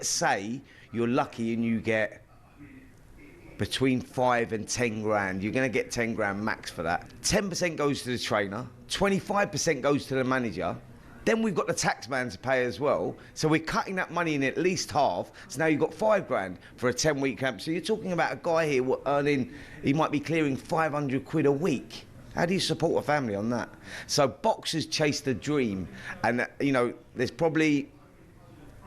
Say you're lucky and you get between 5 and 10 grand. You're going to get 10 grand max for that. 10% goes to the trainer, 25% goes to the manager. Then we've got the tax man to pay as well. So we're cutting that money in at least half. So now you've got 5 grand for a 10-week camp. So you're talking about a guy here earning, he might be clearing 500 quid a week. How do you support a family on that? So boxers chase the dream. And, you know, there's probably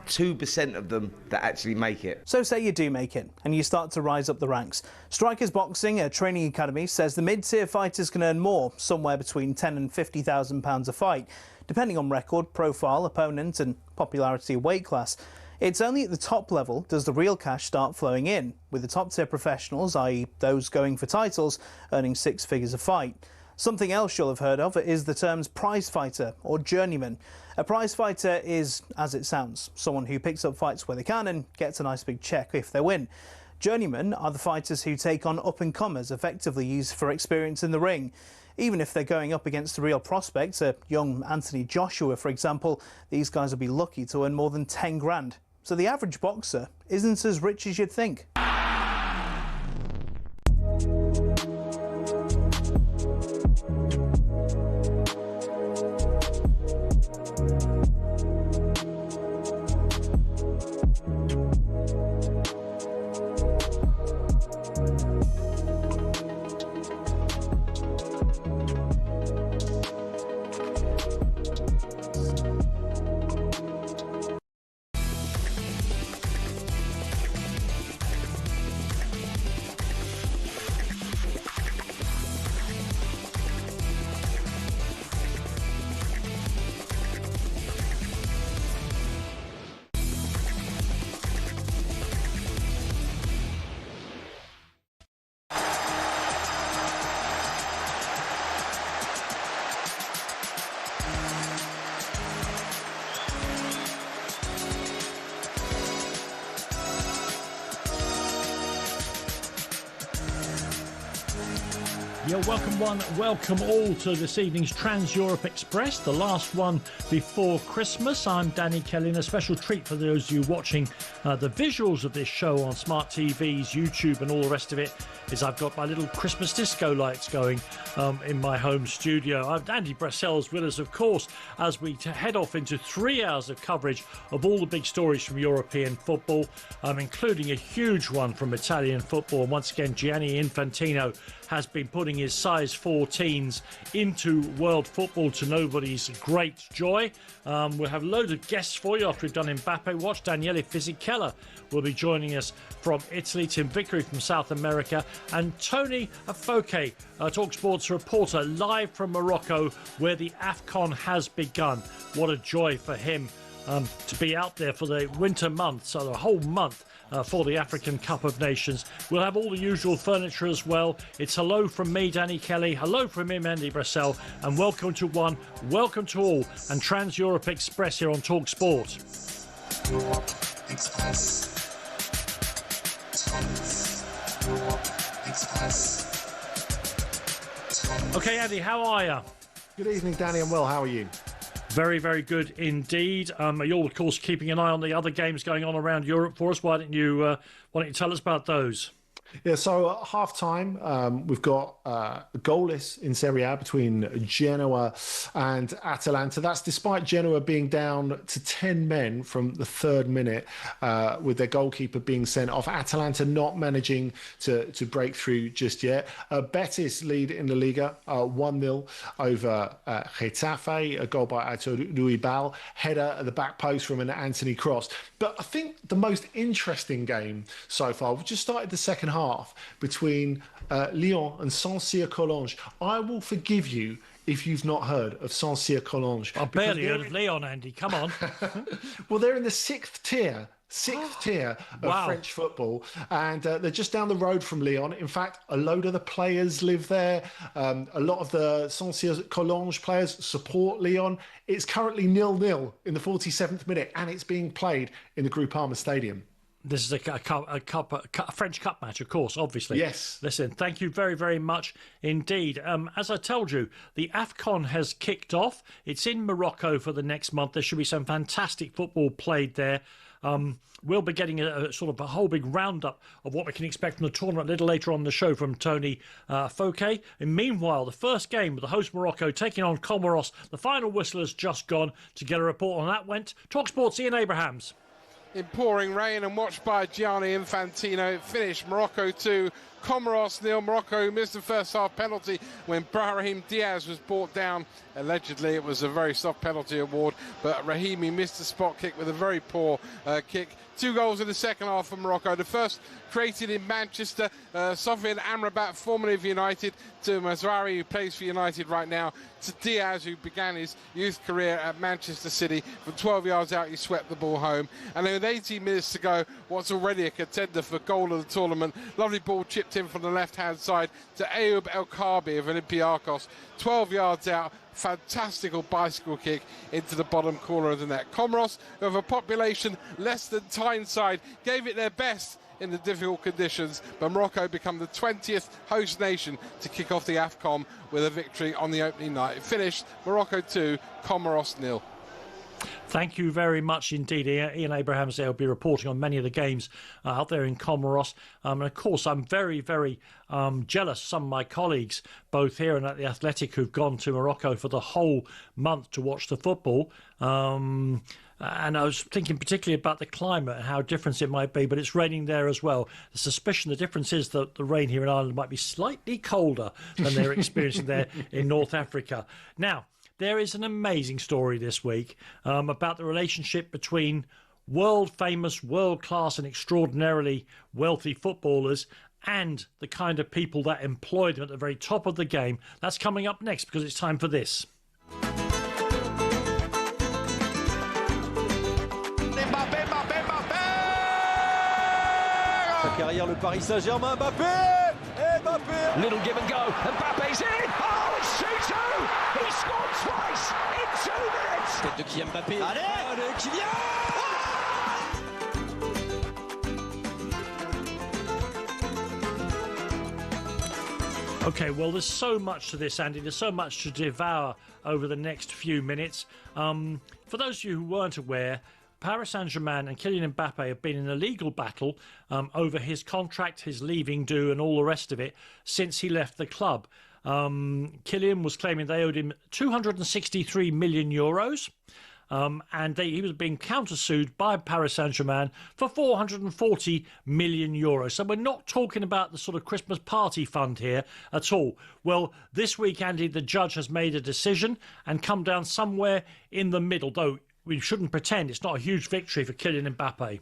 2% of them that actually make it. So say you do make it and you start to rise up the ranks. Strikers Boxing, a training academy, says the mid-tier fighters can earn more, somewhere between £10,000 and £50,000 a fight, depending on record, profile, opponent and popularity of weight class. It's only at the top level does the real cash start flowing in, with the top-tier professionals, i.e. those going for titles, earning 6 figures a fight. Something else you'll have heard of is the terms prize fighter or journeyman. A prize fighter is, as it sounds, someone who picks up fights where they can and gets a nice big check if they win. Journeymen are the fighters who take on up-and-comers, effectively used for experience in the ring. Even if they're going up against the real prospects, a young Anthony Joshua, for example, these guys will be lucky to earn more than 10 grand. So the average boxer isn't as rich as you'd think. Yeah, welcome all to this evening's Trans-Europe Express, the last one before Christmas. I'm Danny Kelly, and a special treat for those of you watching the visuals of this show on smart TVs, YouTube and all the rest of it is I've got my little Christmas disco lights going in my home studio. Andy Brassell's with us, of course, as we head off into 3 hours of coverage of all the big stories from European football, including a huge one from Italian football. And once again, Gianni Infantino has been putting his size 14s into world football to nobody's great joy. We'll have a load of guests for you after we've done Mbappe Watch. Daniele Fisichella will be joining us from Italy, Tim Vickery from South America, and Tony Afoke, talkSPORT's reporter, live from Morocco, where the AFCON has begun. What a joy for him to be out there for the winter months, so the whole month for the African Cup of Nations. We'll have all the usual furniture as well. It's hello from me, Danny Kelly, hello from him, Andy Brassell, and welcome to one, welcome to all, and Trans-Europe Express here on talkSPORT. Okay, Andy, how are you? Good evening, Danny. I'm well. How are you? Very, very good indeed. You're, of course, keeping an eye on the other games going on around Europe for us. Why don't you tell us about those? Yeah, so at half-time, we've got goalless in Serie A between Genoa and Atalanta. That's despite Genoa being down to 10 men from the 3rd minute, with their goalkeeper being sent off. Atalanta not managing to break through just yet. Betis lead in the Liga, 1-0 over Getafe, a goal by Aitor Ruibal, header at the back post from an Anthony Cross. But I think the most interesting game so far, we've just started the second half, between Lyon and Saint-Cyr-Collonges. I will forgive you if you've not heard of Saint-Cyr-Collonges. I've barely heard of Lyon, Andy. Come on. Well, they're in the sixth tier of French football, and they're just down the road from Lyon. In fact, a load of the players live there. A lot of the Saint-Cyr-Collonges players support Lyon. It's currently 0-0 in the 47th minute, and it's being played in the Groupama Stadium. This is a French Cup match, of course, obviously. Yes. Listen, thank you very, very much indeed. As I told you, the AFCON has kicked off. It's in Morocco for the next month. There should be some fantastic football played there. We'll be getting a sort of a whole big roundup of what we can expect from the tournament a little later on in the show from Tony Fouquet. And meanwhile, the first game with the host Morocco taking on Comoros, the final whistle has just gone. To get a report on that went talkSPORT's Ian Abrahams. In pouring rain and watched by Gianni Infantino, it finished Morocco 2, Comoros 0. Morocco missed the first half penalty when Brahim Diaz was brought down. Allegedly, it was a very soft penalty award, but Rahimi missed a spot kick with a very poor kick. 2 goals in the second half for Morocco. The first created in Manchester. Sofiane Amrabat, formerly of United, to Mazraoui, who plays for United right now, to Diaz, who began his youth career at Manchester City. From 12 yards out, he swept the ball home. And then with 18 minutes to go, what's already a contender for goal of the tournament, lovely ball chipped in from the left-hand side to Ayoub El Khabi of Olympiacos. 12 yards out, fantastical bicycle kick into the bottom corner of the net. Comoros, who have a population less than Tyneside, gave it their best in the difficult conditions, but Morocco become the 20th host nation to kick off the AFCON with a victory on the opening night. It finished Morocco 2, Comoros 0. Thank you very much indeed. Ian Abrahams there will be reporting on many of the games out there in Comoros. And of course, I'm very, very jealous of some of my colleagues, both here and at The Athletic, who've gone to Morocco for the whole month to watch the football. And I was thinking particularly about the climate and how different it might be, but it's raining there as well. The suspicion, the difference is that the rain here in Ireland might be slightly colder than they're experiencing there in North Africa. Now, there is an amazing story this week about the relationship between world-famous, world-class and extraordinarily wealthy footballers and the kind of people that employ them at the very top of the game. That's coming up next because it's time for this. Carrière le Paris Saint-Germain, Mbappe! Mbappe! Little give and go, Mbappe's in! Oh, it's 2-2! He scored twice in 2 minutes! Tête de Kylian Mbappe! Allez, Kylian! Okay, well, there's so much to this, Andy. There's so much to devour over the next few minutes. For those of you who weren't aware, Paris Saint-Germain and Kylian Mbappe have been in a legal battle over his contract, his leaving due and all the rest of it since he left the club. Kylian was claiming they owed him 263 million euros. And he was being countersued by Paris Saint-Germain for 440 million euros. So we're not talking about the sort of Christmas party fund here at all. Well, this week, Andy, the judge has made a decision and come down somewhere in the middle, though we shouldn't pretend it's not a huge victory for Kylian Mbappe.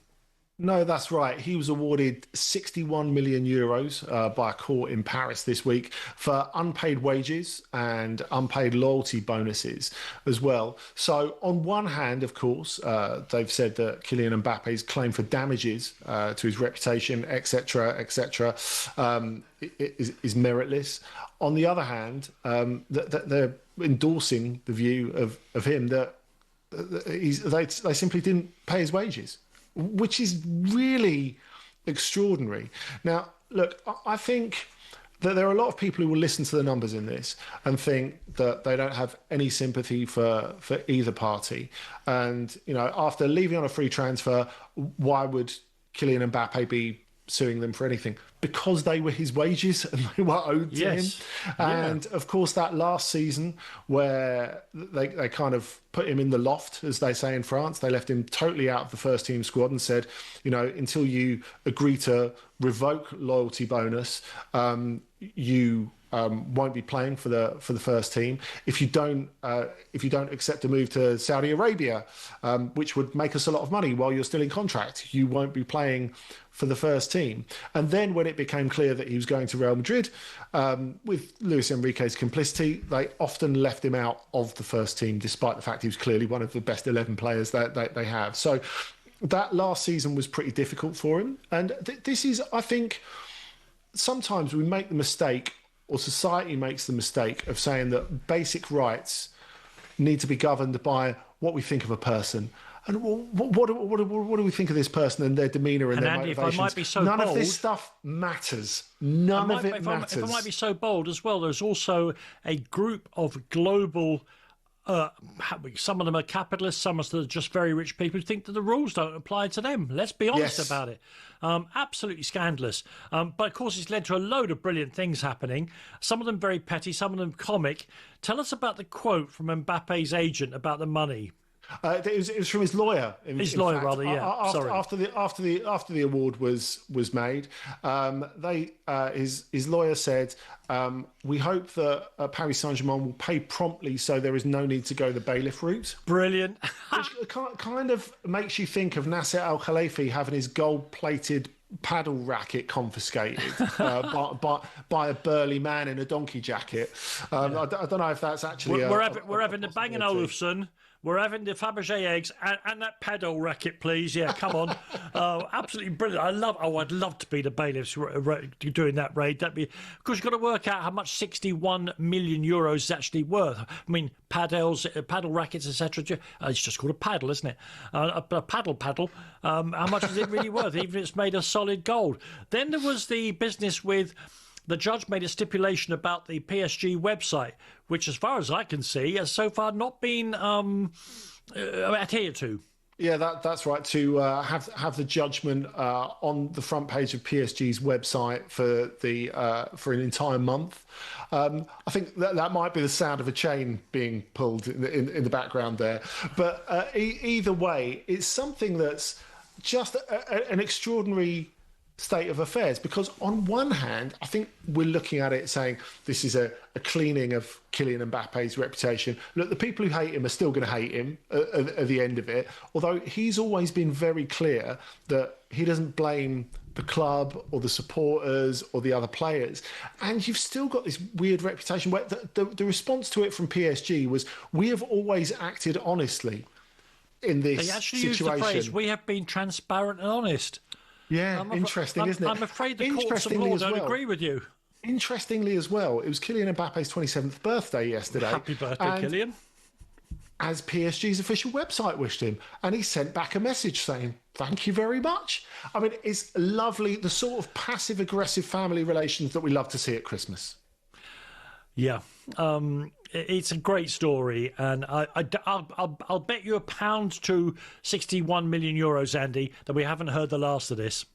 No, that's right. He was awarded 61 million euros by a court in Paris this week for unpaid wages and unpaid loyalty bonuses as well. So on one hand, of course, they've said that Kylian Mbappe's claim for damages to his reputation, etc., is meritless. On the other hand, they're endorsing the view of him that they simply didn't pay his wages, which is really extraordinary. Now, look, I think that there are a lot of people who will listen to the numbers in this and think that they don't have any sympathy for either party. And, you know, after leaving on a free transfer, why would Kylian Mbappe be suing them for anything? Because they were his wages and they were owed to him. And of course, that last season where they kind of put him in the loft, as they say in France, they left him totally out of the first team squad and said, you know, until you agree to revoke loyalty bonus, you won't be playing for the first team. If you don't accept a move to Saudi Arabia, which would make us a lot of money while you're still in contract, you won't be playing for the first team. And then when it became clear that he was going to Real Madrid, with Luis Enrique's complicity, they often left him out of the first team, despite the fact he was clearly one of the best 11 players that they have. So that last season was pretty difficult for him. And this is, I think, sometimes we make the mistake, or society makes the mistake, of saying that basic rights need to be governed by what we think of a person. And what do we think of this person and their demeanour and their Andy, motivations? if I might be so None bold, of this stuff matters. None of it matters. If I might be so bold as well, there's also a group of global some of them are capitalists, some are just very rich people who think that the rules don't apply to them. Let's be honest about it. Absolutely scandalous. But of course, it's led to a load of brilliant things happening. Some of them very petty, some of them comic. Tell us about the quote from Mbappe's agent about the money. It was from his lawyer. His lawyer, fact. rather, yeah. Sorry. After the award was made, his lawyer said, "We hope that Paris Saint-Germain will pay promptly, so there is no need to go the bailiff route." Brilliant. Which kind of makes you think of Nasser Al Khelaïfi having his gold-plated paddle racket confiscated by a burly man in a donkey jacket. I don't know if that's actually. We're having the Bang & Olufsen. We're having the Fabergé eggs and that paddle racket, please. Yeah, come on. Absolutely brilliant. I'd love to be the bailiffs doing that raid. That'd be, of course, you've got to work out how much 61 million euros is actually worth. I mean, paddle rackets, etc. It's just called a paddle, isn't it? A paddle. How much is it really worth, even if it's made of solid gold? Then there was the business with. The judge made a stipulation about the PSG website, which, as far as I can see, has so far not been adhered to. Yeah, that's right. To have the judgment on the front page of PSG's website for an entire month. I think that might be the sound of a chain being pulled in the background there. But either way, it's something that's just an extraordinary state of affairs, because on one hand, I think we're looking at it saying this is a cleaning of Kylian Mbappe's reputation. Look, the people who hate him are still going to hate him at the end of it, although he's always been very clear that he doesn't blame the club or the supporters or the other players. And you've still got this weird reputation where the response to it from PSG was, we have always acted honestly in this situation. They actually used the phrase, we have been transparent and honest. Yeah, interesting, isn't it? I'm afraid the courts of law don't agree with you. Interestingly as well, it was Kylian Mbappe's 27th birthday yesterday. Happy birthday, Kylian. As PSG's official website wished him. And he sent back a message saying, thank you very much. I mean, it's lovely, the sort of passive-aggressive family relations that we love to see at Christmas. Yeah. It's a great story, and I'll bet you £1 to 61 million euros, Andy, that we haven't heard the last of this.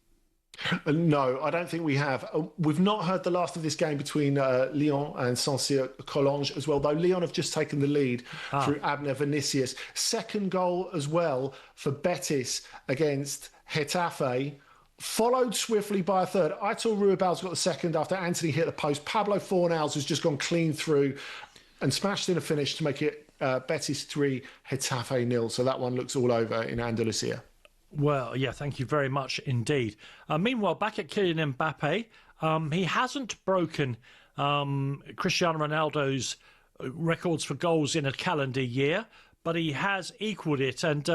No, I don't think we have. We've not heard the last of this game between Lyon and Saint-Cyr-Collonges as well, though Lyon have just taken the lead through Abner Vinicius. Second goal as well for Betis against Getafe, followed swiftly by a third. Aitor Ruibal's got the second after Anthony hit the post. Pablo Fornals has just gone clean through and smashed in a finish to make it Betis 3, Getafe 0. So that one looks all over in Andalusia. Well, yeah, thank you very much indeed. Meanwhile, back at Kylian Mbappe, he hasn't broken Cristiano Ronaldo's records for goals in a calendar year, but he has equalled it, and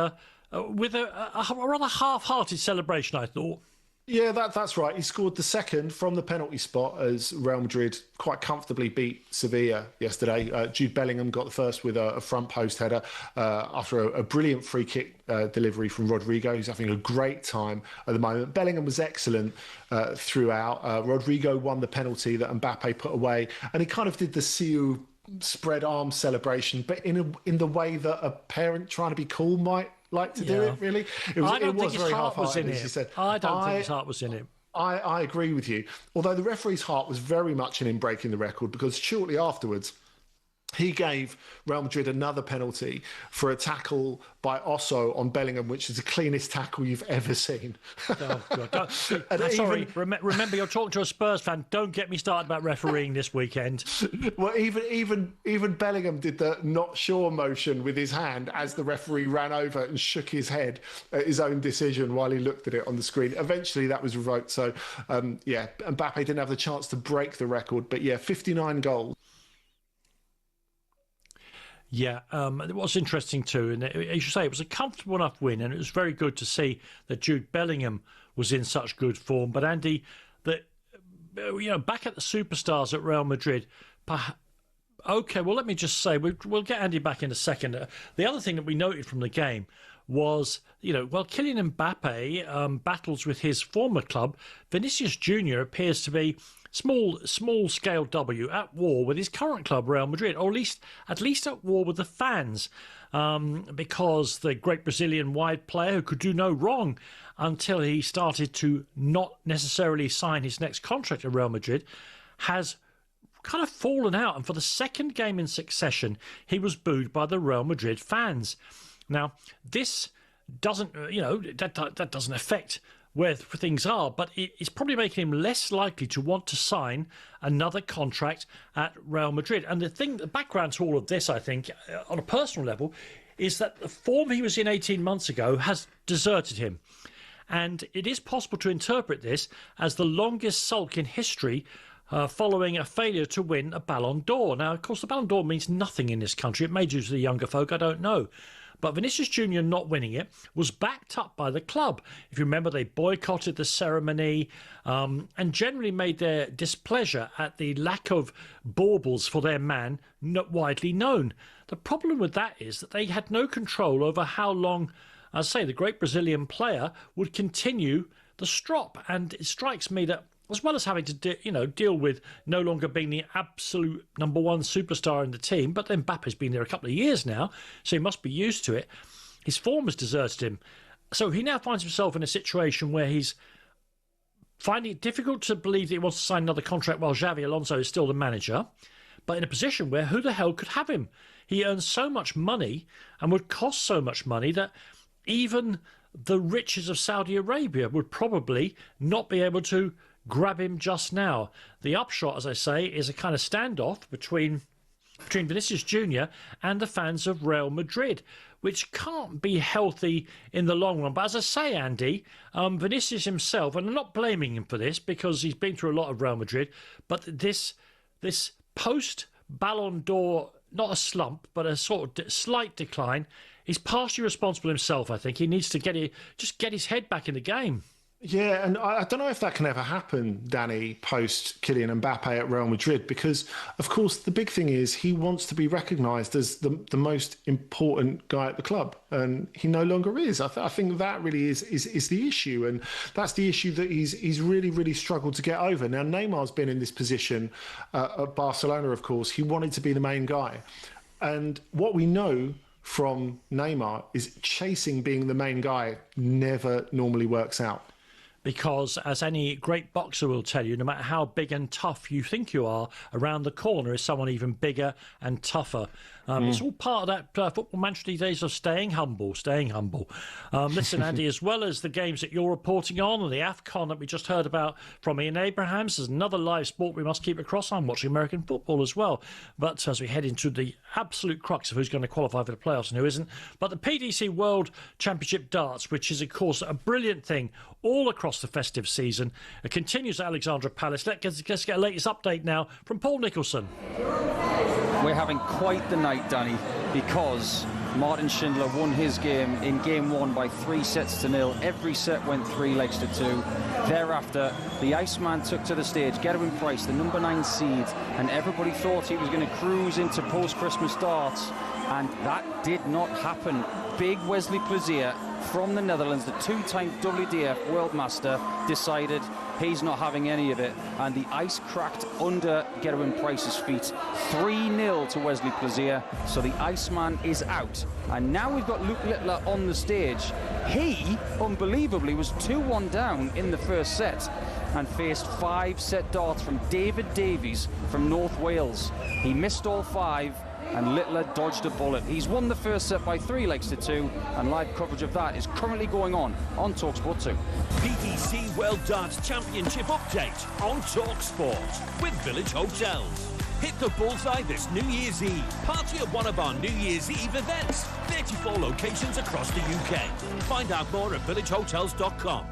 with a rather half-hearted celebration, I thought. Yeah, that's right. He scored the second from the penalty spot as Real Madrid quite comfortably beat Sevilla yesterday. Jude Bellingham got the first with a front post header after a brilliant free kick delivery from Rodrigo, who's having a great time at the moment. Bellingham was excellent throughout. Rodrigo won the penalty that Mbappe put away, and he kind of did the Siu spread arm celebration, but in the way that a parent trying to be cool might like to do it, really. It was very half-hearted, as you said. I don't think his heart was in it. I agree with you. Although the referee's heart was very much in him breaking the record, because shortly afterwards, he gave Real Madrid another penalty for a tackle by Osso on Bellingham, which is the cleanest tackle you've ever seen. Oh, God. Sorry, remember you're talking to a Spurs fan. Don't get me started about refereeing this weekend. Well, even Bellingham did the not sure motion with his hand as the referee ran over and shook his head at his own decision while he looked at it on the screen. Eventually, that was revoked. So, Mbappe didn't have the chance to break the record. But, 59 goals. Yeah, it was interesting too, and as you say, it was a comfortable enough win, and it was very good to see that Jude Bellingham was in such good form. But Andy, that back at the superstars at Real Madrid. Okay, well, let me just say we'll get Andy back in a second. The other thing that we noted from the game was, while Kylian Mbappe battles with his former club, Vinicius Junior appears to be small scale W, at war with his current club, Real Madrid, or at least at war with the fans, because the great Brazilian wide player who could do no wrong until he started to not necessarily sign his next contract at Real Madrid has kind of fallen out, and for the second game in succession he was booed by the Real Madrid fans. Now this doesn't, that doesn't affect where things are, but it's probably making him less likely to want to sign another contract at Real Madrid. And the background to all of this, I think, on a personal level, is that the form he was in 18 months ago has deserted him. And it is possible to interpret this as the longest sulk in history, following a failure to win a Ballon d'Or. Now, of course, the Ballon d'Or means nothing in this country. It may do to the younger folk, I don't know. But Vinicius Jr. not winning it was backed up by the club. If you remember, they boycotted the ceremony and generally made their displeasure at the lack of baubles for their man not widely known. The problem with that is that they had no control over how long, as I say, the great Brazilian player would continue the strop. And it strikes me that, as well as having to deal with no longer being the absolute number one superstar in the team, but then Mbappe's been there a couple of years now, so he must be used to it. His form has deserted him. So he now finds himself in a situation where he's finding it difficult to believe that he wants to sign another contract while Xavi Alonso is still the manager, but in a position where who the hell could have him? He earns so much money and would cost so much money that even the riches of Saudi Arabia would probably not be able to grab him just now. The upshot, as I say, is a kind of standoff between Vinicius Jr. and the fans of Real Madrid, which can't be healthy in the long run. But as I say, Andy, Vinicius himself, and I'm not blaming him for this because he's been through a lot of Real Madrid, but this post-Ballon d'Or, not a slump, but a sort of slight decline, he's partially responsible himself, I think. He needs to get his head back in the game. Yeah, and I don't know if that can ever happen, Danny, post Kylian Mbappe at Real Madrid, because, of course, the big thing is he wants to be recognised as the most important guy at the club, and he no longer is. I think that really is the issue, and that's the issue that he's really, really struggled to get over. Now, Neymar's been in this position at Barcelona, of course. He wanted to be the main guy, and what we know from Neymar is chasing being the main guy never normally works out. Because, as any great boxer will tell you, no matter how big and tough you think you are, around the corner is someone even bigger and tougher. It's all part of that football mantra these days of staying humble. Listen, Andy, as well as the games that you're reporting on and the AFCON that we just heard about from Ian Abrahams, there's another live sport we must keep across. I'm watching American football as well. But as we head into the absolute crux of who's going to qualify for the playoffs and who isn't, but the PDC World Championship Darts, which is, of course, a brilliant thing all across the festive season, it continues at Alexandra Palace. Let's get a latest update now from Paul Nicholson. We're having quite the night, Danny, because Martin Schindler won his game in game one by 3-0. Every set went 3 legs to 2. Thereafter, the Iceman took to the stage Gerwin Price, the number 9 seed, and everybody thought he was going to cruise into post-Christmas darts, and that did not happen. Big Wesley Plezier from the Netherlands, the 2-time WDF World Master, decided he's not having any of it, and the ice cracked under Gerwin Price's feet. 3-0 to Wesley Plezier, so the Iceman is out. And now we've got Luke Littler on the stage. He, unbelievably, was 2-1 down in the first set and faced 5-set darts from David Davies from North Wales. He missed all 5, and Littler dodged a bullet. He's won the first set by 3 legs to 2, and live coverage of that is currently going on talkSPORT 2. PDC World Darts Championship update on talkSPORT with Village Hotels. Hit the bullseye this New Year's Eve. Party at one of our New Year's Eve events. 34 locations across the UK. Find out more at villagehotels.com.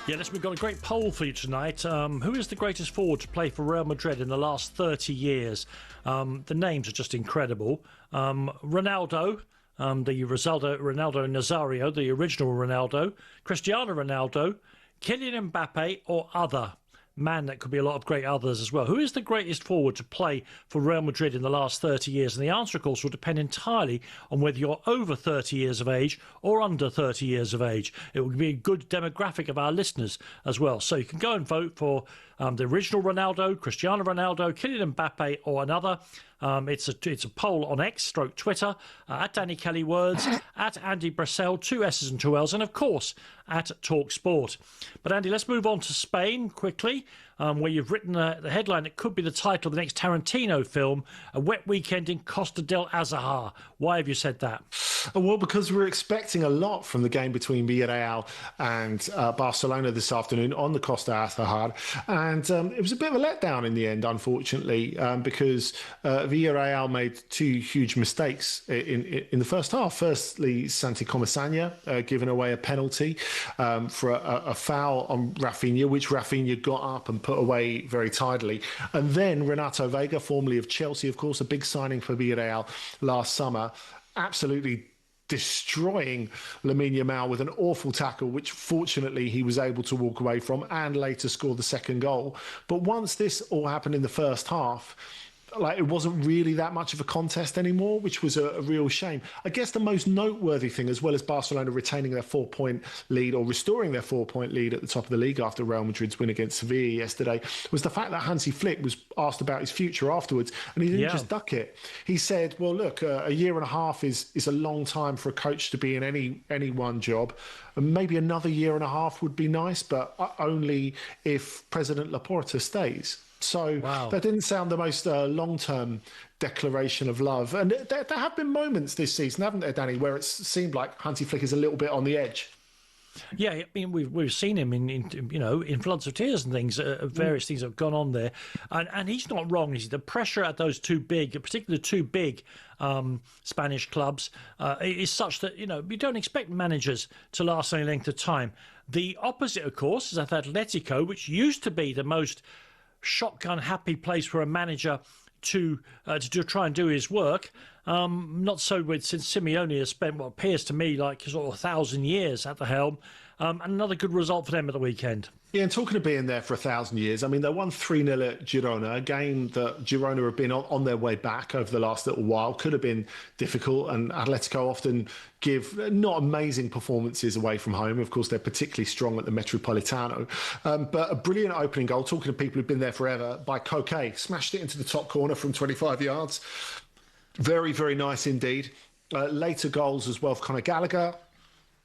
Yeah, we've got a great poll for you tonight. Who is the greatest forward to play for Real Madrid in the last 30 years? The names are just incredible. Ronaldo, the Ronaldo Nazario, the original Ronaldo, Cristiano Ronaldo, Kylian Mbappe, or other. Man, that could be a lot of great others as well. Who is the greatest forward to play for Real Madrid in the last 30 years? And the answer, of course, will depend entirely on whether you're over 30 years of age or under 30 years of age. It will be a good demographic of our listeners as well. So you can go and vote for the original Ronaldo, Cristiano Ronaldo, Kylian Mbappe, or another. It's a poll on X/Twitter, at Danny Kelly Words, at Andy Brassell, 2 S's and 2 L's, and of course at talkSPORT. But Andy, let's move on to Spain quickly, where you've written the headline. It could be the title of the next Tarantino film, A Wet Weekend in Costa del Azahar. Why have you said that? Well, because we're expecting a lot from the game between Villarreal and Barcelona this afternoon on the Costa Azahar. And it was a bit of a letdown in the end, unfortunately, because Villarreal made 2 huge mistakes in the first half. Firstly, Santi Comesaña giving away a penalty for a foul on Rafinha, which Rafinha got up and put away very tidily. And then Renato Vega, formerly of Chelsea, of course, a big signing for Villarreal last summer, absolutely destroying Lamine Yamal with an awful tackle, which fortunately he was able to walk away from and later score the second goal. But once this all happened in the first half, it wasn't really that much of a contest anymore, which was a real shame. I guess the most noteworthy thing, as well as Barcelona retaining their 4-point lead or restoring their 4-point lead at the top of the league after Real Madrid's win against Sevilla yesterday, was the fact that Hansi Flick was asked about his future afterwards, and he didn't just duck it. He said, well, look, a year and a half is a long time for a coach to be in any one job. And maybe another year and a half would be nice, but only if President Laporta stays. So that didn't sound the most long-term declaration of love. And there have been moments this season, haven't there, Danny, where it's seemed like Hansi Flick is a little bit on the edge. Yeah, I mean, we've seen him in floods of tears and things. Various things have gone on there, and he's not wrong. Is he? The pressure at those 2 big, particularly 2 big Spanish clubs, is such that you don't expect managers to last any length of time. The opposite, of course, is at Atletico, which used to be the most shotgun happy place for a manager to try and do his work. Not so since Simeone has spent what appears to me like sort of 1,000 years at the helm. And another good result for them at the weekend. Yeah, and talking of being there for 1,000 years, I mean, they won 3-0 at Girona, a game that Girona have been on their way back over the last little while. Could have been difficult, and Atletico often give not amazing performances away from home. Of course, they're particularly strong at the Metropolitano. But a brilliant opening goal, talking to people who've been there forever, by Koke. Smashed it into the top corner from 25 yards. Very, very nice indeed. Later goals as well for Conor Gallagher,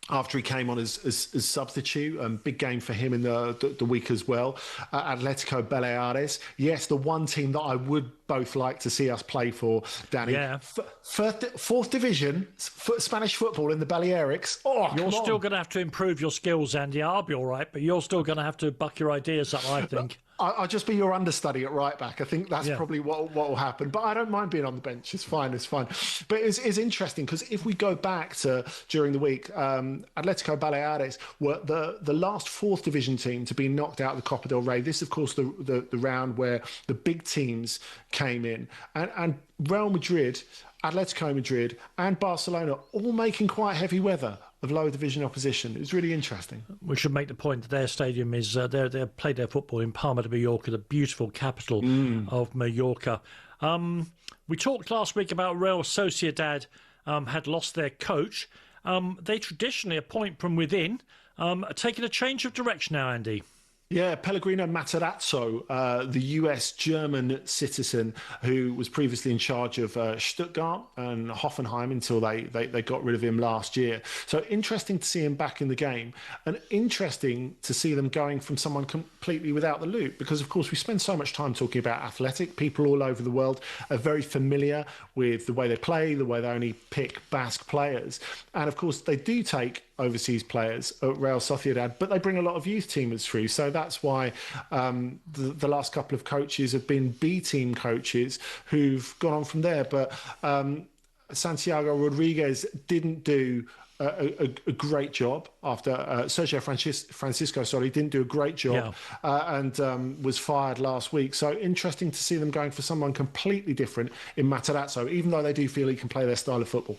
after he came on as substitute. Big game for him in the week as well. Atletico Baleares. Yes, the one team that I would both like to see us play for, Danny. Yeah. Fourth division, Spanish football in the Balearics. You're still going to have to improve your skills, Andy. I'll be all right, but you're still going to have to buck your ideas up, I think. I'll just be your understudy at right back. I think that's probably what will happen. But I don't mind being on the bench. It's fine. But it's interesting because if we go back to during the week, Atletico Baleares were the last 4th division team to be knocked out of the Copa del Rey. This, of course, the round where the big teams came in. And Real Madrid, Atletico Madrid and Barcelona all making quite heavy weather of lower division opposition. It was really interesting. We should make the point that their stadium is, they played their football in Palma de Mallorca, the beautiful capital of Mallorca. We talked last week about Real Sociedad had lost their coach. They traditionally appoint from within, taking a change of direction now, Andy. Yeah, Pellegrino Matarazzo, the US-German citizen who was previously in charge of Stuttgart and Hoffenheim until they got rid of him last year. So interesting to see him back in the game, and interesting to see them going from someone completely without the loop, because of course we spend so much time talking about Athletic. People all over the world are very familiar with the way they play, the way they only pick Basque players. And of course they do take overseas players at Real Sociedad, but they bring a lot of youth teamers through. So that's why the last couple of coaches have been B-team coaches who've gone on from there. But Santiago Rodriguez didn't do a great job after Sergio Francisco, didn't do a great job and was fired last week. So interesting to see them going for someone completely different in Matarazzo, even though they do feel he can play their style of football.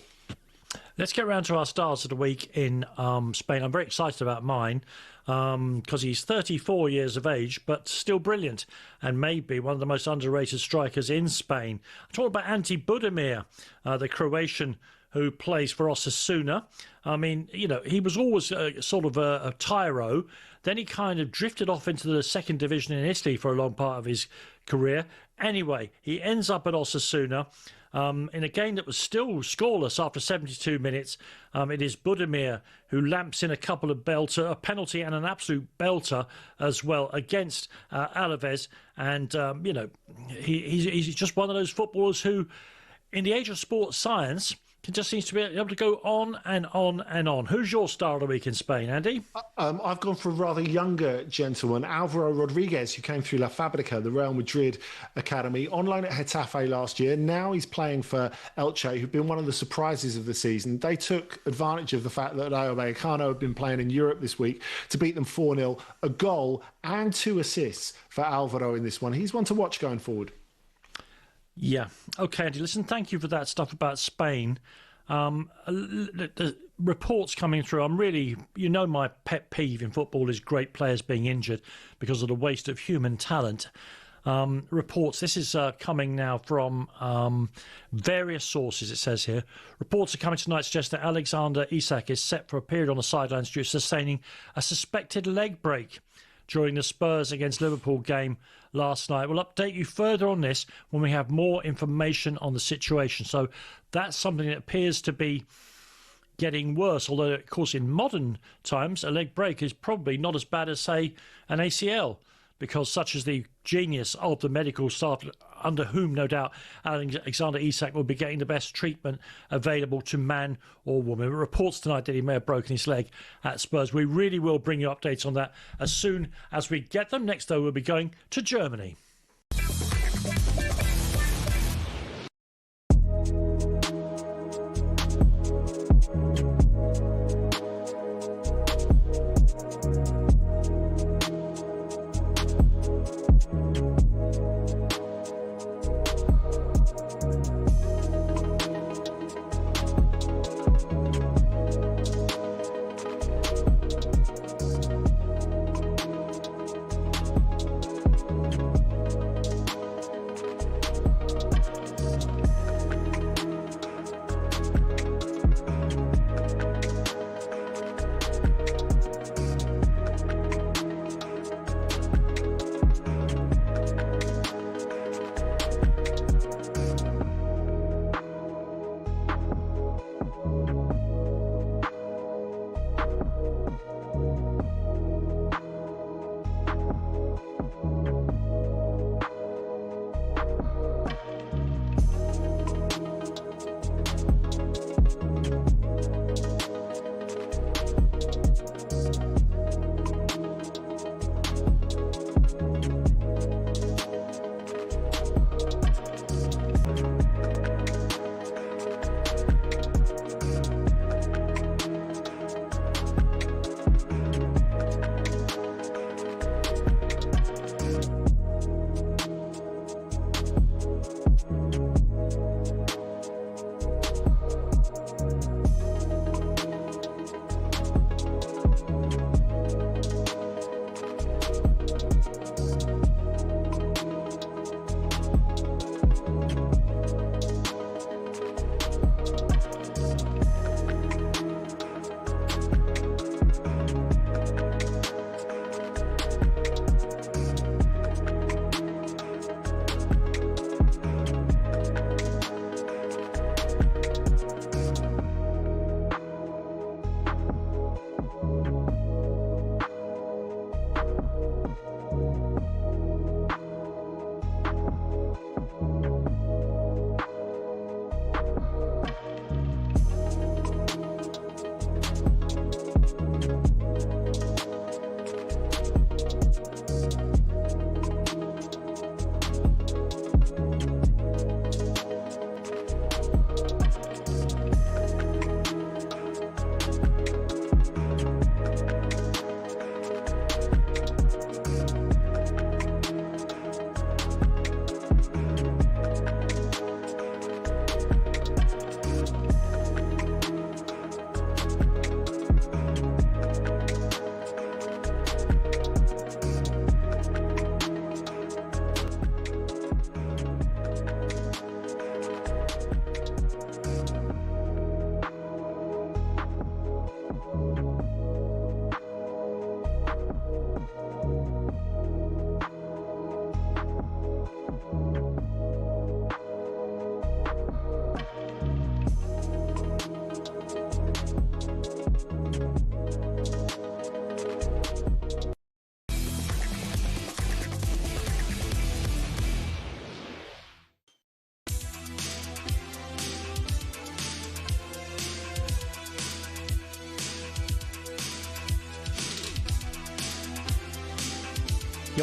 Let's get round to our stars of the week in Spain. I'm very excited about mine because he's 34 years of age, but still brilliant and maybe one of the most underrated strikers in Spain. I'm talking about Ante Budimir, the Croatian who plays for Osasuna. I mean, you know, he was always sort of a tyro. Then he kind of drifted off into the second division in Italy for a long part of his career. Anyway, he ends up at Osasuna. In a game that was still scoreless after 72 minutes, it is Budimir who lamps in a couple of a penalty and an absolute belter as well against Alaves. And, you know, he's just one of those footballers who, in the age of sports science, just seems to be able to go on and on and on. Who's your star of the week in Spain, Andy? I've gone for a rather younger gentleman, Alvaro Rodriguez, who came through La Fábrica, the Real Madrid academy, on loan at Getafe last year. Now he's playing for Elche, who've been one of the surprises of the season. They took advantage of the fact that Rayo Vallecano had been playing in Europe this week to beat them 4-0, a goal and 2 assists for Alvaro in this one. He's one to watch going forward. Yeah. Okay, Andy, listen, thank you for that stuff about Spain. The reports coming through, I'm really, you know, my pet peeve in football is great players being injured because of the waste of human talent. Reports, this is coming now from various sources, it says here. Reports are coming tonight suggest that Alexander Isak is set for a period on the sidelines due to sustaining a suspected leg break during the Spurs against Liverpool game last night. We'll update you further on this when we have more information on the situation. So that's something that appears to be getting worse, although, of course, in modern times, a leg break is probably not as bad as, say, an ACL, because such is the genius of the medical staff, under whom, no doubt, Alexander Isak will be getting the best treatment available to man or woman. Reports tonight that he may have broken his leg at Spurs. We really will bring you updates on that as soon as we get them. Next, though, we'll be going to Germany.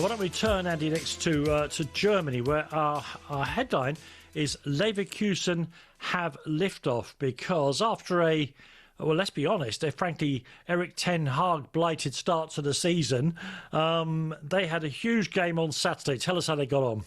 why don't we turn, Andy, next to Germany, where our headline is Leverkusen have liftoff, because after well, let's be honest, a frankly Erik ten Hag blighted start to the season, they had a huge game on Saturday. Tell us how they got on.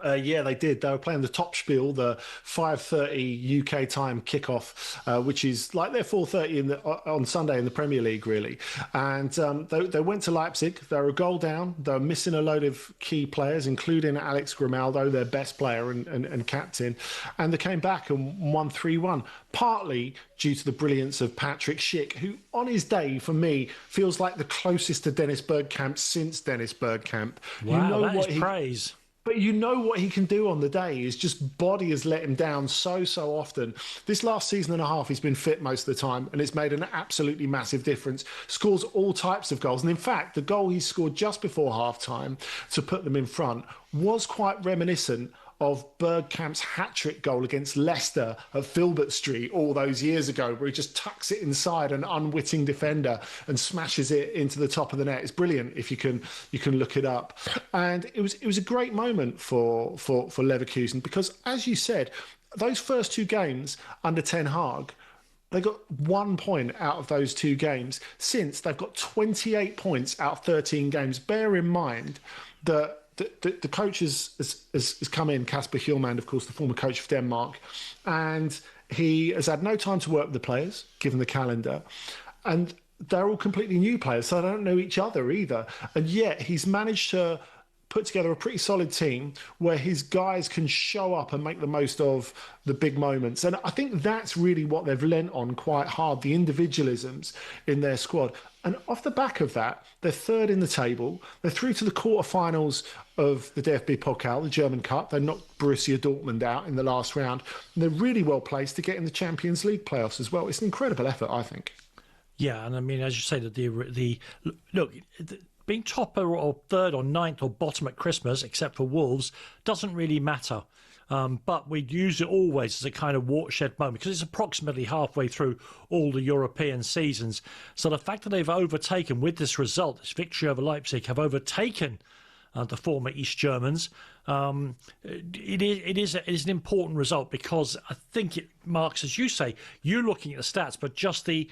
Yeah, they did. They were playing the Topspiel, the 5:30 UK time kickoff, which is like their 4:30 on Sunday in the Premier League, really. And they went to Leipzig. They were a goal down. They were missing a load of key players, including Alex Grimaldo, their best player and captain. And they came back and won 3-1, partly due to the brilliance of Patrick Schick, who on his day, for me, feels like the closest to Dennis Bergkamp since Dennis Bergkamp. Wow, that is praise. But you know what he can do on the day is just body has let him down so often. This last season and a half, he's been fit most of the time, and it's made an absolutely massive difference. Scores all types of goals. And in fact, the goal he scored just before half-time to put them in front was quite reminiscent of Bergkamp's hat-trick goal against Leicester at Filbert Street all those years ago, where he just tucks it inside an unwitting defender and smashes it into the top of the net. It's brilliant if you can look it up. And it was a great moment for Leverkusen, because, as you said, those first two games under Ten Hag, they got 1 point out of those two games. Since, they've got 28 points out of 13 games. Bear in mind that the coach has come in, Kasper Hjulmand, of course, the former coach of Denmark, and he has had no time to work with the players, given the calendar, and they're all completely new players, so they don't know each other either. And yet he's managed to put together a pretty solid team where his guys can show up and make the most of the big moments. And I think that's really what they've lent on quite hard, the individualisms in their squad. And off the back of that, they're third in the table. They're through to the quarterfinals of the DFB Pokal, the German Cup. They knocked Borussia Dortmund out in the last round. And they're really well placed to get in the Champions League playoffs as well. It's an incredible effort, I think. Yeah, and I mean, as you say, being top or third or ninth or bottom at Christmas, except for Wolves, doesn't really matter. But we'd use it always as a kind of watershed moment, because it's approximately halfway through all the European seasons. So the fact that they've overtaken, with this result, this victory over Leipzig, have overtaken the former East Germans, it is an important result, because I think it marks, as you say, you looking at the stats, but just the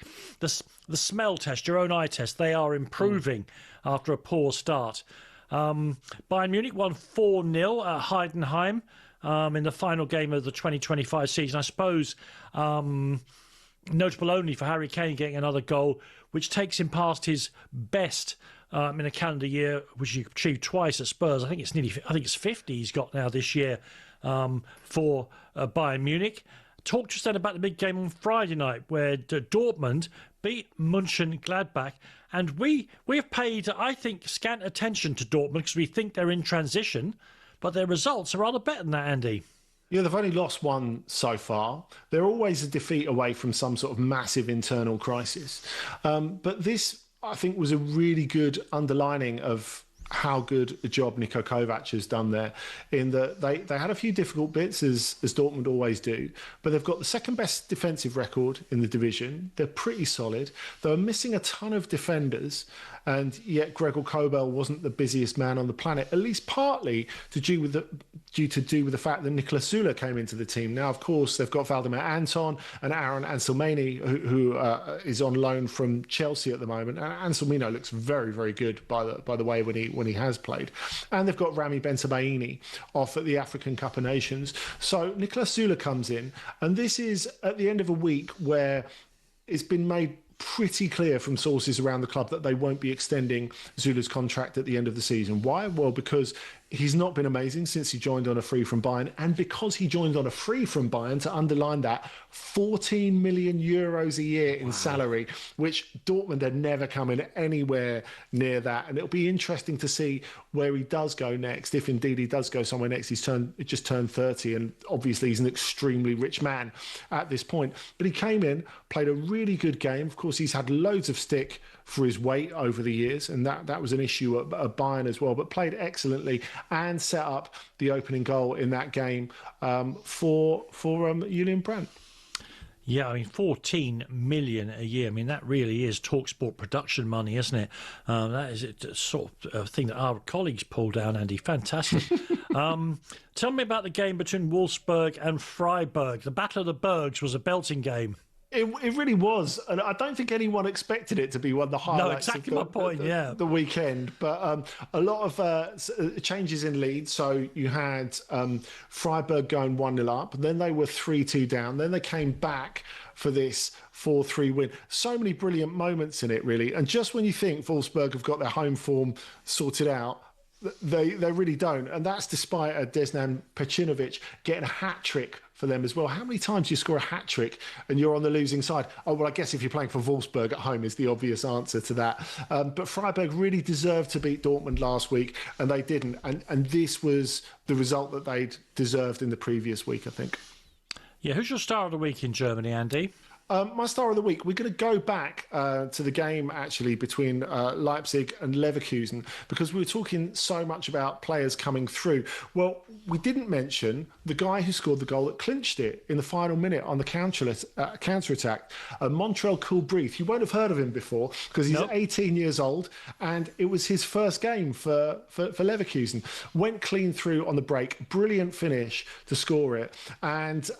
smell test, your own eye test, they are improving after a poor start. Bayern Munich won 4-0 at Heidenheim in the final game of the 2025 season. I suppose notable only for Harry Kane getting another goal, which takes him past his best in a calendar year, which he achieved twice at Spurs. I think it's 50 he's got now this year for Bayern Munich. Talk just then about the big game on Friday night, where Dortmund beat Mönchengladbach, and we have paid, I think, scant attention to Dortmund because we think they're in transition, but their results are rather better than that, Andy. Yeah, they've only lost one so far. They're always a defeat away from some sort of massive internal crisis. But this, I think, was a really good underlining of how good a job Niko Kovac has done there, in that they had a few difficult bits, as Dortmund always do, but they've got the second best defensive record in the division. They're pretty solid. They were missing a ton of defenders, and yet Gregor Kobel wasn't the busiest man on the planet, at least partly to do with the fact that Niklas Süle came into the team. Now, of course, they've got Valdemar Anton and Aaron Anselmani, who is on loan from Chelsea at the moment. And Anselmino looks very, very good by the way when he has played. And they've got Rami Bensebaini off at the African Cup of Nations. So Niklas Süle comes in, and this is at the end of a week where it's been made pretty clear from sources around the club that they won't be extending Süle's contract at the end of the season. Why? Well, because he's not been amazing since he joined on a free from Bayern, and because he joined on a free from Bayern, to underline that, 14 million euros a year in salary, which Dortmund had never come in anywhere near that. And it'll be interesting to see where he does go next, if indeed he does go somewhere next. He's just turned 30, and obviously he's an extremely rich man at this point. But he came in, played a really good game. Of course, he's had loads of stick for his weight over the years, and that was an issue at Bayern as well, but played excellently and set up the opening goal in that game for Julian Brandt. Yeah, I mean, 14 million a year. I mean, that really is talkSPORT production money, isn't it? That is a sort of thing that our colleagues pull down, Andy. Fantastic. Tell me about the game between Wolfsburg and Freiburg. The Battle of the Bergs was a belting game. It really was, and I don't think anyone expected it to be one of the highlights of the weekend. But a lot of changes in lead. So you had Freiburg going 1-0 up, then they were 3-2 down, then they came back for this 4-3 win. So many brilliant moments in it, really. And just when you think Wolfsburg have got their home form sorted out, they really don't. And that's despite Desnan Pecinovic getting a hat-trick for them as well. How many times do you score a hat-trick and you're on the losing side? Oh, well, I guess if you're playing for Wolfsburg at home is the obvious answer to that. But Freiburg really deserved to beat Dortmund last week, and they didn't. And this was the result that they'd deserved in the previous week, I think. Yeah, who's your star of the week in Germany, Andy? My star of the week, we're going to go back to the game, actually, between Leipzig and Leverkusen, because we were talking so much about players coming through. Well, we didn't mention the guy who scored the goal that clinched it in the final minute on the counter-attack, Montrell Kulbrith. You won't have heard of him before because he's 18 years old, and it was his first game for Leverkusen. Went clean through on the break. Brilliant finish to score it. And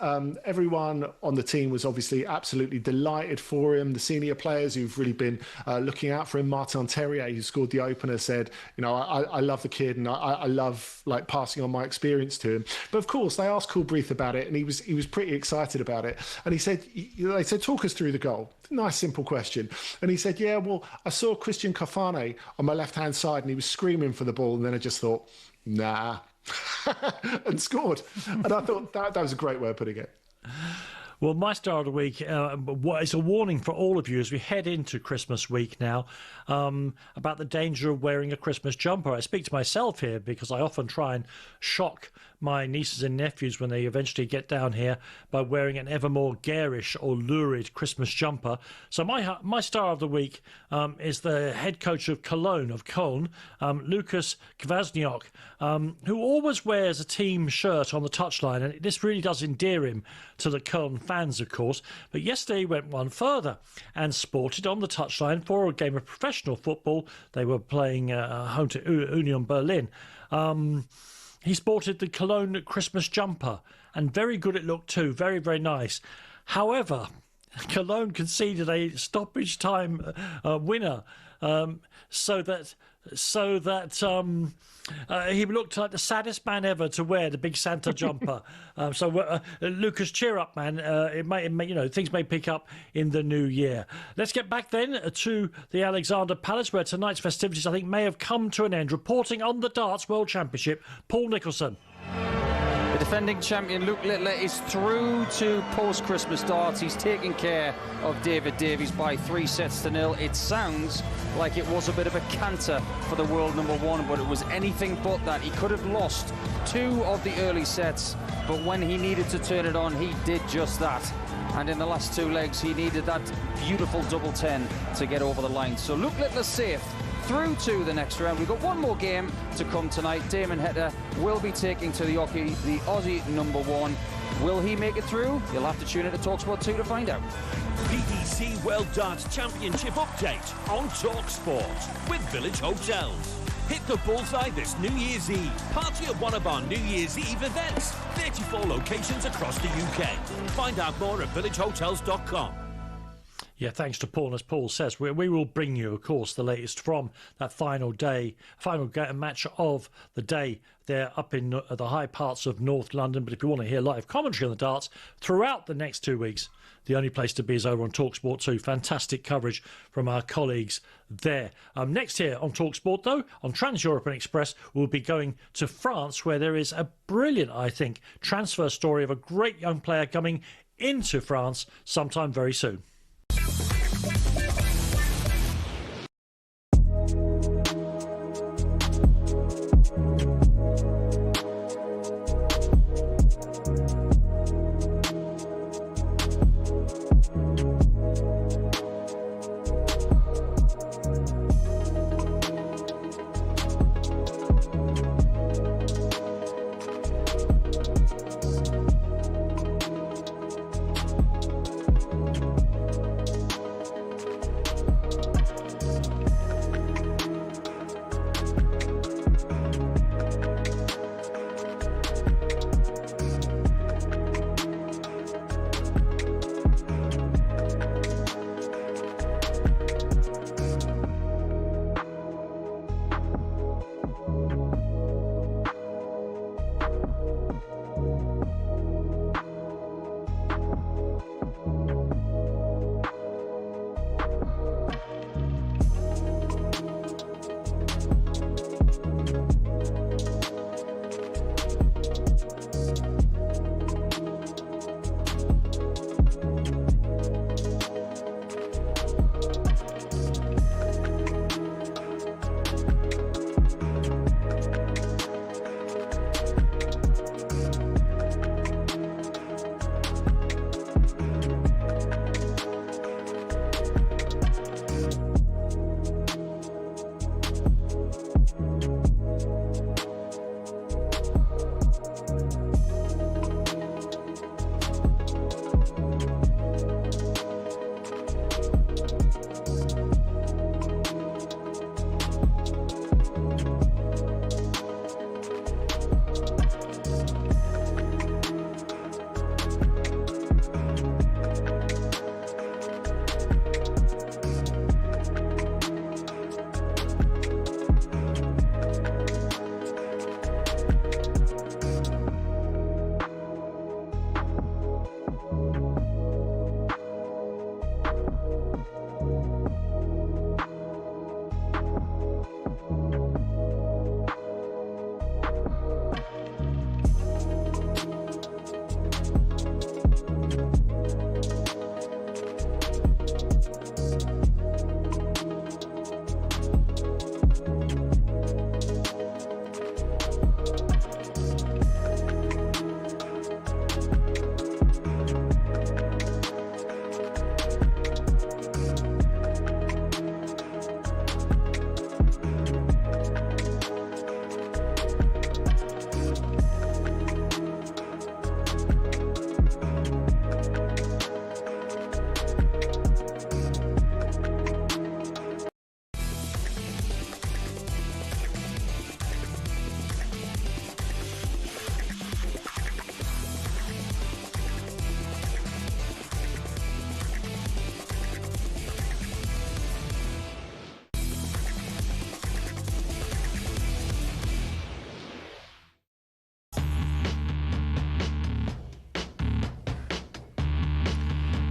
everyone on the team was obviously absolutely delighted for him. The senior players who've really been looking out for him, Martin Terrier, who scored the opener, said, I love the kid and I love passing on my experience to him. But of course, they asked Kulbrith about it, and he was pretty excited about it. And he said, they said, talk us through the goal. Nice, simple question. And he said, yeah, well, I saw Christian Kafane on my left-hand side, and he was screaming for the ball, and then I just thought, nah, and scored. And I thought that was a great way of putting it. Well, my star of the week is a warning for all of you as we head into Christmas week now about the danger of wearing a Christmas jumper. I speak to myself here because I often try and shock my nieces and nephews when they eventually get down here by wearing an ever more garish or lurid Christmas jumper. So my star of the week is the head coach of Köln, Lukas Kwasniok, who always wears a team shirt on the touchline, and this really does endear him to the Köln fans, of course. But yesterday he went one further and sported on the touchline for a game of professional football. They were playing home to Union Berlin. He sported the Cologne Christmas jumper, and very good it looked too, very, very nice. However, Cologne conceded a stoppage time winner, so that he looked like the saddest man ever to wear the big Santa jumper. Lucas, cheer up, man. It may, things may pick up in the new year. Let's get back then to the Alexander Palace, where tonight's festivities, I think, may have come to an end. Reporting on the Darts World Championship, Paul Nicholson. The defending champion Luke Littler is through to post-Christmas darts. He's taking care of David Davies by 3-0. It sounds like it was a bit of a canter for the world number one, but it was anything but that. He could have lost 2 of the early sets, but when he needed to turn it on, he did just that. And in the last 2 legs, he needed that beautiful double 10 to get over the line. So Luke Littler's safe through to the next round. We've got one more game to come tonight. Damon Heta will be taking to the Aussie number one. Will he make it through? You'll have to tune in to talkSPORT 2 to find out. PDC World Darts Championship update on talkSPORT with Village Hotels. Hit the bullseye this New Year's Eve. Party at one of our New Year's Eve events. 34 locations across the UK. Find out more at villagehotels.com. Yeah, thanks to Paul. As Paul says, we will bring you, of course, the latest from that final match of the day there up in the high parts of North London. But if you want to hear live commentary on the darts throughout the next 2 weeks, the only place to be is over on talkSPORT 2. Fantastic coverage from our colleagues there. Next here on talkSPORT, though, on Trans-European Express, we'll be going to France, where there is a brilliant, I think, transfer story of a great young player coming into France sometime very soon.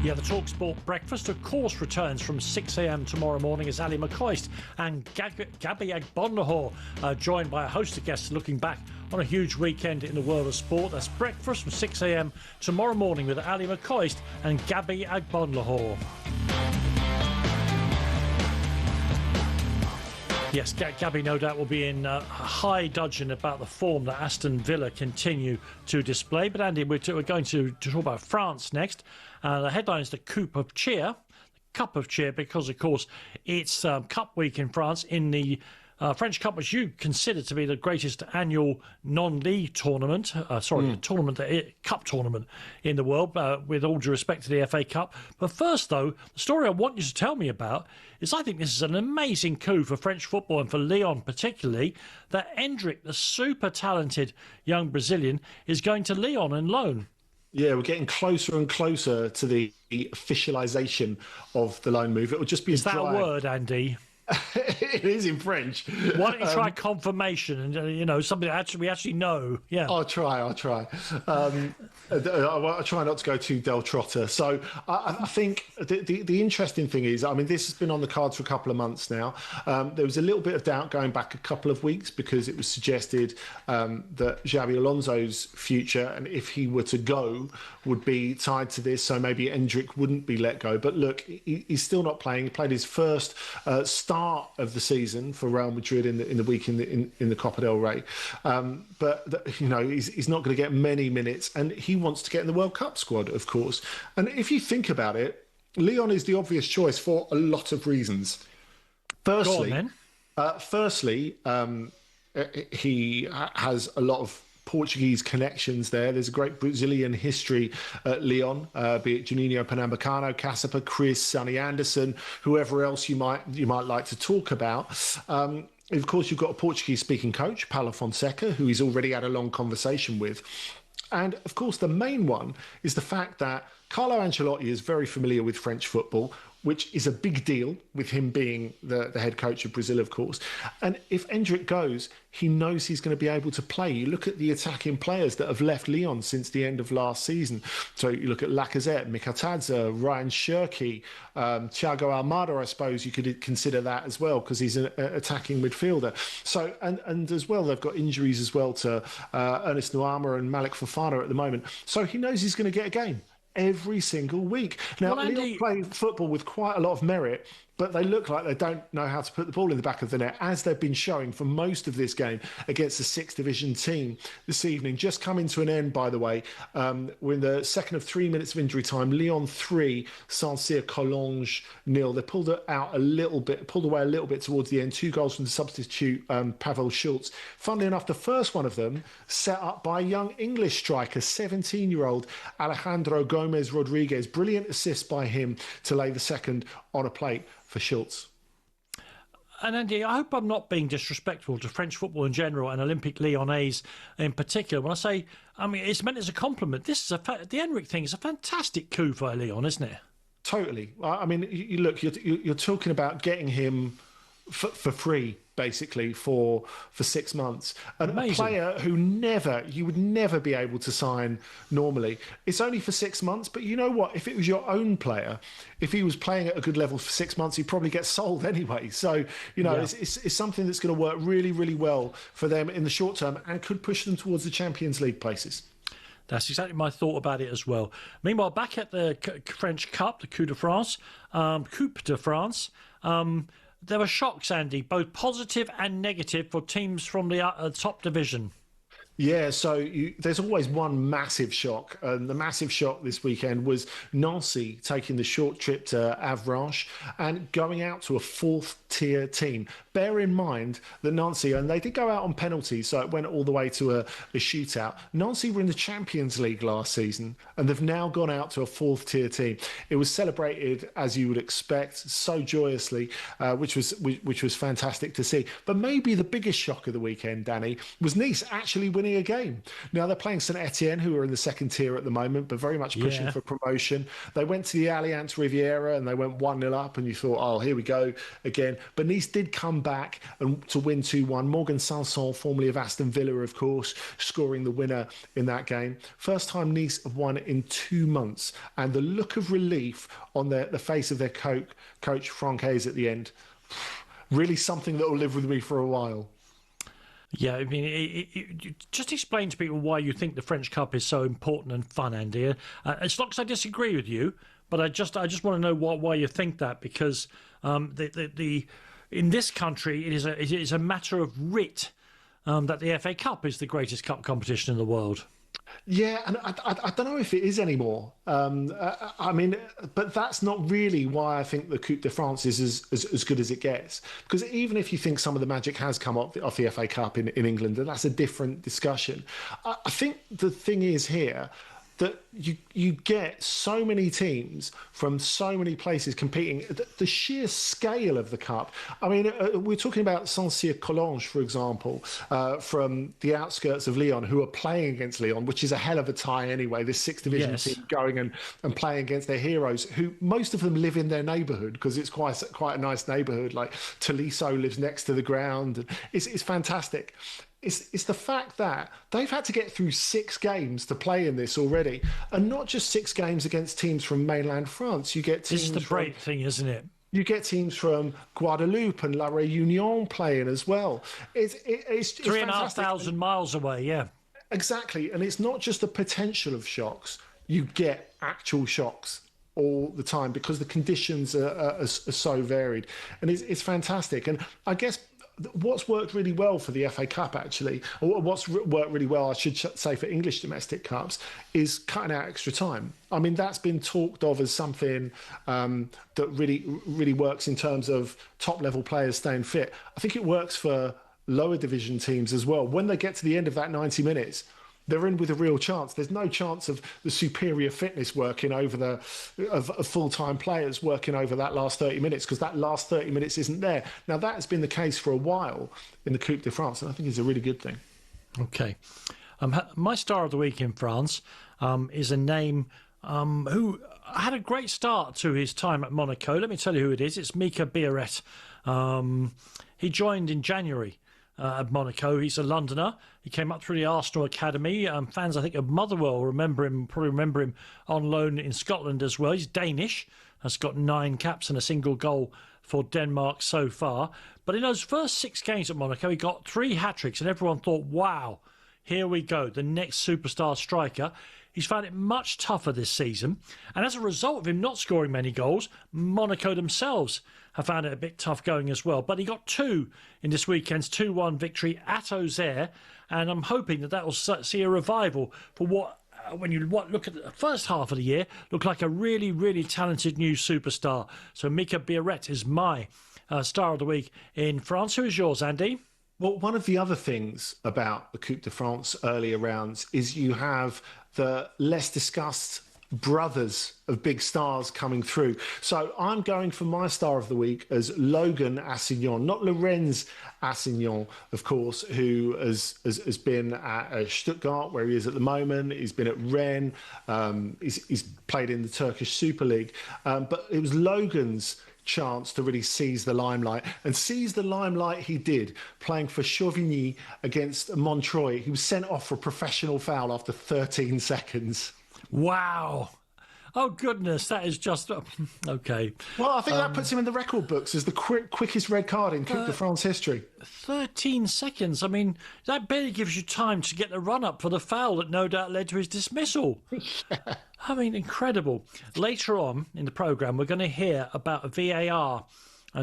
Yeah, the talkSPORT breakfast, of course, returns from 6 a.m. tomorrow morning as Ali McCoist and Gabby Agbonlahor, joined by a host of guests looking back on a huge weekend in the world of sport. That's breakfast from 6 a.m. tomorrow morning with Ali McCoist and Gabby Agbonlahor. Yes, Gabby no doubt will be in high dudgeon about the form that Aston Villa continue to display. But Andy, we're going to talk about France next. The headline is the Coupe of Cheer, the Cup of Cheer, because, of course, it's Cup week in France in the French Cup, which you consider to be the greatest annual non-league tournament, cup tournament in the world, with all due respect to the FA Cup. But first, though, the story I want you to tell me about is I think this is an amazing coup for French football and for Lyon particularly, that Endrick, the super talented young Brazilian, is going to Lyon on loan. Yeah, we're getting closer and closer to the officialisation of the loan move. It will just be Is that a word, Andy? It is in French. Why don't you try confirmation and something that we actually know? Yeah, I'll try. I'll try not to go too Del Trotter. So I think the interesting thing is, I mean, this has been on the cards for a couple of months now. There was a little bit of doubt going back a couple of weeks because it was suggested that Xabi Alonso's future, and if he were to go, would be tied to this. So maybe Endrick wouldn't be let go. But look, he's still not playing. He played his first start of the season for Real Madrid in the week in the Copa del Rey, but he's not going to get many minutes, and he wants to get in the World Cup squad, of course. And if you think about it, Lyon is the obvious choice for a lot of reasons. Firstly, he has a lot of Portuguese connections there. There's a great Brazilian history at Lyon, be it Juninho Pernambucano, Caçapa, Chris, Sonny Anderson, whoever else you might like to talk about. Of course, you've got a Portuguese-speaking coach, Paulo Fonseca, who he's already had a long conversation with. And, of course, the main one is the fact that Carlo Ancelotti is very familiar with French football, which is a big deal with him being the head coach of Brazil, of course. And if Endrick goes, he knows he's going to be able to play. You look at the attacking players that have left Lyon since the end of last season. So you look at Lacazette, Mikatadze, Ryan Cherki, Thiago Almada, I suppose you could consider that as well, because he's an attacking midfielder. So, and as well, they've got injuries as well to Ernest Nuama and Malik Fofana at the moment. So he knows he's going to get a game every single week. Now, Lyon play football with quite a lot of merit, but they look like they don't know how to put the ball in the back of the net, as they've been showing for most of this game against the 6th Division team this evening. Just coming to an end, by the way. We're in the second of 3 minutes of injury time. Lyon 3, Saint-Cyr Collonges 0. They pulled away a little bit towards the end. 2 goals from the substitute, Pavel Schultz. Funnily enough, the first one of them set up by a young English striker, 17-year-old Alejandro Gomez Rodriguez. Brilliant assist by him to lay the second on a plate for Schultz. And Andy, I hope I'm not being disrespectful to French football in general and Olympique Lyonnais in particular. When I say, I mean, it's meant as a compliment. This is the Endrick thing is a fantastic coup for Lyon, isn't it? Totally. I mean, you're talking about getting him for free, basically, for 6 months. And amazing. A player who you would never be able to sign normally. It's only for 6 months, but you know what? If it was your own player, if he was playing at a good level for 6 months, he'd probably get sold anyway. So, it's something that's going to work really, really well for them in the short term and could push them towards the Champions League places. That's exactly my thought about it as well. Meanwhile, back at the French Cup, the Coupe de France, there were shocks, Andy, both positive and negative for teams from the top division. Yeah, so there's always one massive shock. And the massive shock this weekend was Nancy taking the short trip to Avranches and going out to a 4th-tier team. Bear in mind that Nancy, and they did go out on penalties, so it went all the way to a shootout. Nancy were in the Champions League last season, and they've now gone out to a 4th-tier team. It was celebrated, as you would expect, so joyously, which was fantastic to see. But maybe the biggest shock of the weekend, Danny, was Nice actually winning winning a game. Now they're playing St Etienne, who are in the second tier at the moment, but very much pushing for promotion. They went to the Allianz Riviera and they went 1-0 up, and you thought, oh, here we go again. But Nice did come back and to win 2-1. Morgan Sanson, formerly of Aston Villa, of course, scoring the winner in that game. First time Nice have won in 2 months, and the look of relief on the face of their coach Francaise at the end, really something that will live with me for a while. Yeah, I mean, just explain to people why you think the French Cup is so important and fun, Andy. It's not because I disagree with you, but I just want to know why you think that, because in this country it is a matter of writ that the FA Cup is the greatest cup competition in the world. Yeah, and I don't know if it is anymore. I mean, but that's not really why I think the Coupe de France is as good as it gets. Because even if you think some of the magic has come off the FA Cup in England, then that's a different discussion. I think the thing is here that you get so many teams from so many places competing. The sheer scale of the cup. I mean, we're talking about Saint-Cyr-Collonges, for example, from the outskirts of Lyon, who are playing against Lyon, which is a hell of a tie anyway. This 6th division team going and playing against their heroes, who most of them live in their neighbourhood, because it's quite a nice neighbourhood. Like Tolisso lives next to the ground. And it's fantastic. It's the fact that they've had to get through 6 games to play in this already, and not just 6 games against teams from mainland France. You get teams. This is the great thing, isn't it? You get teams from Guadeloupe and La Réunion playing as well. It's 3,500 miles away. Yeah, exactly. And it's not just the potential of shocks; you get actual shocks all the time because the conditions are so varied, and it's fantastic. And I guess what's worked really well for the FA Cup, actually, or what's worked really well, I should say, for English domestic cups, is cutting out extra time. I mean, that's been talked of as something that really works in terms of top-level players staying fit. I think it works for lower division teams as well. When they get to the end of that 90 minutes, they're in with a real chance. There's no chance of the superior fitness working over of full-time players working over that last 30 minutes, because that last 30 minutes isn't there. Now, that has been the case for a while in the Coupe de France, and I think it's a really good thing. Okay. My star of the week in France is a name who had a great start to his time at Monaco. Let me tell you who it is. It's Mika Biarritz. He joined in January at Monaco. He's a Londoner. He came up through the Arsenal Academy. Fans, I think, of Motherwell probably remember him on loan in Scotland as well. He's Danish. Has got 9 caps and a single goal for Denmark so far. But in those first 6 games at Monaco, he got 3 hat-tricks, and everyone thought, wow, here we go, the next superstar striker. He's found it much tougher this season. And as a result of him not scoring many goals, Monaco themselves have found it a bit tough going as well. But he got 2 in this weekend's 2-1 victory at Auxerre. And I'm hoping that will see a revival for what, when you look at the first half of the year, looked like a really, really talented new superstar. So Mika Biarritz is my star of the week in France. Who is yours, Andy? Well, one of the other things about the Coupe de France earlier rounds is you have the less discussed brothers of big stars coming through. So I'm going for my star of the week as Logan Assignon, not Lorenz Assignon, of course, who has been at Stuttgart, where he is at the moment. He's been at Rennes. He's played in the Turkish Super League. But it was Logan's chance to really seize the limelight, and seize the limelight he did, playing for Chauvigny against Montreuil. He was sent off for a professional foul after 13 seconds. Wow. Oh, goodness, that is just... OK. Well, I think that puts him in the record books as the quickest red card in Coupe de France history. 13 seconds. I mean, that barely gives you time to get the run-up for the foul that no doubt led to his dismissal. Yeah. I mean, incredible. Later on in the programme, we're going to hear about a VAR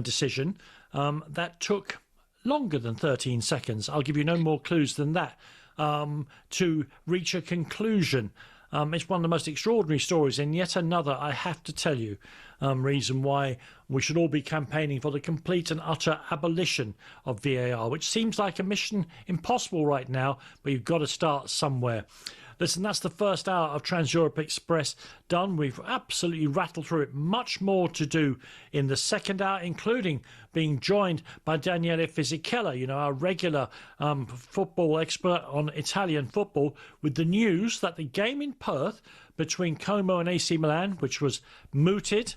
decision that took longer than 13 seconds. I'll give you no more clues than that to reach a conclusion. It's one of the most extraordinary stories, and yet another, I have to tell you, reason why we should all be campaigning for the complete and utter abolition of VAR, which seems like a mission impossible right now, but you've got to start somewhere. Listen, that's the first hour of Trans-Europe Express done. We've absolutely rattled through it. Much more to do in the second hour, including being joined by Daniele Fisichella, you know, our regular football expert on Italian football, with the news that the game in Perth between Como and AC Milan, which was mooted,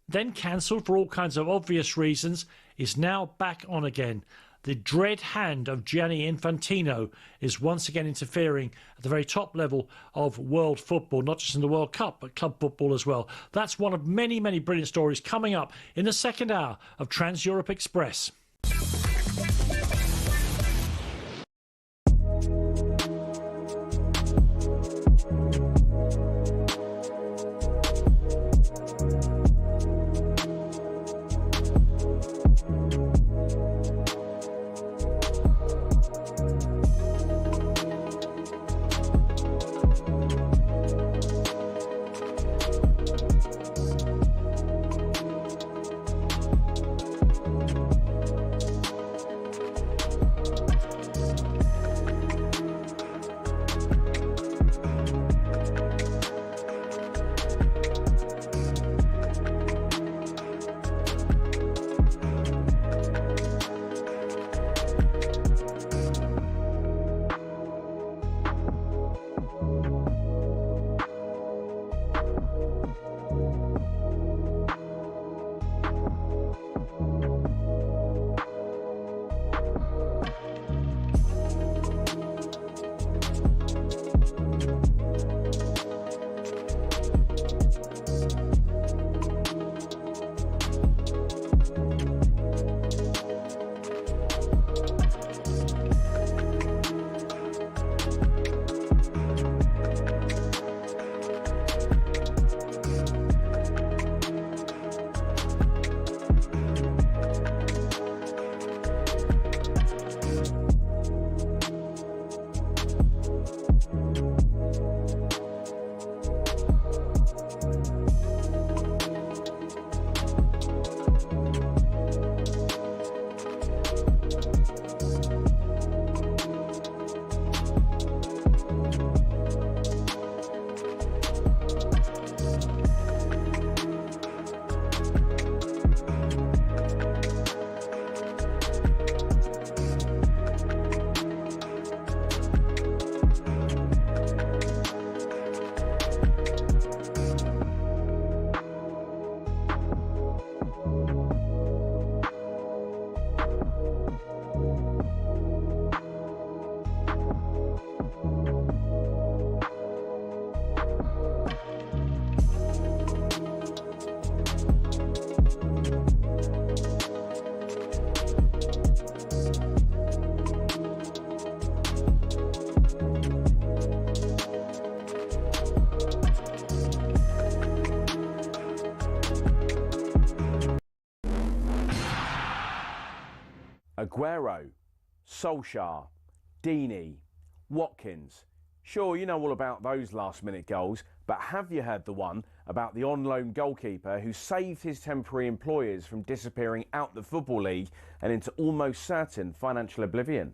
then cancelled for all kinds of obvious reasons, is now back on again. The dread hand of Gianni Infantino is once again interfering at the very top level of world football, not just in the World Cup, but club football as well. That's one of many, many brilliant stories coming up in the second hour of Trans-Europe Express. Aguero, Solskjaer, Deeney, Watkins. Sure, you know all about those last-minute goals, but have you heard the one about the on-loan goalkeeper who saved his temporary employers from disappearing out the Football League and into almost certain financial oblivion?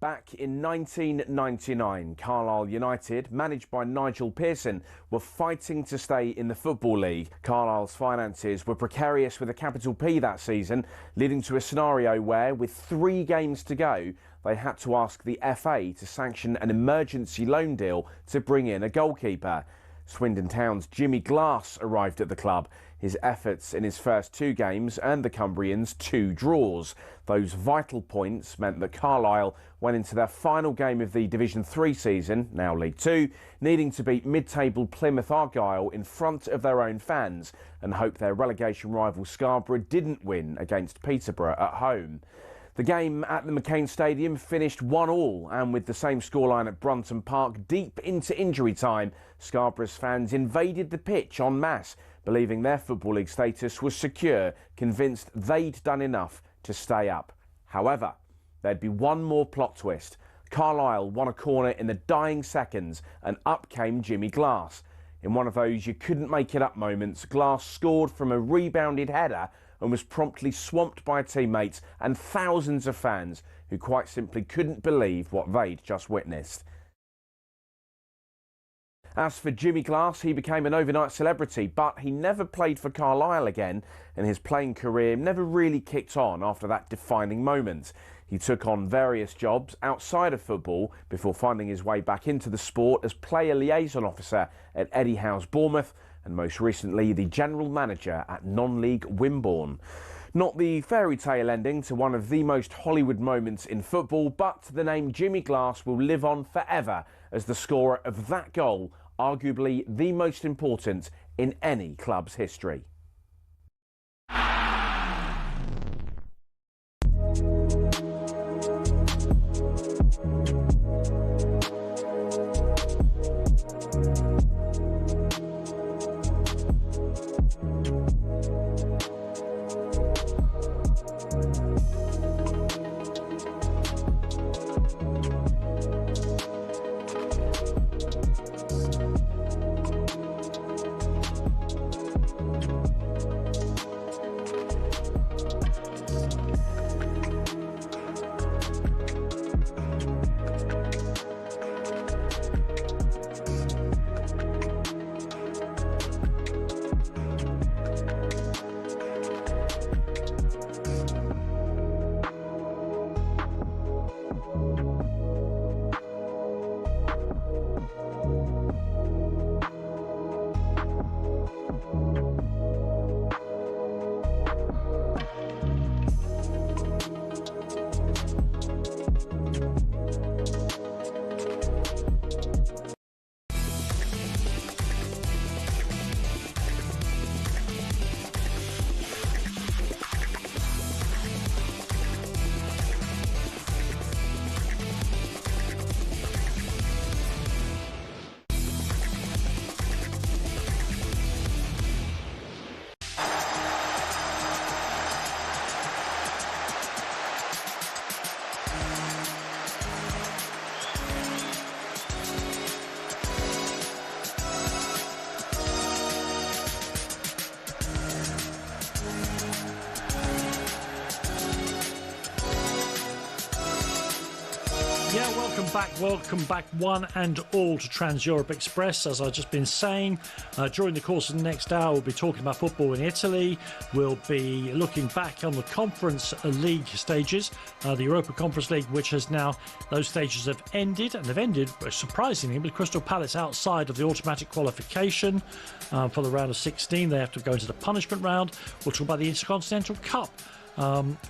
Back in 1999, Carlisle United, managed by Nigel Pearson, were fighting to stay in the Football League. Carlisle's finances were precarious with a capital P that season, leading to a scenario where, with 3 games to go, they had to ask the FA to sanction an emergency loan deal to bring in a goalkeeper. Swindon Town's Jimmy Glass arrived at the club. His efforts in his first 2 games earned the Cumbrians 2 draws. Those vital points meant that Carlisle went into their final game of the Division 3 season, now League 2, needing to beat mid-table Plymouth Argyle in front of their own fans and hope their relegation rival Scarborough didn't win against Peterborough at home. The game at the McCain Stadium finished 1-1, and with the same scoreline at Brunton Park deep into injury time, Scarborough's fans invaded the pitch en masse, believing their Football League status was secure, convinced they'd done enough to stay up. However, there'd be one more plot twist. Carlisle won a corner in the dying seconds, and up came Jimmy Glass. In one of those you couldn't make it up moments, Glass scored from a rebounded header and was promptly swamped by teammates and thousands of fans who quite simply couldn't believe what they'd just witnessed. As for Jimmy Glass, he became an overnight celebrity, but he never played for Carlisle again, and his playing career never really kicked on after that defining moment. He took on various jobs outside of football before finding his way back into the sport as player liaison officer at Eddie Howe's Bournemouth, and most recently the general manager at non-league Wimborne. Not the fairy tale ending to one of the most Hollywood moments in football, but the name Jimmy Glass will live on forever as the scorer of that goal, arguably the most important in any club's history. Welcome back one and all to Trans-Europe Express. As I've just been saying, during the course of the next hour we'll be talking about football in Italy. We'll be looking back on the Conference League stages, the Europa Conference League, which has now, those stages have ended, and they've ended, surprisingly, with Crystal Palace outside of the automatic qualification for the round of 16. They have to go into the punishment round. We'll talk about the Intercontinental Cup,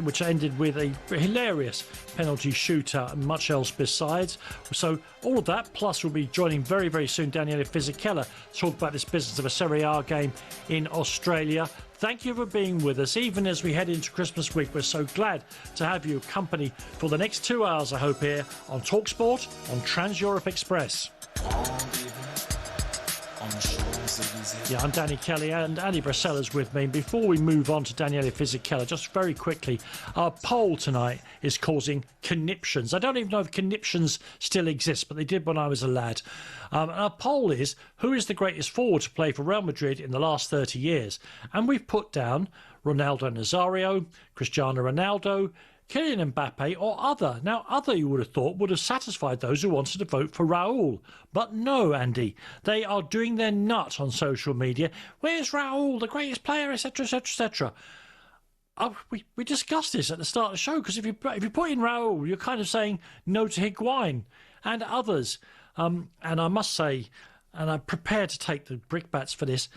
which ended with a hilarious penalty shootout and much else besides. So all of that, plus we'll be joining very, very soon Daniele Fisichella to talk about this business of a Serie A game in Australia. Thank you for being with us, even as we head into Christmas week. We're so glad to have you company for the next 2 hours, I hope, here on talkSPORT on Trans-Europe Express. Yeah, I'm Danny Kelly, and Andy Brassell is with me. Before we move on to Daniele Fisichella, just very quickly, our poll tonight is causing conniptions. I don't even know if conniptions still exist, but they did when I was a lad. Our poll is, who is the greatest forward to play for Real Madrid in the last 30 years? And we've put down Ronaldo Nazario, Cristiano Ronaldo, Kylian Mbappe or other. Now, other, you would have thought, would have satisfied those who wanted to vote for Raul. But no, Andy. They are doing their nut on social media. Where's Raul, the greatest player, etc., etc., etc.? We discussed this at the start of the show, because if you put in Raul, you're kind of saying no to Higuain and others. And I must say, and I'm prepared to take the brickbats for this,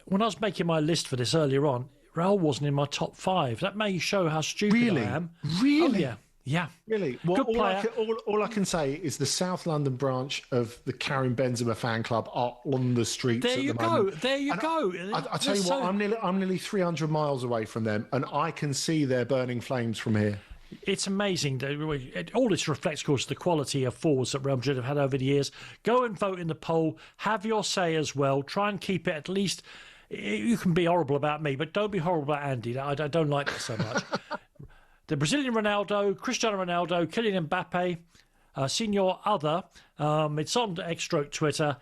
when I was making my list for this earlier on, Raul wasn't in my top 5. That may show how stupid I am. Really? Oh, yeah. Really? Well, Good player. All I can say is the South London branch of the Karim Benzema fan club are on the streets There at you the go. moment. There you And go. I tell you what, I'm nearly 300 miles away from them, and I can see their burning flames from here. It's amazing. All this reflects, of course, the quality of forwards that Real Madrid have had over the years. Go and vote in the poll. Have your say as well. Try and keep it at least... You can be horrible about me, but don't be horrible about Andy. I don't like that so much. The Brazilian Ronaldo, Cristiano Ronaldo, Kylian Mbappe, Senior Other. It's on X-Stroke Twitter,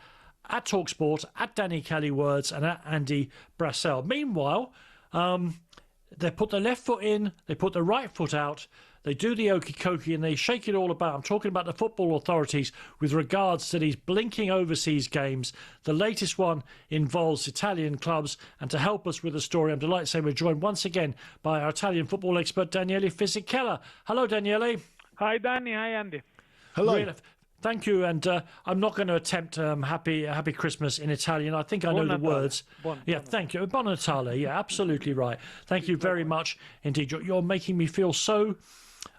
at talkSPORT, at Danny Kelly Words, and at Andy Brassell. Meanwhile, they put the left foot in, they put the right foot out. They do the okie dokie and they shake it all about. I'm talking about the football authorities with regards to these blinking overseas games. The latest one involves Italian clubs. And to help us with the story, I'm delighted to say we're joined once again by our Italian football expert, Daniele Fisichella. Hello, Daniele. Hi, Danny. Hi, Andy. Hello. Really, thank you. And I'm not going to attempt Happy Christmas in Italian. I think I know the words. Thank you. Buon Natale. Yeah, absolutely right. Thank you very much indeed. You're making me feel so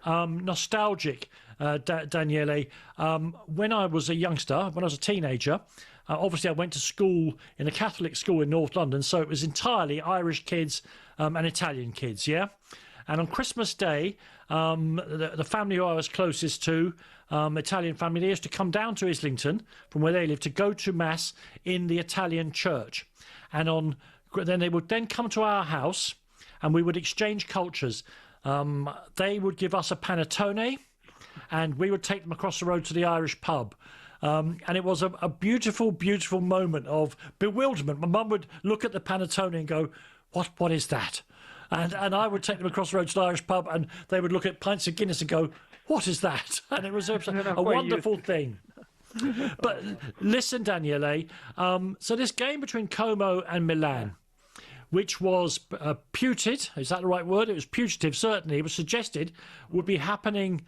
nostalgic, Daniele. When I was a youngster, when I was a teenager, obviously I went to school in a Catholic school in North London, so it was entirely Irish kids and Italian kids, yeah? And on Christmas Day, the family who I was closest to, Italian family, they used to come down to Islington from where they live to go to Mass in the Italian church. And then they would then come to our house and we would exchange cultures. They would give us a panettone and we would take them across the road to the Irish pub. And it was a beautiful, beautiful moment of bewilderment. My mum would look at the panettone and go, what is that? And I would take them across the road to the Irish pub and they would look at pints of Guinness and go, what is that? And it was a wonderful thing. But listen, Daniele, so this game between Como and Milan, which was puted, is that the right word? It was putative, certainly. It was suggested would be happening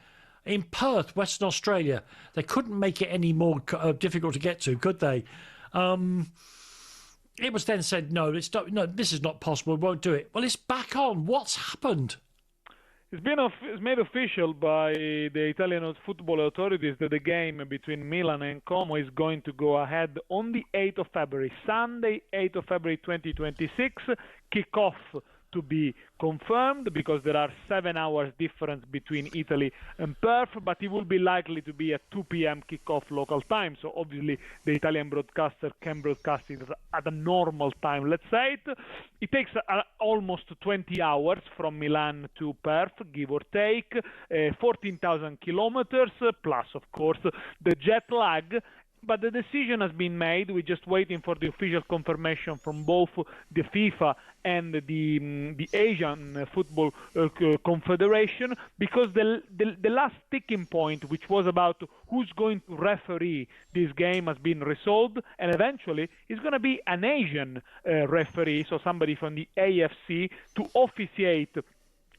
in Perth, Western Australia. They couldn't make it any more difficult to get to, could they? It was then said, no, this is not possible, we won't do it. Well, it's back on. What's happened? It's made official by the Italian football authorities that the game between Milan and Como is going to go ahead on the 8th of February, Sunday, 8th of February 2026, kick-off to be confirmed because there are 7 hours difference between Italy and Perth, but it will be likely to be at 2 p.m. kickoff local time. So obviously the Italian broadcaster can broadcast it at a normal time. Let's say it takes almost 20 hours from Milan to Perth, give or take, 14,000 kilometers, plus of course the jet lag. But the decision has been made. We're just waiting for the official confirmation from both the FIFA and the Asian Football Confederation, because the last sticking point, which was about who's going to referee this game, has been resolved, and eventually it's going to be an Asian referee, so somebody from the AFC, to officiate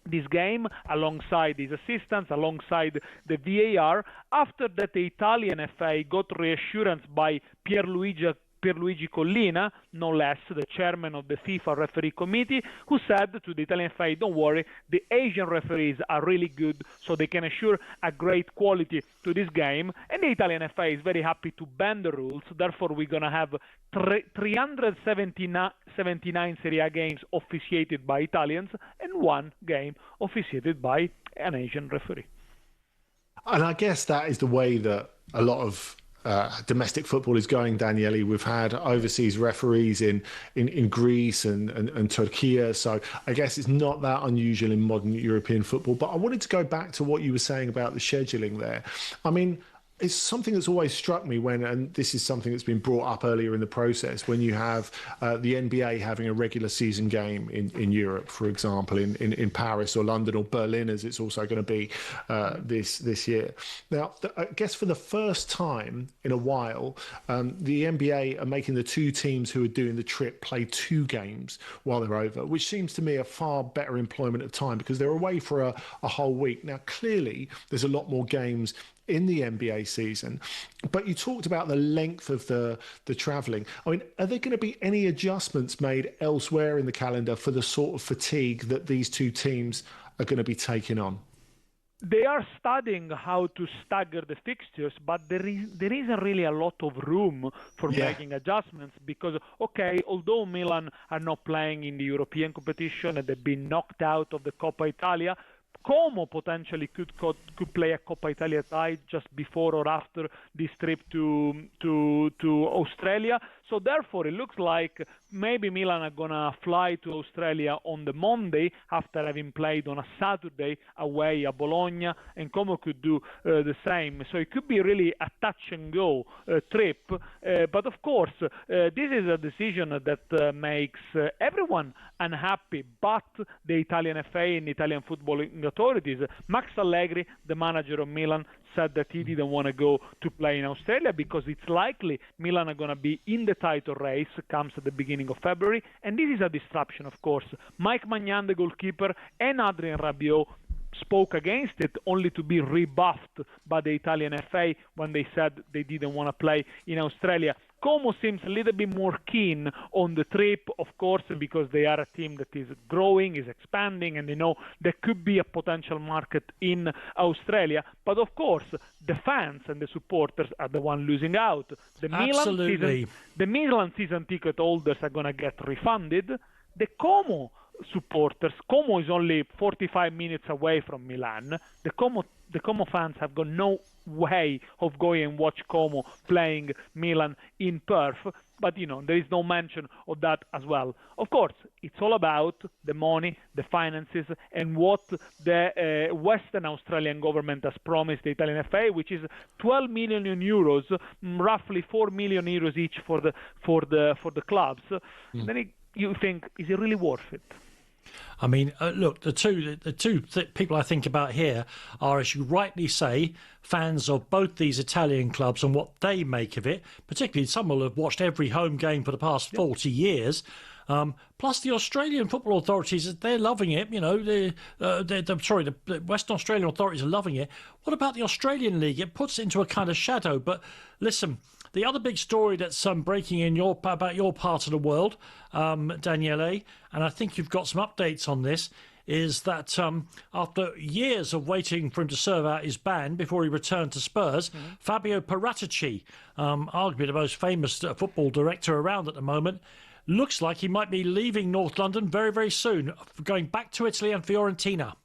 this game alongside his assistants, alongside the VAR, after that the Italian FA got reassurance by Pierluigi Collina, no less, the chairman of the FIFA referee committee, who said to the Italian FA, don't worry, the Asian referees are really good, so they can assure a great quality to this game. And the Italian FA is very happy to bend the rules. Therefore, we're going to have 379 Serie A games officiated by Italians and 1 game officiated by an Asian referee. And I guess that is the way that a lot of domestic football is going, Daniele. We've had overseas referees in Greece and Turkey, so I guess it's not that unusual in modern European football. But I wanted to go back to what you were saying about the scheduling there. I mean, it's something that's always struck me and this is something that's been brought up earlier in the process, when you have the NBA having a regular season game in Europe, for example, in Paris or London or Berlin, as it's also going to be this year. Now, I guess for the first time in a while, the NBA are making the 2 teams who are doing the trip play 2 games while they're over, which seems to me a far better employment of time because they're away for a whole week. Now, clearly, there's a lot more games in the NBA season, but you talked about the length of the travelling. I mean, are there going to be any adjustments made elsewhere in the calendar for the sort of fatigue that these 2 teams are going to be taking on? They are studying how to stagger the fixtures, but there isn't really a lot of room for making adjustments because, okay, although Milan are not playing in the European competition and they've been knocked out of the Coppa Italia, Como potentially could play a Coppa Italia tie just before or after this trip to Australia. So therefore, it looks like maybe Milan are going to fly to Australia on the Monday after having played on a Saturday away at Bologna, and Como could do the same. So it could be really a touch-and-go trip. But of course, this is a decision that makes everyone unhappy, but the Italian FA and the Italian footballing authorities. Max Allegri, the manager of Milan, said that he didn't want to go to play in Australia because it's likely Milan are going to be in the title race comes at the beginning of February, and this is a disruption, of course. Mike Maignan, the goalkeeper, and Adrien Rabiot spoke against it, only to be rebuffed by the Italian FA when they said they didn't want to play in Australia. Como seems a little bit more keen on the trip, of course, because they are a team that is growing, is expanding, and they know there could be a potential market in Australia. But of course, the fans and the supporters are the one losing out. The Milan season ticket holders are going to get refunded. The Como supporters, Como is only 45 minutes away from Milan. The Como fans have got no way of going and watch Como playing Milan in Perth, but there is no mention of that as well. Of course, it's all about the money, the finances, and what the Western Australian government has promised the Italian FA, which is 12 million euros, roughly 4 million euros each for the clubs. Then you think, is it really worth it? I mean, look, the two people I think about here are, as you rightly say, fans of both these Italian clubs and what they make of it. Particularly, some will have watched every home game for the past 40 years. Plus, the Australian football authorities, they're loving it. The Western Australian authorities are loving it. What about the Australian League? It puts it into a kind of shadow. But listen, the other big story that's breaking in about your part of the world, Daniele, and I think you've got some updates on this, is that after years of waiting for him to serve out his ban before he returned to Spurs, Fabio Paratici, arguably the most famous football director around at the moment, looks like he might be leaving North London very, very soon, going back to Italy and Fiorentina.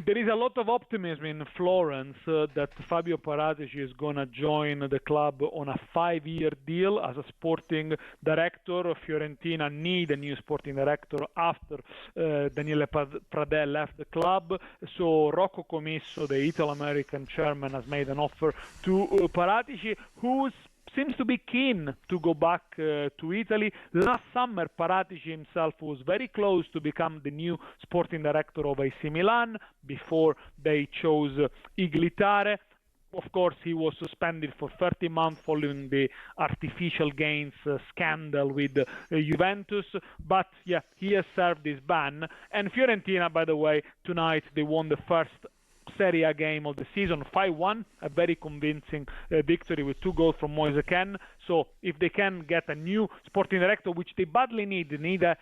There is a lot of optimism in Florence that Fabio Paratici is going to join the club on a 5-year deal as a sporting director. Fiorentina need a new sporting director after Daniele Pradè left the club. So Rocco Commisso, the Italo-American chairman, has made an offer to Paratici, who seems to be keen to go back to Italy. Last summer, Paratici himself was very close to become the new sporting director of AC Milan before they chose Iglitare. Of course, he was suspended for 30 months following the artificial gains scandal with Juventus. But yeah, he has served his ban. And Fiorentina, by the way, tonight they won the first Serie A game of the season, 5-1, a very convincing victory with 2 goals from Moise Kean. So if they can get a new sporting director, which they badly need, they need a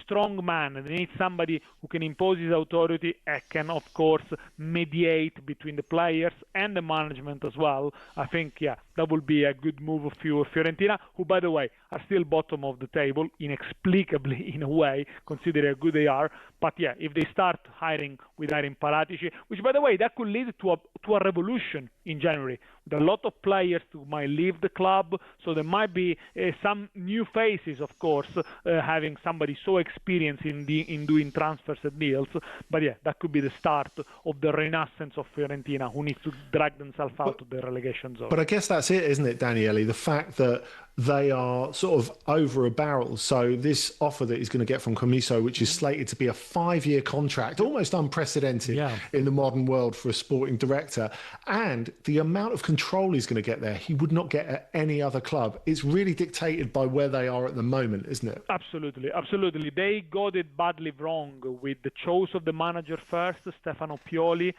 strong man. They need somebody who can impose his authority and can, of course, mediate between the players and the management as well. I think, that will be a good move of Fiorentina, who, by the way, are still bottom of the table, inexplicably in a way, considering how good they are. But if they start hiring Paratici, which, by the way, that could lead to a revolution in January. There are a lot of players who might leave the club, so there might be some new faces, of course, having somebody so experienced in doing transfers and deals. But that could be the start of the renaissance of Fiorentina, who needs to drag themselves out of the relegation zone. But I guess that's it, isn't it, Daniele? The fact that they are sort of over a barrel. So this offer that he's going to get from Commisso, which is slated to be a 5-year contract, almost unprecedented in the modern world for a sporting director, and the amount of control he's going to get there, he would not get at any other club. It's really dictated by where they are at the moment, isn't it? Absolutely. They got it badly wrong with the choice of the manager first, Stefano Pioli,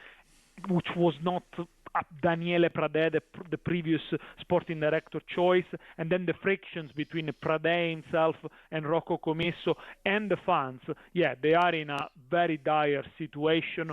which was not Daniele Pradè, the previous sporting director choice, and then the frictions between Pradè himself and Rocco Commisso and the fans. They are in a very dire situation,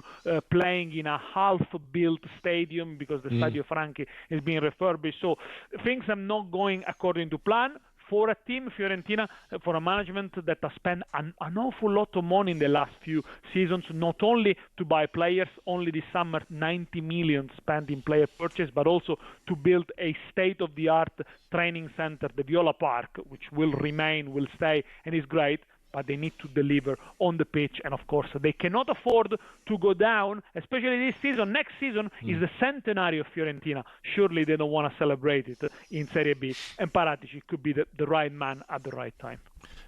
playing in a half-built stadium because the Stadio Franchi is being refurbished. So things are not going according to plan. for a team, Fiorentina, for a management that has spent an awful lot of money in the last few seasons, not only to buy players, only this summer 90 million spent in player purchase, but also to build a state-of-the-art training center, the Viola Park, which will remain, will stay, and is great. But they need to deliver on the pitch, and of course they cannot afford to go down, especially this season. Next season is the centenary of Fiorentina. Surely they don't want to celebrate it in Serie B, and Paratici could be the right man at the right time.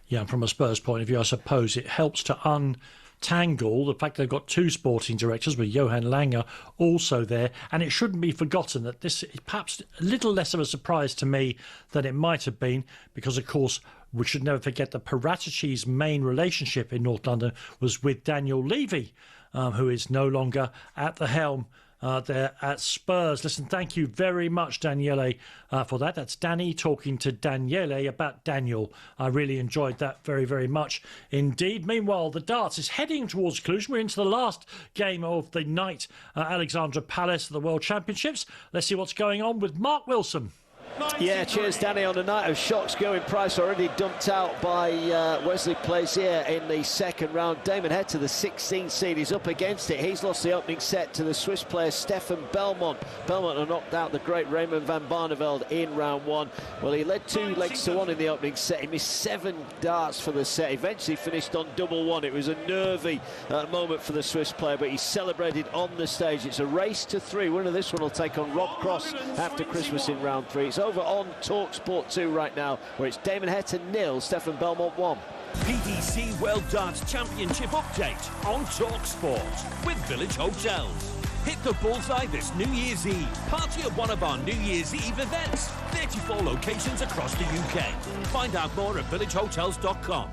Yeah, and from a Spurs point of view, I suppose it helps to untangle the fact they've got two sporting directors with Johan Langer also there, and it shouldn't be forgotten that this is perhaps a little less of a surprise to me than it might have been, because of course we should never forget that Paratici's main relationship in North London was with Daniel Levy, who is no longer at the helm there at Spurs. Listen, thank you very much, Daniele, for that. That's Danny talking to Daniele about Daniel. I really enjoyed that very, very much indeed. Meanwhile, the darts is heading towards conclusion. We're into the last game of the night, Alexandra Palace, the World Championships. Let's see what's going on with Mark Wilson. Yeah, cheers, Danny. On a night of shocks, going price already dumped out by Wesley Plaisier in the second round. Damon Heta, the 16th seed, is up against it. He's lost the opening set to the Swiss player Stefan Belmont. Belmont knocked out the great Raymond van Barneveld in round one. Well, he led 2-1 in the opening set. He missed 7 darts for the set. Eventually finished on 1-1. It was a nervy moment for the Swiss player, but he celebrated on the stage. It's a race to 3. Winner of this one will take on Rob Cross after Christmas in round 3. It's over on talkSPORT 2 right now, where it's Damon Heta 0, Stefan Belmont 1. PDC World Darts Championship update on talkSPORT with Village Hotels. Hit the bullseye this New Year's Eve. Party at one of our New Year's Eve events. 34 locations across the UK. Find out more at villagehotels.com.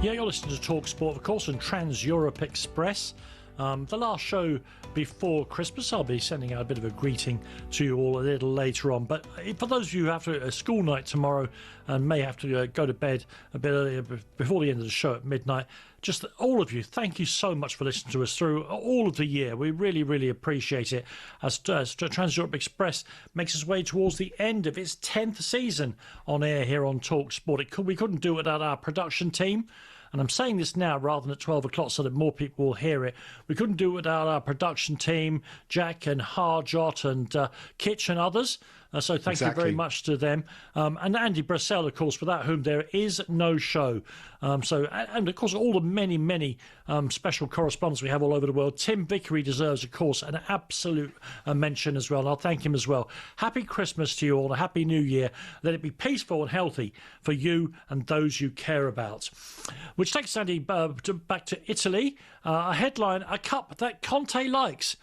Yeah, you're listening to talkSPORT, of course, and Trans-Europe Express. The last show before Christmas. I'll be sending out a bit of a greeting to you all a little later on. But for those of you who have a school night tomorrow and may have to go to bed a bit earlier before the end of the show at midnight, just all of you, thank you so much for listening to us through all of the year. We really, really appreciate it as Trans-Europe Express makes its way towards the end of its 10th season on air here on talkSPORT. We couldn't do it without our production team. And I'm saying this now rather than at 12 o'clock so that more people will hear it. We couldn't do it without our production team, Jack and Harjot and Kitch and others. So thank you very much to them. And Andy Brassell, of course, without whom there is no show. And of course, all the many, many special correspondents we have all over the world. Tim Vickery deserves, of course, an absolute mention as well. And I'll thank him as well. Happy Christmas to you all. A happy New Year. Let it be peaceful and healthy for you and those you care about. Which takes Andy back to Italy. A headline, a cup that Conte likes.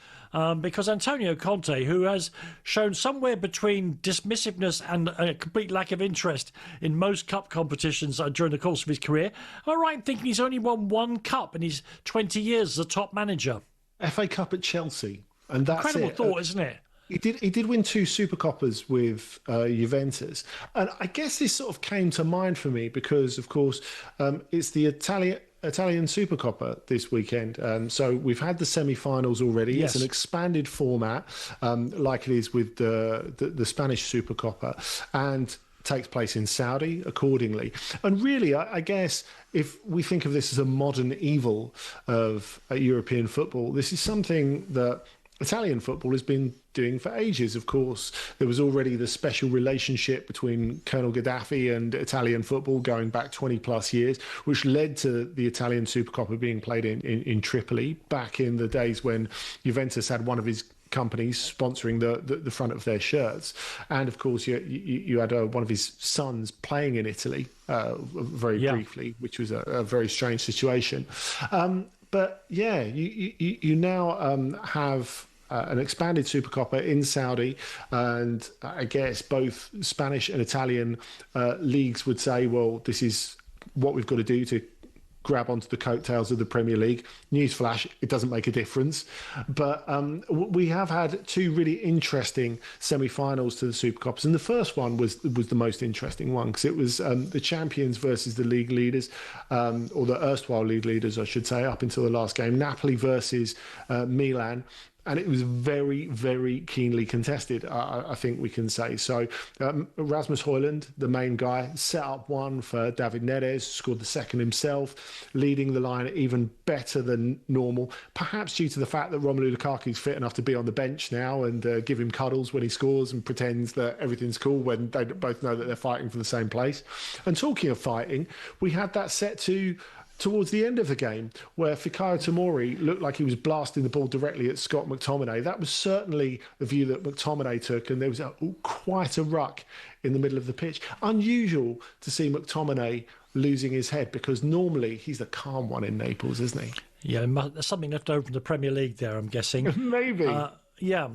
Because Antonio Conte, who has shown somewhere between dismissiveness and a complete lack of interest in most cup competitions during the course of his career, am I right in thinking he's only won one cup in his 20 years as a top manager? FA Cup at Chelsea, and that's incredible thought, isn't it? He did win 2 Super Coppas with Juventus, and I guess this sort of came to mind for me because, of course, it's the Italian Super Coppa this weekend. So we've had the semi-finals already. Yes. It's an expanded format, like it is with the Spanish Super Coppa, and takes place in Saudi accordingly. And really, I guess if we think of this as a modern evil of European football, this is something that Italian football has been doing for ages. Of course, there was already the special relationship between Colonel Gaddafi and Italian football going back 20 plus years, which led to the Italian Supercoppa being played in Tripoli back in the days when Juventus had one of his companies sponsoring the front of their shirts. And of course, you had one of his sons playing in Italy very briefly, which was a very strange situation. But yeah, you now have an expanded Super Coppa in Saudi, and I guess both Spanish and Italian leagues would say, well, this is what we've got to do to grab onto the coattails of the Premier League. Newsflash, it doesn't make a difference. But we have had 2 really interesting semi-finals to the Super Cups, and the first one was the most interesting one because it was the champions versus the league leaders, or the erstwhile league leaders, I should say, up until the last game. Napoli versus Milan. And it was very, very keenly contested, I think we can say. So Rasmus Højlund, the main guy, set up one for David Neres, scored the second himself, leading the line even better than normal, perhaps due to the fact that Romelu Lukaku's fit enough to be on the bench now and give him cuddles when he scores and pretends that everything's cool when they both know that they're fighting for the same place. And talking of fighting, we had that set towards the end of the game, where Fikayo Tomori looked like he was blasting the ball directly at Scott McTominay. That was certainly the view that McTominay took, and there was quite a ruck in the middle of the pitch. Unusual to see McTominay losing his head, because normally he's the calm one in Naples, isn't he? Yeah, there's something left over from the Premier League there, I'm guessing. Maybe.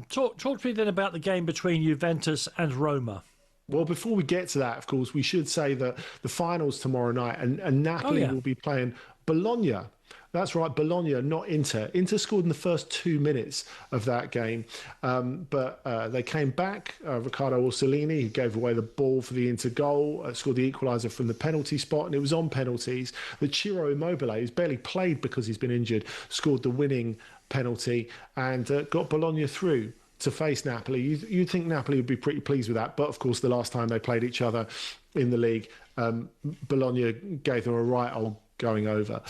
Talk to me then about the game between Juventus and Roma. Well, before we get to that, of course, we should say that the finals tomorrow night, and Napoli will be playing Bologna. That's right, Bologna, not Inter. Inter scored in the first 2 minutes of that game, but they came back. Riccardo Orsolini, who gave away the ball for the Inter goal, scored the equaliser from the penalty spot, and it was on penalties that Ciro Immobile, who's barely played because he's been injured, scored the winning penalty and got Bologna through to face Napoli. You'd think Napoli would be pretty pleased with that, but of course the last time they played each other in the league, Bologna gave them a right old going over,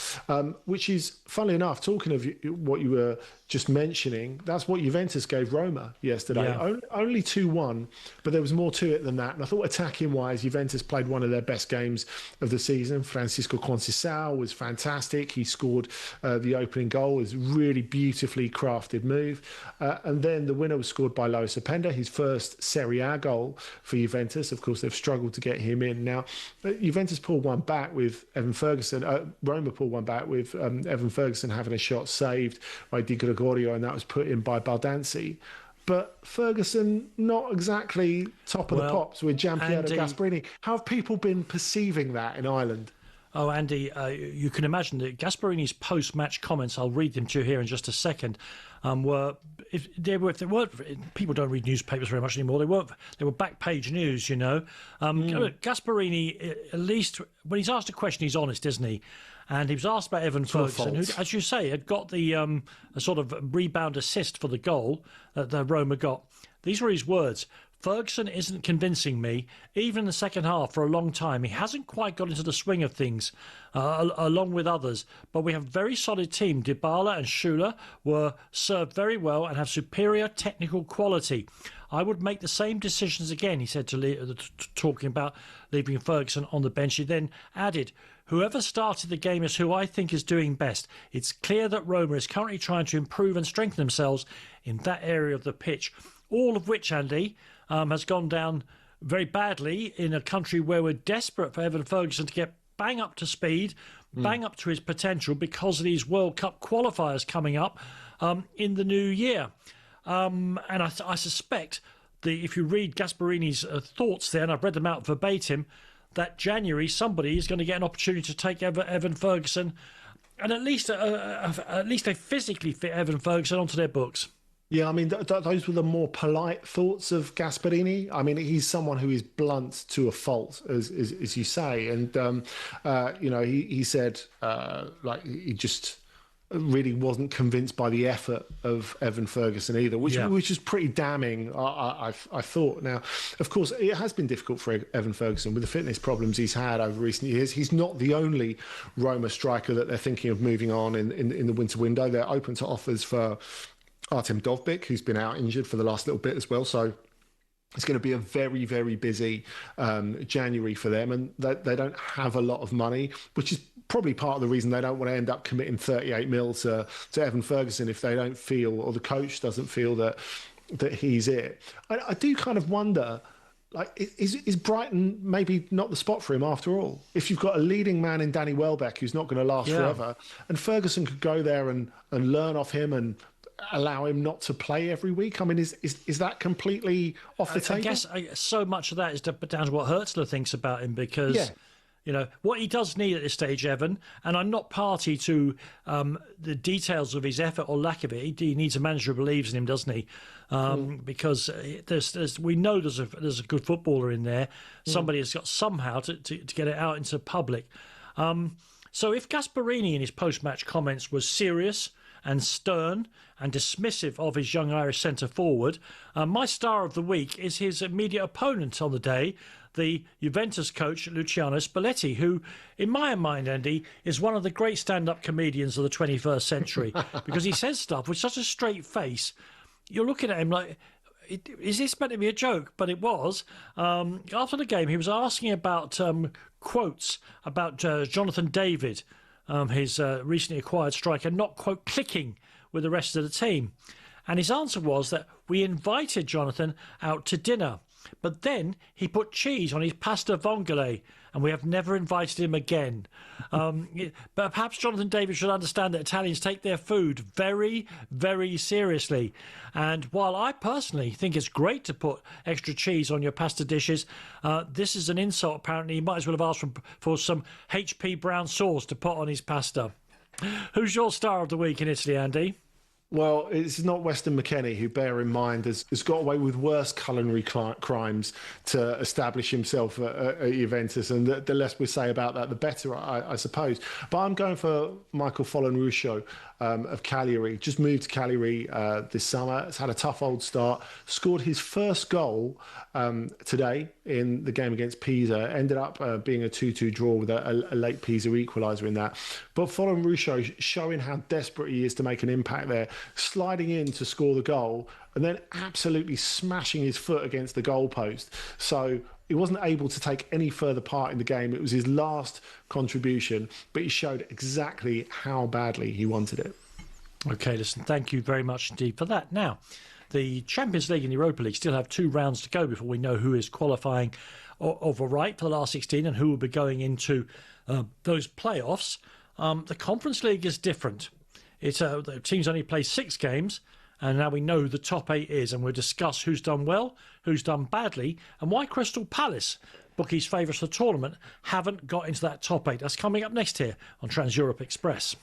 which is, funnily enough, talking of what you were just mentioning, that's what Juventus gave Roma yesterday. Yeah. Only 2-1, but there was more to it than that. And I thought attacking-wise, Juventus played one of their best games of the season. Francisco Conceição was fantastic. He scored the opening goal. It was a really beautifully crafted move. And then the winner was scored by Lois Openda, his first Serie A goal for Juventus. Of course, they've struggled to get him in. Now, Juventus pulled one back with Evan Ferguson. Roma pulled one back with Evan Ferguson having a shot saved by Di Gregorio, and that was put in by Baldanzi. But Ferguson, not exactly top of the pops with Gianpiero Gasperini. How have people been perceiving that in Ireland? Oh, Andy, you can imagine that Gasparini's post-match comments, I'll read them to you here in just a second, if they weren't, people don't read newspapers very much anymore, they were back-page news, you know. Gasparini, at least, when he's asked a question, he's honest, isn't he? And he was asked about Evan Ferguson, who, as you say, had got the a sort of rebound assist for the goal that Roma got. These were his words. Ferguson isn't convincing me, even in the second half, for a long time. He hasn't quite got into the swing of things, along with others. But we have a very solid team. Dybala and Schuler were served very well and have superior technical quality. I would make the same decisions again, he said, talking about leaving Ferguson on the bench. He then added, whoever started the game is who I think is doing best. It's clear that Roma is currently trying to improve and strengthen themselves in that area of the pitch. All of which, Andy, has gone down very badly in a country where we're desperate for Evan Ferguson to get bang up to speed, bang up to his potential because of these World Cup qualifiers coming up in the new year. And I suspect that if you read Gasparini's thoughts there, and I've read them out verbatim, that January somebody is going to get an opportunity to take Evan Ferguson and at least a physically fit Evan Ferguson onto their books. Yeah, I mean, those were the more polite thoughts of Gasparini. I mean, he's someone who is blunt to a fault, as you say. And, you know, he said, like, he just really wasn't convinced by the effort of Evan Ferguson either, which is pretty damning, I thought. Now, of course, it has been difficult for Evan Ferguson with the fitness problems he's had over recent years. He's not the only Roma striker that they're thinking of moving on in the winter window. They're open to offers for Artem Dovbyk, who's been out injured for the last little bit as well. So it's going to be a very, very busy January for them. And they don't have a lot of money, which is probably part of the reason they don't want to end up committing 38 mil to Evan Ferguson if they don't feel, or the coach doesn't feel that he's it. I do kind of wonder, like, is Brighton maybe not the spot for him after all? If you've got a leading man in Danny Welbeck who's not going to last forever, and Ferguson could go there and learn off him and allow him not to play every week? I mean, is that completely off the table? I guess so much of that is down to what Hertzler thinks about him, because you know what he does need at this stage, Evan. And I'm not party to the details of his effort or lack of it. He needs a manager who believes in him, doesn't he? Because we know there's a good footballer in there. Somebody has got somehow to get it out into public. So if Gasparini in his post-match comments was serious and stern and dismissive of his young Irish centre-forward, my star of the week is his immediate opponent on the day, the Juventus coach Luciano Spalletti, who, in my mind, Andy, is one of the great stand-up comedians of the 21st century, because he says stuff with such a straight face. You're looking at him like, is this meant to be a joke? But it was. After the game, he was asking about quotes about Jonathan David, his recently acquired striker, not, quote, clicking with the rest of the team. And his answer was that we invited Jonathan out to dinner, but then he put cheese on his pasta vongole, and we have never invited him again. But perhaps Jonathan David should understand that Italians take their food very, very seriously. And while I personally think it's great to put extra cheese on your pasta dishes, this is an insult, apparently. He might as well have asked for some HP brown sauce to put on his pasta. Who's your star of the week in Italy, Andy? Well, it's not Weston McKennie, who, bear in mind, has got away with worse culinary crimes to establish himself at Juventus. And the less we say about that, the better, I suppose. But I'm going for Michael Folonruscio of Cagliari. Just moved to Cagliari this summer. Has had a tough old start. Scored his first goal today in the game against Pisa. Ended up being a 2-2 draw with a late Pisa equaliser in that. But Folonruscio showing how desperate he is to make an impact there, sliding in to score the goal and then absolutely smashing his foot against the goalpost. So he wasn't able to take any further part in the game. It was his last contribution, but he showed exactly how badly he wanted it. OK, listen, thank you very much indeed for that. Now, the Champions League and the Europa League still have 2 rounds to go before we know who is qualifying of a right for the last 16 and who will be going into those playoffs. The Conference League is different. The teams only play 6 games, and now we know who the top 8 is, and we'll discuss who's done well, who's done badly, and why Crystal Palace bookies' favourites for the tournament haven't got into that top 8. That's coming up next here on Trans-Europe Express.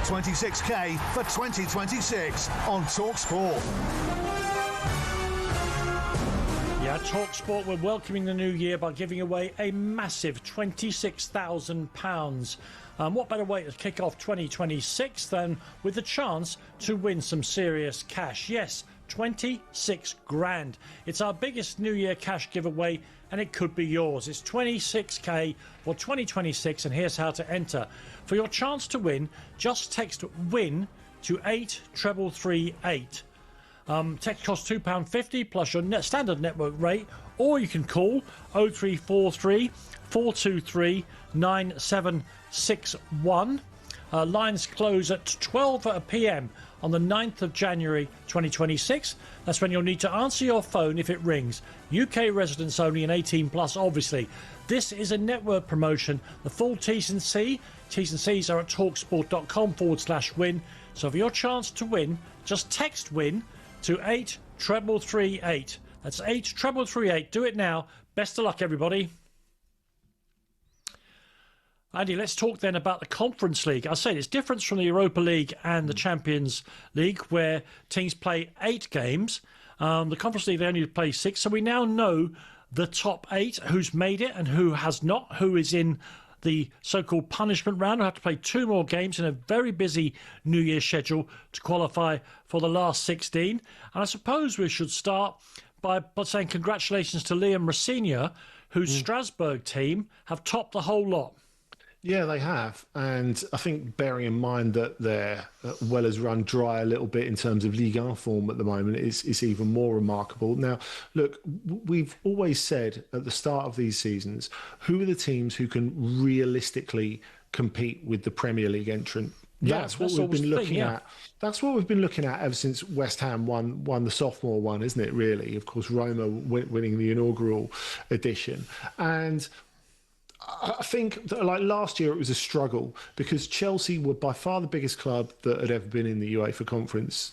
$26K for 2026 on talkSPORT. Yeah, talkSPORT, we're welcoming the new year by giving away a massive £26,000. What better way to kick off 2026 than with the chance to win some serious cash? Yes, 26 grand. It's our biggest New Year cash giveaway, and it could be yours. It's 26K for 2026, and here's how to enter. For your chance to win, just text WIN to 83338. Text costs £2.50 plus your standard network rate, or you can call 0343 423 9761. Lines close at 12 p.m. on the 9th of January 2026. That's when you'll need to answer your phone if it rings. UK residents only and 18 plus, obviously. This is a network promotion. The full T's and C's are at talksport.com/win. So for your chance to win, just text WIN to 83338. That's 83338. Do it now. Best of luck, everybody. Andy, let's talk then about the Conference League. I said it's different from the Europa League and the Champions League, where teams play 8 games. The Conference League, they only play 6. So we now know the top 8, who's made it and who has not, who is in the so-called punishment round. We'll have to play 2 more games in a very busy New Year's schedule to qualify for the last 16. And I suppose we should start by saying congratulations to Liam Rosenior, whose Strasbourg team have topped the whole lot. Yeah, they have. And I think bearing in mind that their well has run dry a little bit in terms of Ligue form at the moment is even more remarkable. Now, look, we've always said at the start of these seasons, who are the teams who can realistically compete with the Premier League entrant? That's what we've been looking at. That's what we've been looking at ever since West Ham won the sophomore one, isn't it, really? Of course, Roma winning the inaugural edition. And I think that, like last year, it was a struggle because Chelsea were by far the biggest club that had ever been in the Europa Conference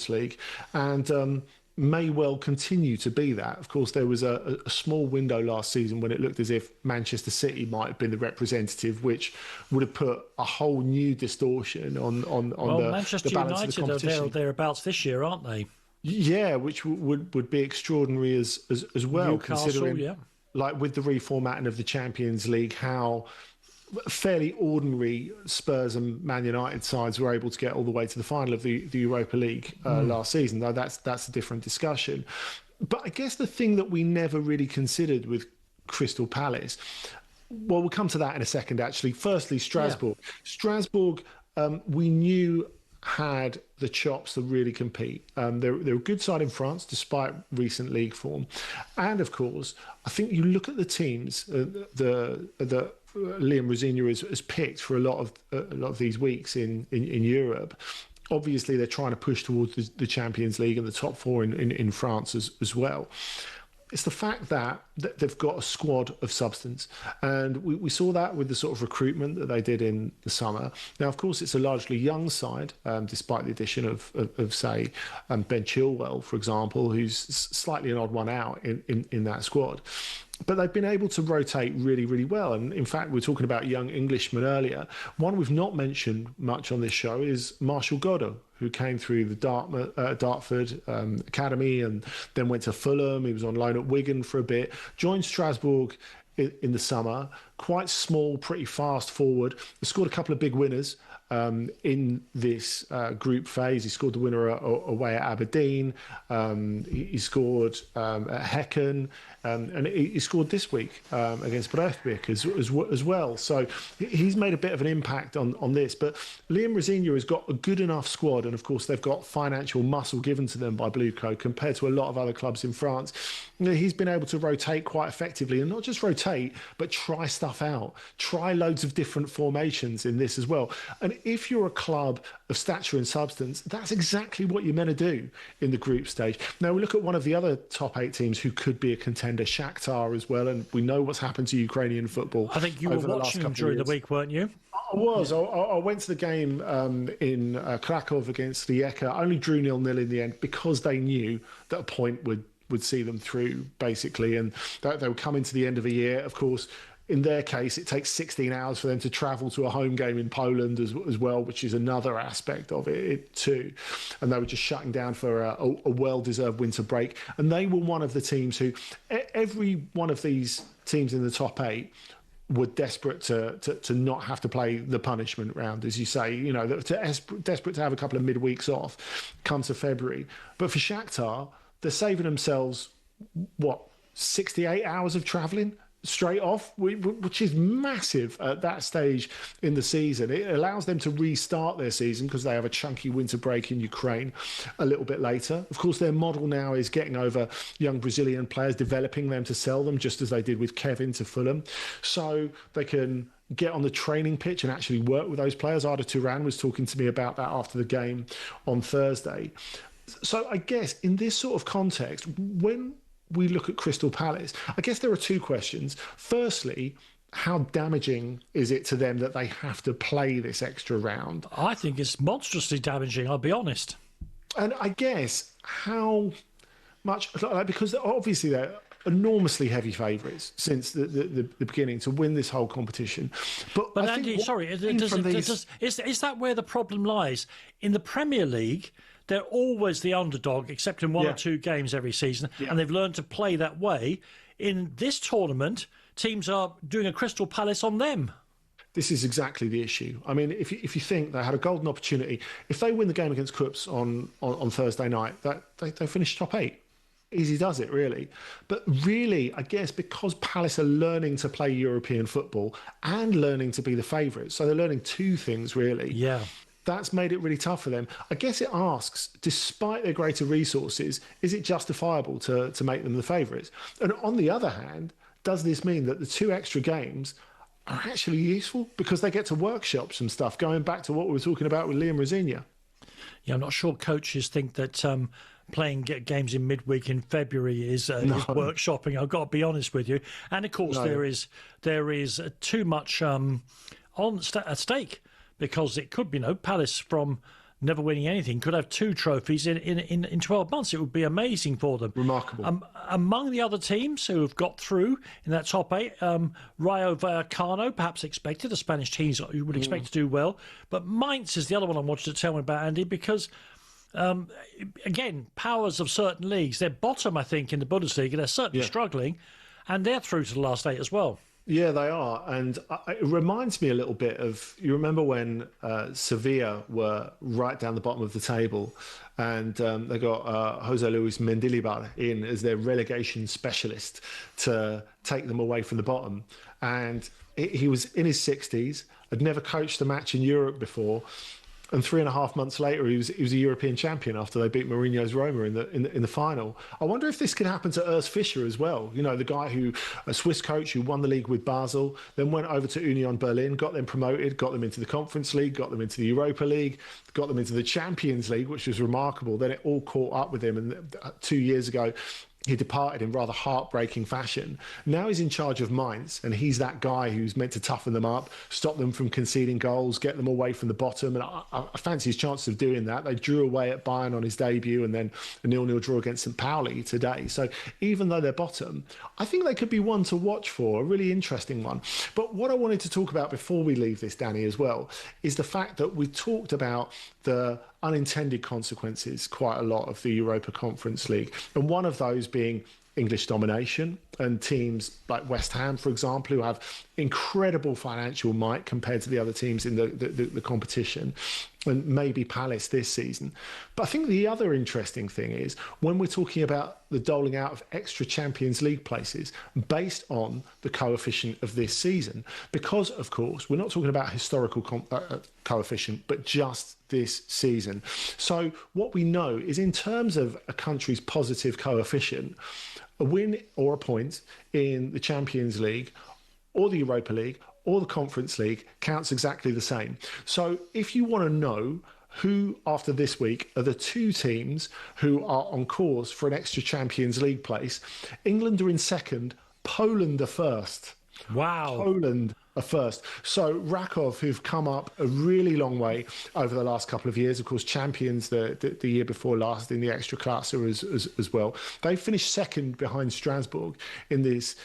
League, and may well continue to be that. Of course, there was a small window last season when it looked as if Manchester City might have been the representative, which would have put a whole new distortion on Manchester the balance United of the competition. are thereabouts this year, aren't they? Yeah, which would be extraordinary as well, Newcastle, considering, like with the reformatting of the Champions League, how fairly ordinary Spurs and Man United sides were able to get all the way to the final of the Europa League last season, though that's a different discussion. But I guess the thing that we never really considered with Crystal Palace, well, we'll come to that in a second, actually. Firstly, Strasbourg. Yeah. Strasbourg, we knew had the chops to really compete. They're a good side in France, despite recent league form. And, of course, I think you look at the teams that Liam Rosenior has picked for a lot of these weeks in Europe. Obviously, they're trying to push towards the Champions League and the top 4 in France as well. It's the fact that they've got a squad of substance. And we saw that with the sort of recruitment that they did in the summer. Now, of course, it's a largely young side, despite the addition of say, Ben Chilwell, for example, who's slightly an odd one out in that squad. But they've been able to rotate really, really well. And in fact, we were talking about young Englishmen earlier. One we've not mentioned much on this show is Martial Godot, who came through the Dartford Academy and then went to Fulham. He was on loan at Wigan for a bit, joined Strasbourg in the summer. Quite small, pretty fast forward. He scored a couple of big winners in this group phase. He scored the winner away at Aberdeen. He scored at Häcken. And he scored this week against Breivik as well. So he's made a bit of an impact on this. But Liam Rosenior has got a good enough squad, and of course they've got financial muscle given to them by Blueco compared to a lot of other clubs in France. You know, he's been able to rotate quite effectively, and not just rotate, but try stuff out. Try loads of different formations in this as well. And if you're a club of stature and substance, that's exactly what you're meant to do in the group stage. Now we look at one of the other top 8 teams who could be a contender, Shakhtar as well, and we know what's happened to Ukrainian football. I think you were watching them during the week, weren't you? I was. I went to the game in Krakow against Rijeka. Only drew 0-0 in the end because they knew that a point would see them through, basically, and that they would come into the end of a year. Of course, in their case, it takes 16 hours for them to travel to a home game in Poland as well, which is another aspect of it too. And they were just shutting down for a well-deserved winter break. And they were one of the teams who, every one of these teams in the top 8 were desperate to not have to play the punishment round, as you say, you know, desperate to have a couple of midweeks off come to February. But for Shakhtar, they're saving themselves, 68 hours of travelling straight off, which is massive at that stage in the season. It allows them to restart their season because they have a chunky winter break in Ukraine a little bit later. Of course, their model now is getting over young Brazilian players, developing them to sell them, just as they did with Kevin to Fulham. So they can get on the training pitch and actually work with those players. Arda Turan was talking to me about that after the game on Thursday. So I guess in this sort of context, when we look at Crystal Palace, I guess there are two questions. Firstly, how damaging is it to them that they have to play this extra round? I think it's monstrously damaging, I'll be honest. And I guess how much, because obviously they're enormously heavy favourites since the beginning to win this whole competition. But I Andy, think sorry, is that where the problem lies? In the Premier League, they're always the underdog, except in one or two games every season, and they've learned to play that way. In this tournament, teams are doing a Crystal Palace on them. This is exactly the issue. I mean, if you think they had a golden opportunity, if they win the game against Krups on Thursday night, they finish top 8. Easy does it, really. But really, I guess because Palace are learning to play European football and learning to be the favourites, so they're learning two things, really. Yeah. That's made it really tough for them. I guess it asks, despite their greater resources, is it justifiable to make them the favourites? And on the other hand, does this mean that the 2 extra games are actually useful because they get to workshop some stuff, going back to what we were talking about with Liam Rosenior? Yeah, I'm not sure coaches think that playing games in midweek in February is workshopping. I've got to be honest with you. And of course, there is too much at stake, because it could be, Palace from never winning anything could have 2 trophies in 12 months. It would be amazing for them. Remarkable. Among the other teams who have got through in that top 8, Rayo Vallecano, perhaps expected, the Spanish teams you would expect to do well. But Mainz is the other one I wanted to tell me about, Andy, because again, powers of certain leagues. They're bottom, I think, in the Bundesliga. They're certainly struggling, and they're through to the last 8 as well. Yeah, they are. And it reminds me a little bit of, you remember when Sevilla were right down the bottom of the table, and they got Jose Luis Mendilibar in as their relegation specialist to take them away from the bottom. And he was in his 60s, had never coached a match in Europe before. And 3.5 months later, he was a European champion after they beat Mourinho's Roma in the final. I wonder if this could happen to Urs Fischer as well. The guy a Swiss coach who won the league with Basel, then went over to Union Berlin, got them promoted, got them into the Conference League, got them into the Europa League, got them into the Champions League, which was remarkable. Then it all caught up with him. And 2 years ago, he departed in rather heartbreaking fashion. Now he's in charge of Mainz, and he's that guy who's meant to toughen them up, stop them from conceding goals, get them away from the bottom. And I fancy his chances of doing that. They drew away at Bayern on his debut, and then a 0-0 draw against St. Pauli today. So even though they're bottom, I think they could be one to watch for, a really interesting one. But what I wanted to talk about before we leave this, Danny, as well, is the fact that we talked about the unintended consequences quite a lot of the Europa Conference League. And one of those being English domination, and teams like West Ham, for example, who have incredible financial might compared to the other teams in the competition, and maybe Palace this season. But I think the other interesting thing is when we're talking about the doling out of extra Champions League places based on the coefficient of this season, because, of course, we're not talking about historical coefficient, but just this season. So what we know is, in terms of a country's positive coefficient, a win or a point in the Champions League or the Europa League or the Conference League counts exactly the same. So if you want to know who, after this week, are the 2 teams who are on course for an extra Champions League place, England are in second, Poland are first. Wow. Poland are first. So Rakov, who've come up a really long way over the last couple of years, of course, champions the year before last in the Extraklasse as well. They finished second behind Strasbourg in this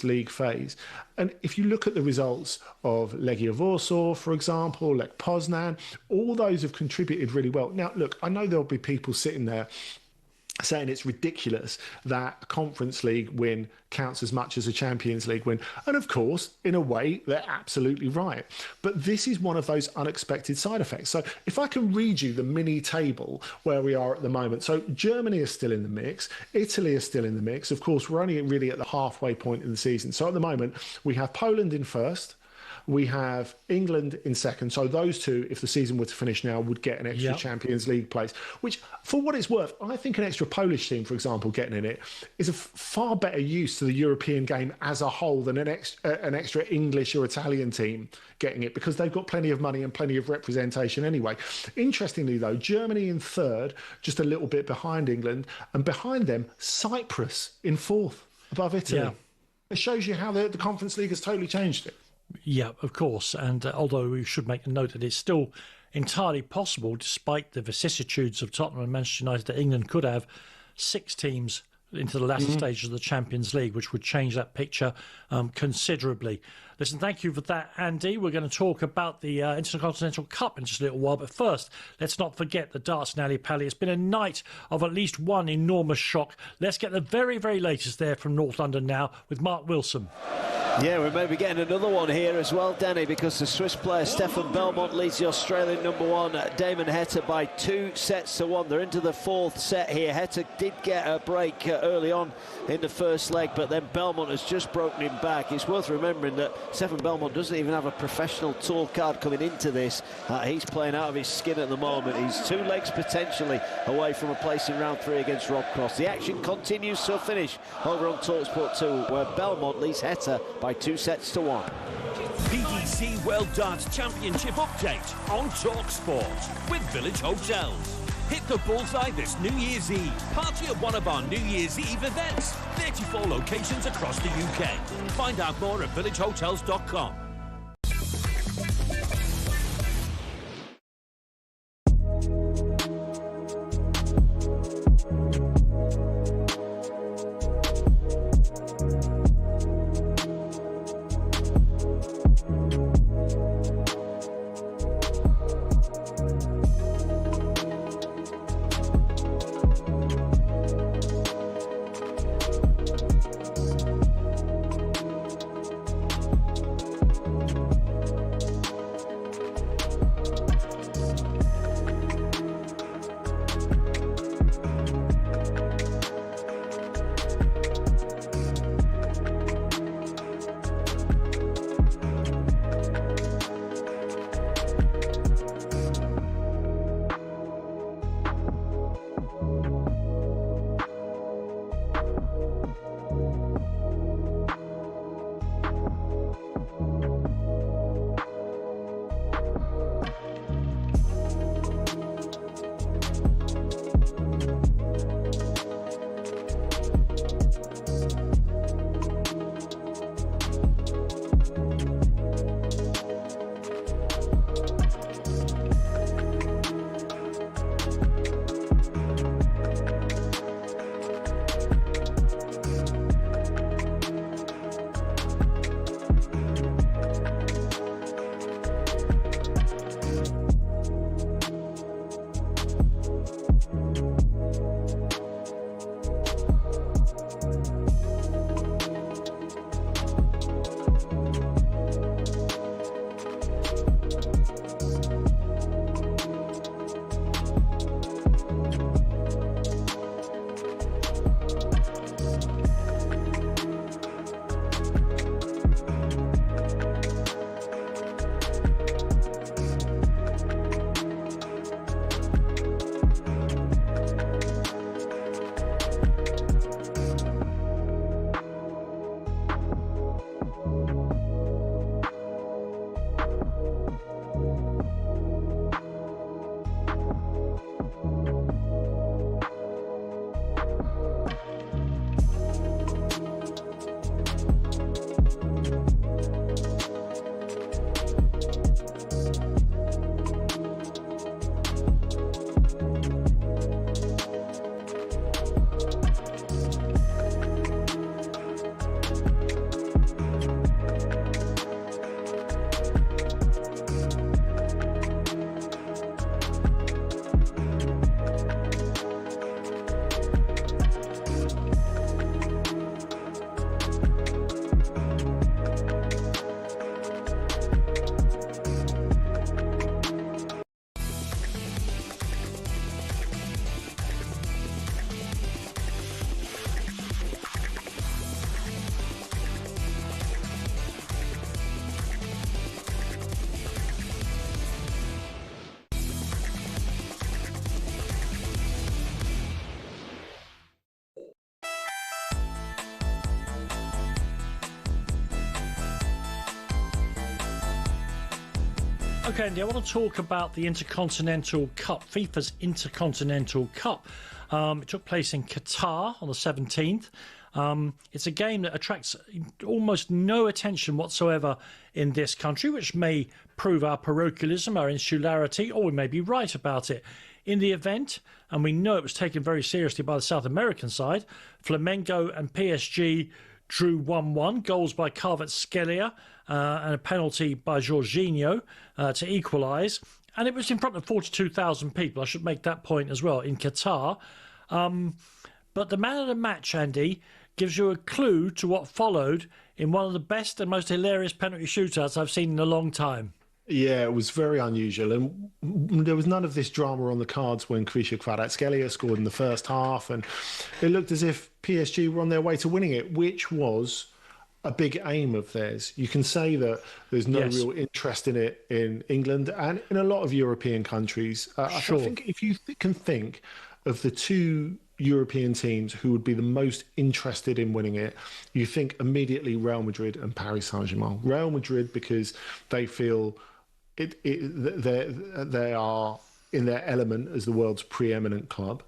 league phase. And if you look at the results of Legia Warsaw, for example, Lech Poznan, all those have contributed really well. Now, look, I know there'll be people sitting there saying it's ridiculous that a Conference League win counts as much as a Champions League win. And of course, in a way, they're absolutely right. But this is one of those unexpected side effects. So if I can read you the mini table where we are at the moment. So Germany is still in the mix. Italy is still in the mix. Of course, we're only really at the halfway point in the season. So at the moment, we have Poland in first. We have England in second. So those two, if the season were to finish now, would get an extra Champions League place, which, for what it's worth, I think an extra Polish team, for example, getting in it is a far better use to the European game as a whole than an extra English or Italian team getting it, because they've got plenty of money and plenty of representation anyway. Interestingly, though, Germany in third, just a little bit behind England, and behind them, Cyprus in fourth, above Italy. Yeah. It shows you how the Conference League has totally changed it. Yeah, of course. And although we should make a note that it's still entirely possible, despite the vicissitudes of Tottenham and Manchester United, that England could have 6 teams into the latter stages of the Champions League, which would change that picture considerably. Listen, thank you for that, Andy. We're going to talk about the Intercontinental Cup in just a little while. But first, let's not forget the darts and Ali Pally. It's been a night of at least one enormous shock. Let's get the very, very latest there from North London now with Mark Wilson. Yeah, we may be getting another one here as well, Danny, because the Swiss player Stefan Belmont leads the Australian #1 Damon Heta by 2-1. They're into the 4th set here. Heta did get a break early on in the first leg, but then Belmont has just broken him back. It's worth remembering that Stefan Belmont doesn't even have a professional tour card coming into this. He's playing out of his skin at the moment. He's 2 legs potentially away from a place in round 3 against Rob Cross. The action continues to a finish over on talkSPORT 2, where Belmont leads Heta by 2-1. PDC World Darts Championship update on talkSPORT with Village Hotels. Hit the bullseye this New Year's Eve. Party at one of our New Year's Eve events. 34 locations across the UK. Find out more at villagehotels.com. Okay, Andy, I want to talk about the Intercontinental Cup, FIFA's Intercontinental Cup. It took place in Qatar on the 17th. It's a game that attracts almost no attention whatsoever in this country, which may prove our parochialism, our insularity, or we may be right about it. In the event, and we know it was taken very seriously by the South American side, Flamengo and PSG drew 1-1, goals by Kvaratskhelia and a penalty by Jorginho to equalise. And it was in front of 42,000 people, I should make that point as well, in Qatar. But the man of the match, Andy, gives you a clue to what followed in one of the best and most hilarious penalty shootouts I've seen in a long time. Yeah, it was very unusual. And there was none of this drama on the cards when Kvaratskhelia scored in the first half. And it looked as if PSG were on their way to winning it, which was a big aim of theirs. You can say that there's no real interest in it in England and in a lot of European countries. I think if you can think of the two European teams who would be the most interested in winning it, you think immediately Real Madrid and Paris Saint-Germain. Real Madrid because they feel they are in their element as the world's preeminent club,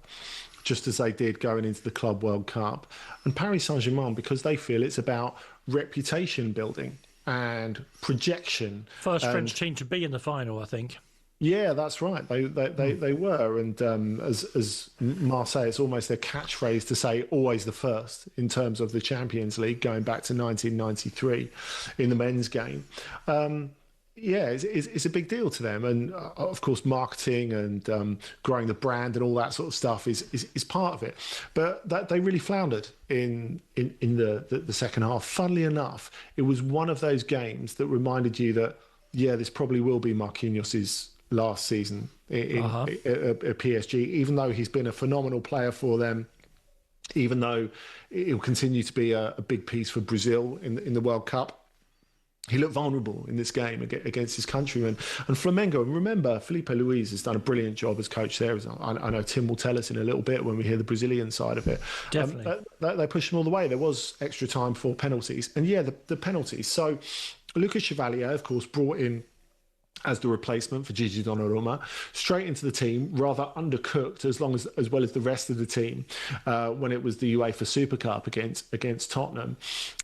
just as they did going into the Club World Cup. And Paris Saint-Germain because they feel it's about reputation building and projection. First French team to be in the final, I think. Yeah, that's right. They were, and as Marseille, it's almost their catchphrase to say always the first in terms of the Champions League, going back to 1993 in the men's game. It's a big deal to them, and of course, marketing and growing the brand and all that sort of stuff is part of it. But they really floundered in the second half. Funnily enough, it was one of those games that reminded you that this probably will be Marquinhos's last season at PSG, even though he's been a phenomenal player for them, even though he'll continue to be a big piece for Brazil in the World Cup. He looked vulnerable in this game against his countrymen. And Flamengo, and remember, Felipe Luis has done a brilliant job as coach there. I know Tim will tell us in a little bit when we hear the Brazilian side of it. Definitely. They pushed him all the way. There was extra time for penalties. And the penalties. So Lucas Chevalier, of course, brought in as the replacement for Gigi Donnarumma, straight into the team, rather undercooked as well as the rest of the team when it was the UEFA Super Cup against Tottenham.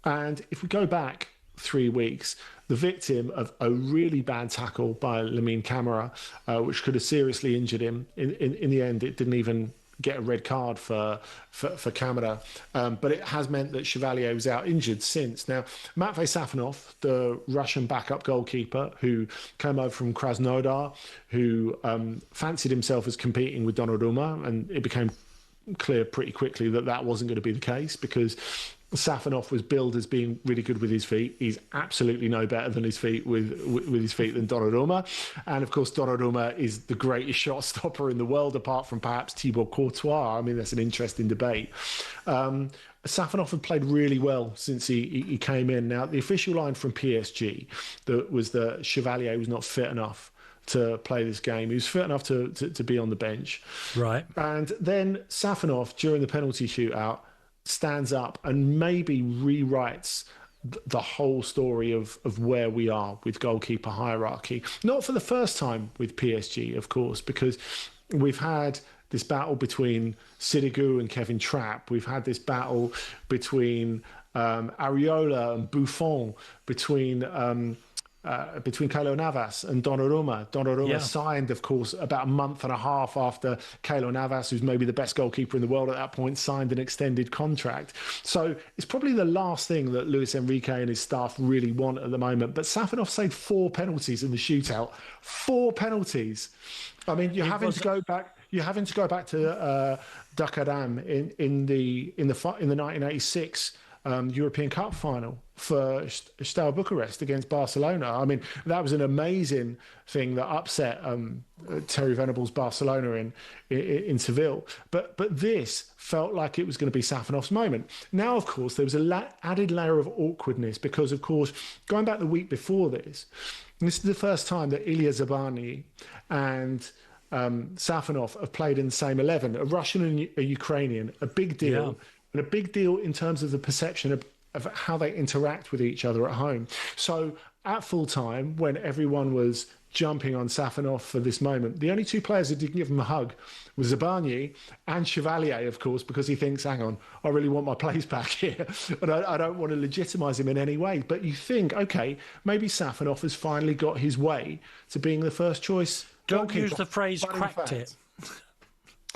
And if we go back 3 weeks, the victim of a really bad tackle by Lamine Camara, which could have seriously injured him. In the end, it didn't even get a red card for Camara, but it has meant that Chevalier was out injured since. Now, Matvei Safonov, the Russian backup goalkeeper who came over from Krasnodar, who fancied himself as competing with Donnarumma, and it became clear pretty quickly that wasn't going to be the case because Safonov was billed as being really good with his feet. He's absolutely no better than his feet with his feet than Donnarumma. And of course, Donnarumma is the greatest shot stopper in the world, apart from perhaps Thibaut Courtois. I mean, that's an interesting debate. Safonov had played really well since he came in. Now, the official line from PSG was that Chevalier was not fit enough to play this game. He was fit enough to be on the bench. Right. And then Safonov, during the penalty shootout, stands up and maybe rewrites the whole story of where we are with goalkeeper hierarchy. Not for the first time with PSG, of course, because we've had this battle between Sirigu and Kevin Trapp. We've had this battle between Areola and Buffon, between Keylor Navas and Donnarumma. Donnarumma signed, of course, about a month and a half after Keylor Navas, who's maybe the best goalkeeper in the world at that point, signed an extended contract. So it's probably the last thing that Luis Enrique and his staff really want at the moment. But Safonov saved 4 penalties in the shootout. 4 penalties. I mean, you're having to go back to Dakadam in the 1986 European Cup final for Steaua Bucharest against Barcelona. I mean, that was an amazing thing that upset Terry Venables' Barcelona in Seville. But this felt like it was going to be Safonov's moment. Now, of course, there was an added layer of awkwardness because, of course, going back the week before this is the first time that Ilya Zabani and Safonov have played in the same 11, a Russian and a Ukrainian, a big deal. Yeah. And a big deal in terms of the perception of how they interact with each other at home. So at full time, when everyone was jumping on Safanov for this moment, the only two players who didn't give him a hug was Zabani and Chevalier, of course, because he thinks, hang on, I really want my place back here, and I don't want to legitimise him in any way. But you think, okay, maybe Safanov has finally got his way to being the first choice. Don't use the phrase cracked it.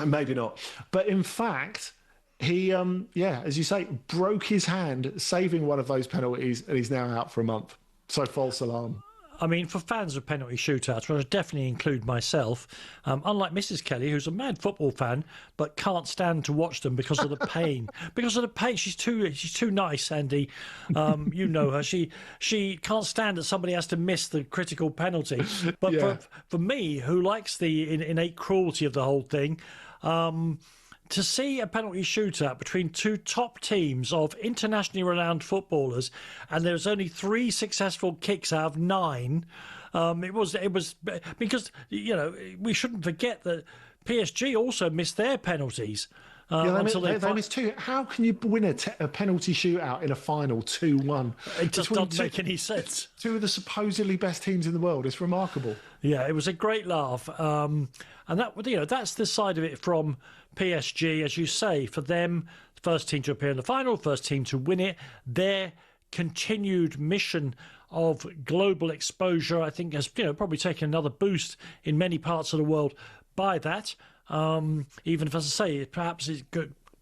Maybe not. But in fact, he, as you say, broke his hand saving one of those penalties, and he's now out for a month. So false alarm. I mean, for fans of penalty shootouts, which I definitely include myself, unlike Mrs. Kelly, who's a mad football fan but can't stand to watch them because of the pain. Because of the pain, she's too nice, Andy. You know her. She can't stand that somebody has to miss the critical penalty. But for me, who likes the innate cruelty of the whole thing, to see a penalty shootout between two top teams of internationally renowned footballers, and there's only 3 successful kicks out of 9, it was because, you know, we shouldn't forget that PSG also missed their penalties. They missed 2. How can you win a penalty shootout in a final 2-1? It just doesn't make any sense. 2 of the supposedly best teams in the world. It's remarkable. Yeah, it was a great laugh, and that, you know, that's the side of it from PSG, as you say. For them, first team to appear in the final, first team to win it. Their continued mission of global exposure, I think, has, you know, probably taken another boost in many parts of the world by that. Even if, as I say, perhaps it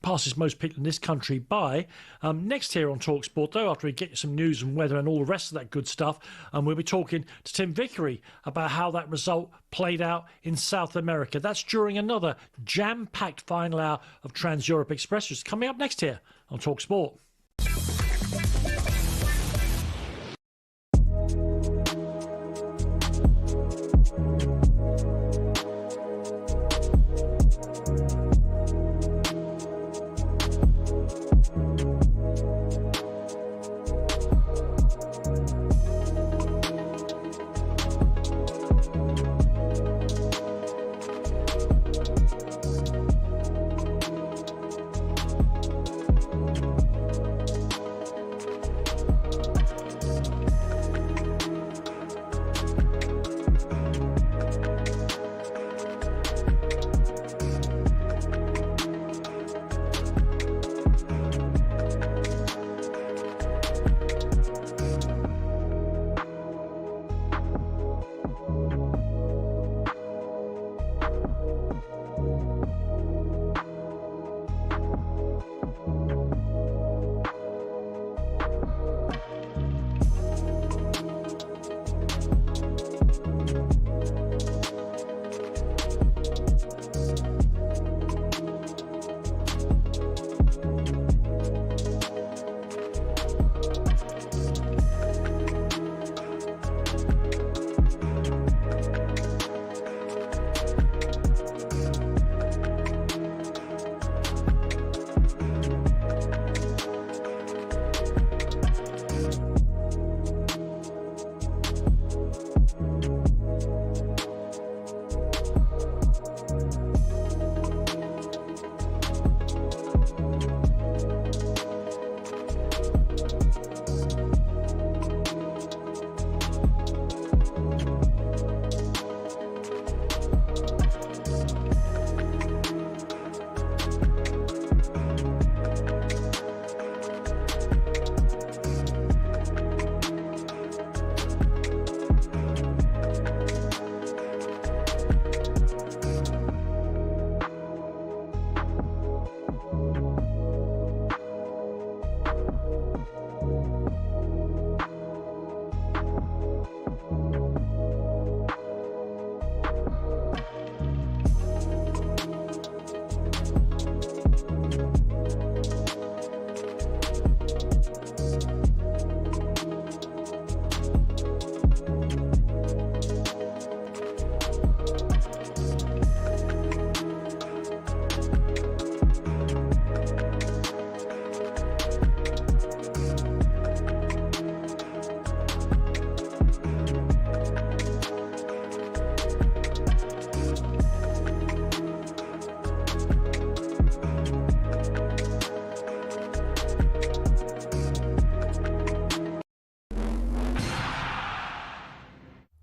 passes most people in this country by. Next here on talkSPORT, though, after we get you some news and weather and all the rest of that good stuff, we'll be talking to Tim Vickery about how that result played out in South America. That's during another jam-packed final hour of Trans-Europe Express, which is coming up next here on talkSPORT.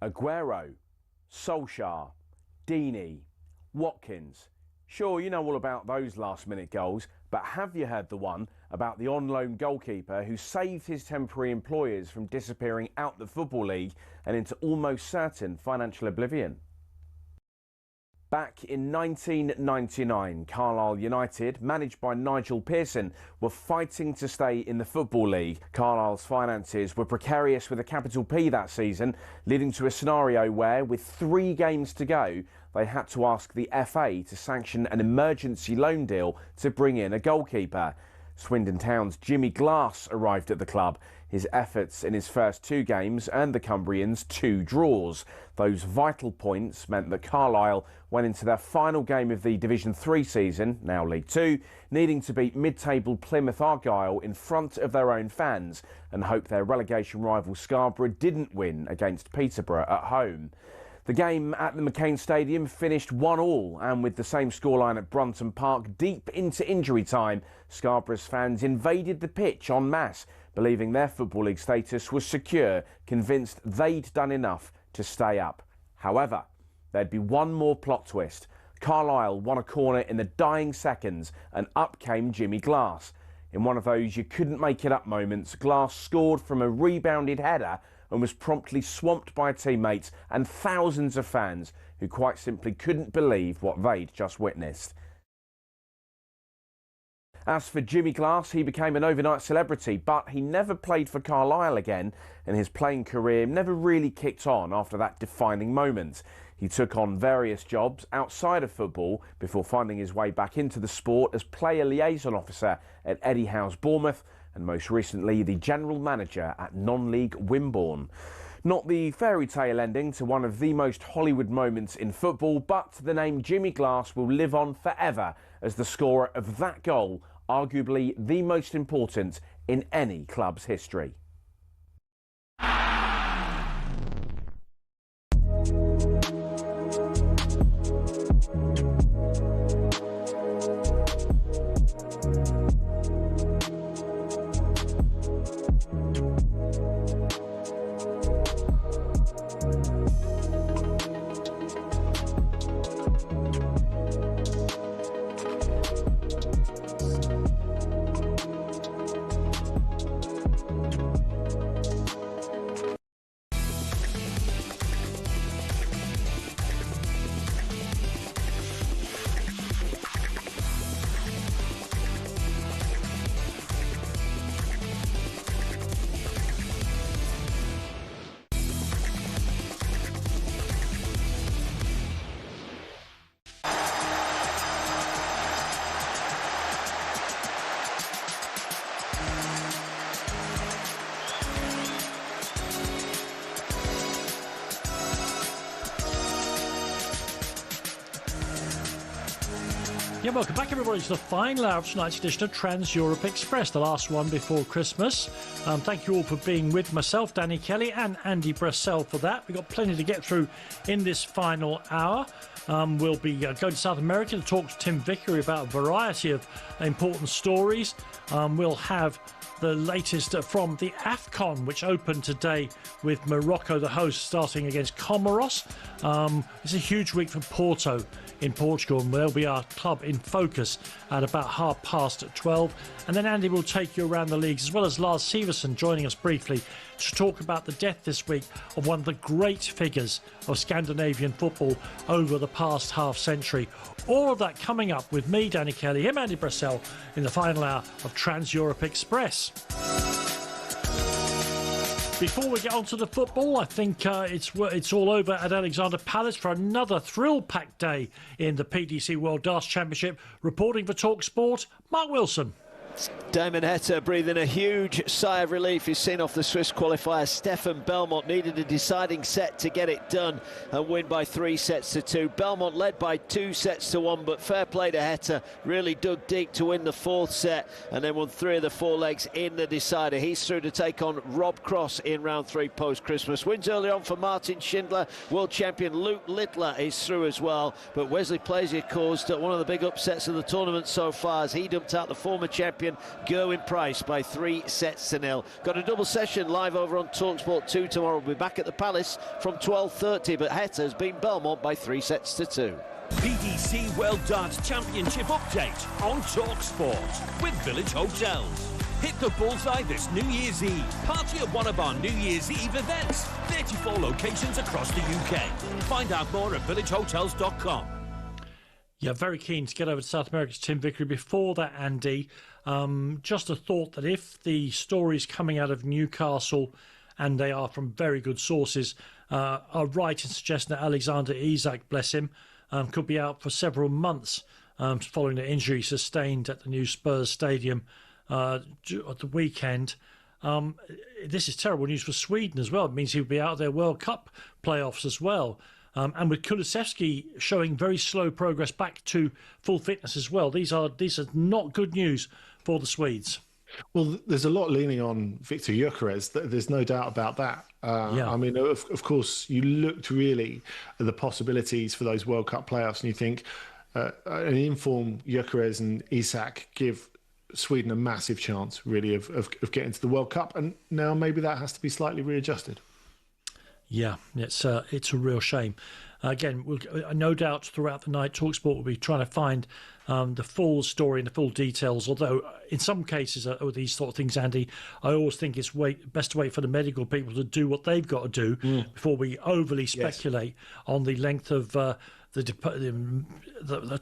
Aguero, Solskjaer, Deeney, Watkins. Sure, you know all about those last-minute goals, but have you heard the one about the on-loan goalkeeper who saved his temporary employers from disappearing out the Football League and into almost certain financial oblivion? Back in 1999, Carlisle United, managed by Nigel Pearson, were fighting to stay in the Football League. Carlisle's finances were precarious with a capital P that season, leading to a scenario where, with 3 games to go, they had to ask the FA to sanction an emergency loan deal to bring in a goalkeeper. Swindon Town's Jimmy Glass arrived at the club. His efforts in his first 2 games earned the Cumbrians 2 draws. Those vital points meant that Carlisle went into their final game of the Division 3 season, now League 2, needing to beat mid-table Plymouth Argyle in front of their own fans and hope their relegation rival Scarborough didn't win against Peterborough at home. The game at the McCain Stadium finished 1-1, and with the same scoreline at Brunton Park deep into injury time, Scarborough's fans invaded the pitch en masse, believing their Football League status was secure, convinced they'd done enough to stay up. However, there'd be one more plot twist. Carlisle won a corner in the dying seconds, and up came Jimmy Glass. In one of those you couldn't make it up moments, Glass scored from a rebounded header and was promptly swamped by teammates and thousands of fans who quite simply couldn't believe what they'd just witnessed. As for Jimmy Glass, he became an overnight celebrity, but he never played for Carlisle again, and his playing career never really kicked on after that defining moment. He took on various jobs outside of football before finding his way back into the sport as player liaison officer at Eddie Howe's Bournemouth, and most recently the general manager at non-league Wimborne. Not the fairy tale ending to one of the most Hollywood moments in football, but the name Jimmy Glass will live on forever as the scorer of that goal, arguably the most important in any club's history. Yeah, welcome back everybody to the final hour of tonight's edition of Trans-Europe Express, the last one before Christmas. Thank you all for being with myself, Danny Kelly, and Andy Brassell for that. We've got plenty to get through in this final hour. We'll be going to South America to talk to Tim Vickery about a variety of important stories. We'll have the latest from the AFCON, which opened today with Morocco, the host, starting against Comoros. It's a huge week for Porto in Portugal, and there'll be our club in focus at about 12:30. And then Andy will take you around the leagues, as well as Lars Siversen joining us briefly to talk about the death this week of one of the great figures of Scandinavian football over the past half century. All of that coming up with me, Danny Kelly, him, Andy Brassell, in the final hour of Trans-Europe Express. Before we get on to the football, I think it's all over at Alexander Palace for another thrill-packed day in the PDC World Darts Championship. Reporting for talkSPORT, Mark Wilson. Damon Heta breathing a huge sigh of relief. He's seen off the Swiss qualifier. Stefan Belmont needed a deciding set to get it done and win by 3-2. Belmont led by 2-1, but fair play to Heta. Really dug deep to win the 4th set and then won 3 of the 4 legs in the decider. He's through to take on Rob Cross in round 3 post-Christmas. Wins early on for Martin Schindler. World champion Luke Littler is through as well, but Wesley Plazier caused one of the big upsets of the tournament so far as he dumped out the former champion champion Gerwyn-Price by 3-0. Got a double session live over on talkSPORT 2 tomorrow. We'll be back at the Palace from 12:30, but Heta's beaten Belmont by 3-2. PDC World Darts Championship update on talkSPORT with Village Hotels. Hit the bullseye this New Year's Eve. Party at one of our New Year's Eve events. 34 locations across the UK. Find out more at villagehotels.com. Yeah, very keen to get over to South America's Tim Vickery. Before that, Andy, just a thought that if the stories coming out of Newcastle, and they are from very good sources, are right in suggesting that Alexander Isak, bless him, could be out for several months following the injury sustained at the new Spurs stadium at the weekend. This is terrible news for Sweden as well. It means he'll be out of their World Cup playoffs as well. And with Kulusevski showing very slow progress back to full fitness as well, these are not good news for the Swedes. Well, there's a lot leaning on Victor Gyökeres. There's no doubt about that. I mean, of course, you looked really at the possibilities for those World Cup playoffs, and you think an informed Gyökeres and Isak give Sweden a massive chance, really, of getting to the World Cup. And now maybe that has to be slightly readjusted. Yeah, it's a real shame. Again, no doubt throughout the night, talkSPORT will be trying to find the full story and the full details. Although in some cases with these sort of things, Andy, I always think it's best to wait for the medical people to do what they've got to do before we overly speculate on the length of the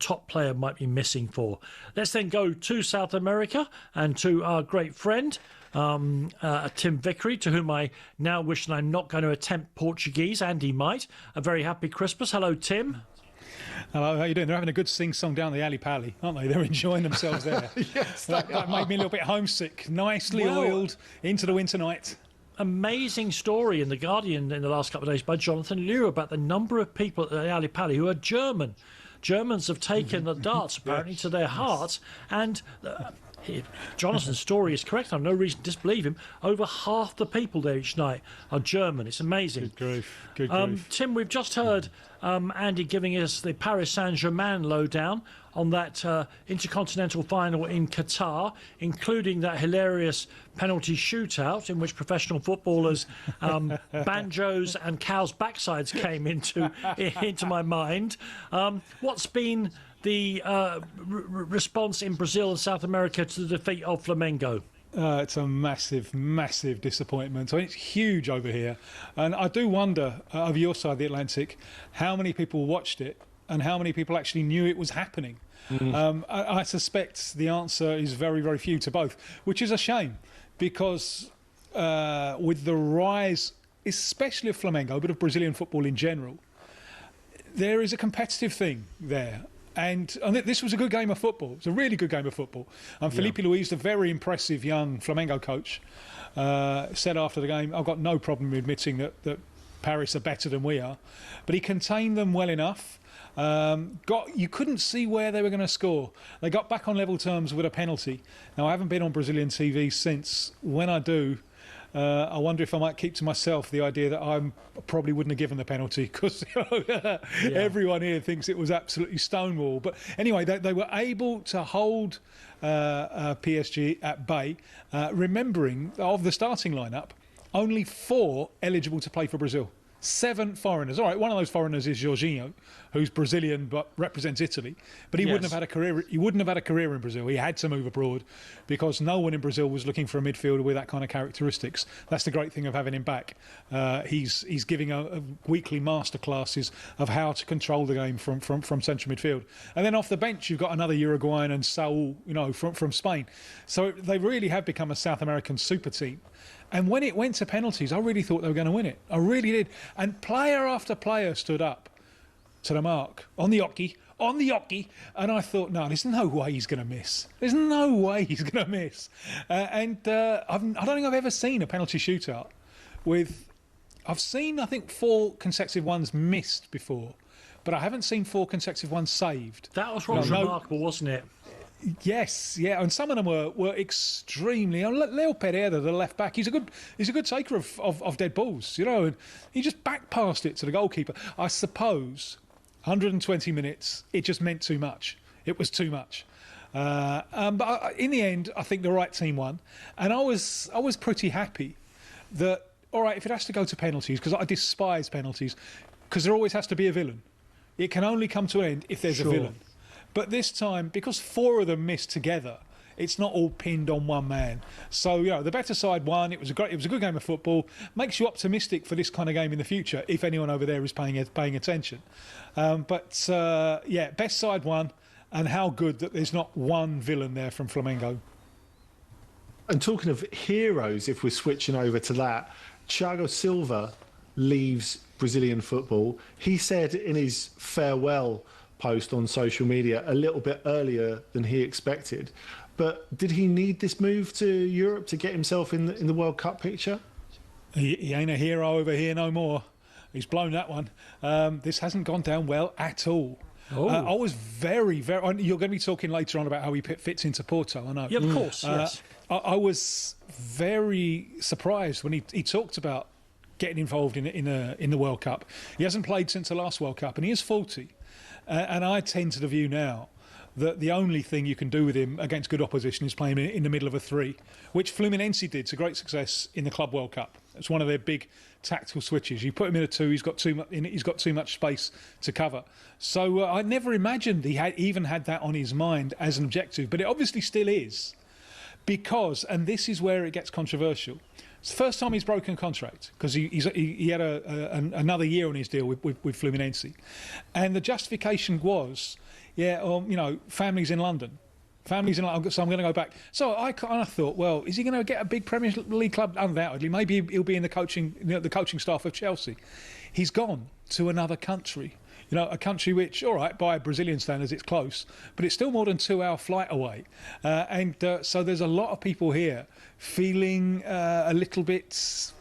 top player might be missing for. Let's then go to South America and to our great friend, Tim Vickery, to whom I now wish that I'm not going to attempt Portuguese. Andy might. A very happy Christmas. Hello, Tim. Hello, how you doing? They're having a good sing-song down the alley pally, aren't they? They're enjoying themselves there. Yes, that made me a little bit homesick. Nicely oiled into the winter night. Amazing story in The Guardian in the last couple of days by Jonathan Lew about the number of people at the alley pally who are German. Germans have taken the darts apparently to their hearts, and Jonathan's story is correct. I have no reason to disbelieve him. Over half the people there each night are German. It's amazing. Good grief. Tim, we've just heard Andy giving us the Paris Saint-Germain lowdown on that Intercontinental final in Qatar, including that hilarious penalty shootout in which professional footballers' banjos and cows' backsides came into my mind. What's been the response in Brazil and South America to the defeat of Flamengo? It's a massive, massive disappointment. I mean, it's huge over here. And I do wonder, over your side of the Atlantic, how many people watched it and how many people actually knew it was happening. I suspect the answer is very, very few to both, which is a shame because with the rise, especially of Flamengo, but of Brazilian football in general, there is a competitive thing there. And this was a good game of football. It was a really good game of football. And Felipe Luis, the very impressive young Flamengo coach, said after the game, I've got no problem admitting that Paris are better than we are. But he contained them well enough. You couldn't see where they were going to score. They got back on level terms with a penalty. Now, I haven't been on Brazilian TV since. When I do, I wonder if I might keep to myself the idea that I probably wouldn't have given the penalty because everyone here thinks it was absolutely stonewall. But anyway, they were able to hold PSG at bay, remembering of the starting lineup, only 4 eligible to play for Brazil. 7 foreigners. All right, one of those foreigners is Jorginho, who's Brazilian but represents Italy. But he wouldn't have had a career. He wouldn't have had a career in Brazil. He had to move abroad because no one in Brazil was looking for a midfielder with that kind of characteristics. That's the great thing of having him back. He's giving a weekly masterclasses of how to control the game from central midfield. And then off the bench, you've got another Uruguayan and Saul, from Spain. So they really have become a South American super team. And when it went to penalties, I really thought they were going to win it. I really did. And player after player stood up to the mark on the hockey. And I thought, no, there's no way he's going to miss. There's no way he's going to miss. I don't think I've ever seen a penalty shootout with... I've seen, I think, 4 consecutive ones missed before, but I haven't seen 4 consecutive ones saved. That was remarkable, wasn't it? Yes, yeah, and some of them were extremely. Leo Pereira, the left back, he's a good taker of dead balls, and he just back passed it to the goalkeeper. I suppose 120 minutes, it just meant too much. It was too much. But in the end, I think the right team won. And I was pretty happy that, all right, if it has to go to penalties, because I despise penalties, because there always has to be a villain. It can only come to an end if there's a villain. But this time, because 4 of them missed together, it's not all pinned on one man. So, you know, the better side won. It was a good game of football. Makes you optimistic for this kind of game in the future, if anyone over there is paying attention. Best side won, and how good that there's not one villain there from Flamengo. And talking of heroes, if we're switching over to that, Thiago Silva leaves Brazilian football. He said in his farewell post on social media a little bit earlier than he expected. But did he need this move to Europe to get himself in the World Cup picture? He ain't a hero over here no more. He's blown that one. This hasn't gone down well at all. I was very, very... You're going to be talking later on about how he fits into Porto, I know. Yeah, of course, yes. I was very surprised when he talked about getting involved in the World Cup. He hasn't played since the last World Cup, and he is 40. And I tend to the view now that the only thing you can do with him against good opposition is play him in the middle of a 3, which Fluminense did to great success in the Club World Cup. It's one of their big tactical switches. You put him in a 2, he's got too much space to cover. So I never imagined he even had that on his mind as an objective, but it obviously still is, because, and this is where it gets controversial, it's the first time he's broken contract, because he had another year on his deal with Fluminense, and the justification was, family's in London, so I'm going to go back. So I thought, well, is he going to get a big Premier League club? Undoubtedly. Maybe he'll be in the coaching staff of Chelsea. He's gone to another country. A country which, all right, by Brazilian standards, it's close, but it's still more than 2-hour flight away. So there's a lot of people here feeling a little bit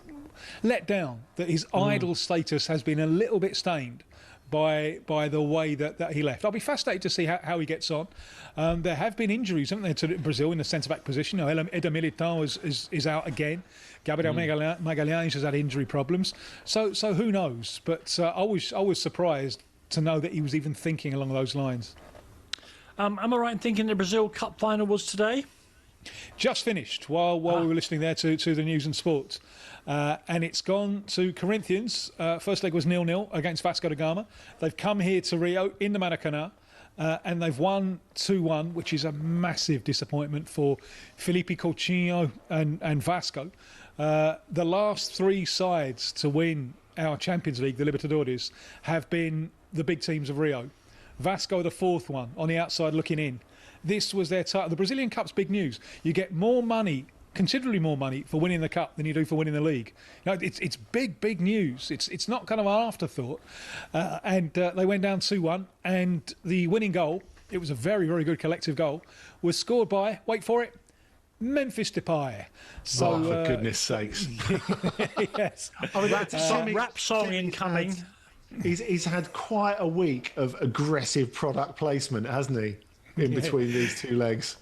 let down that his idol status has been a little bit stained by the way that he left. I'll be fascinated to see how he gets on. There have been injuries, haven't there, to Brazil in the centre-back position. Eder Militão is out again. Gabriel Magalhães has had injury problems. So who knows? But I was surprised to know that he was even thinking along those lines. Am I right in thinking the Brazil Cup final was today? Just finished while we were listening there to the news and sports. And it's gone to Corinthians. First leg was 0-0 against Vasco da Gama. They've come here to Rio in the Maracanã, and they've won 2-1, which is a massive disappointment for Felipe Coutinho and Vasco. The last 3 sides to win our Champions League, the Libertadores, have been the big teams of Rio. Vasco, the 4th one, on the outside looking in. This was their title. The Brazilian Cup's big news. You get more money, considerably more money, for winning the Cup than you do for winning the League. It's big news. It's not kind of an afterthought. They went down 2-1, and the winning goal, it was a very, very good collective goal, was scored by, wait for it, Memphis Depay. So, for goodness sakes. Yes. Rap song incoming. He's had quite a week of aggressive product placement, hasn't he, in between these 2 legs?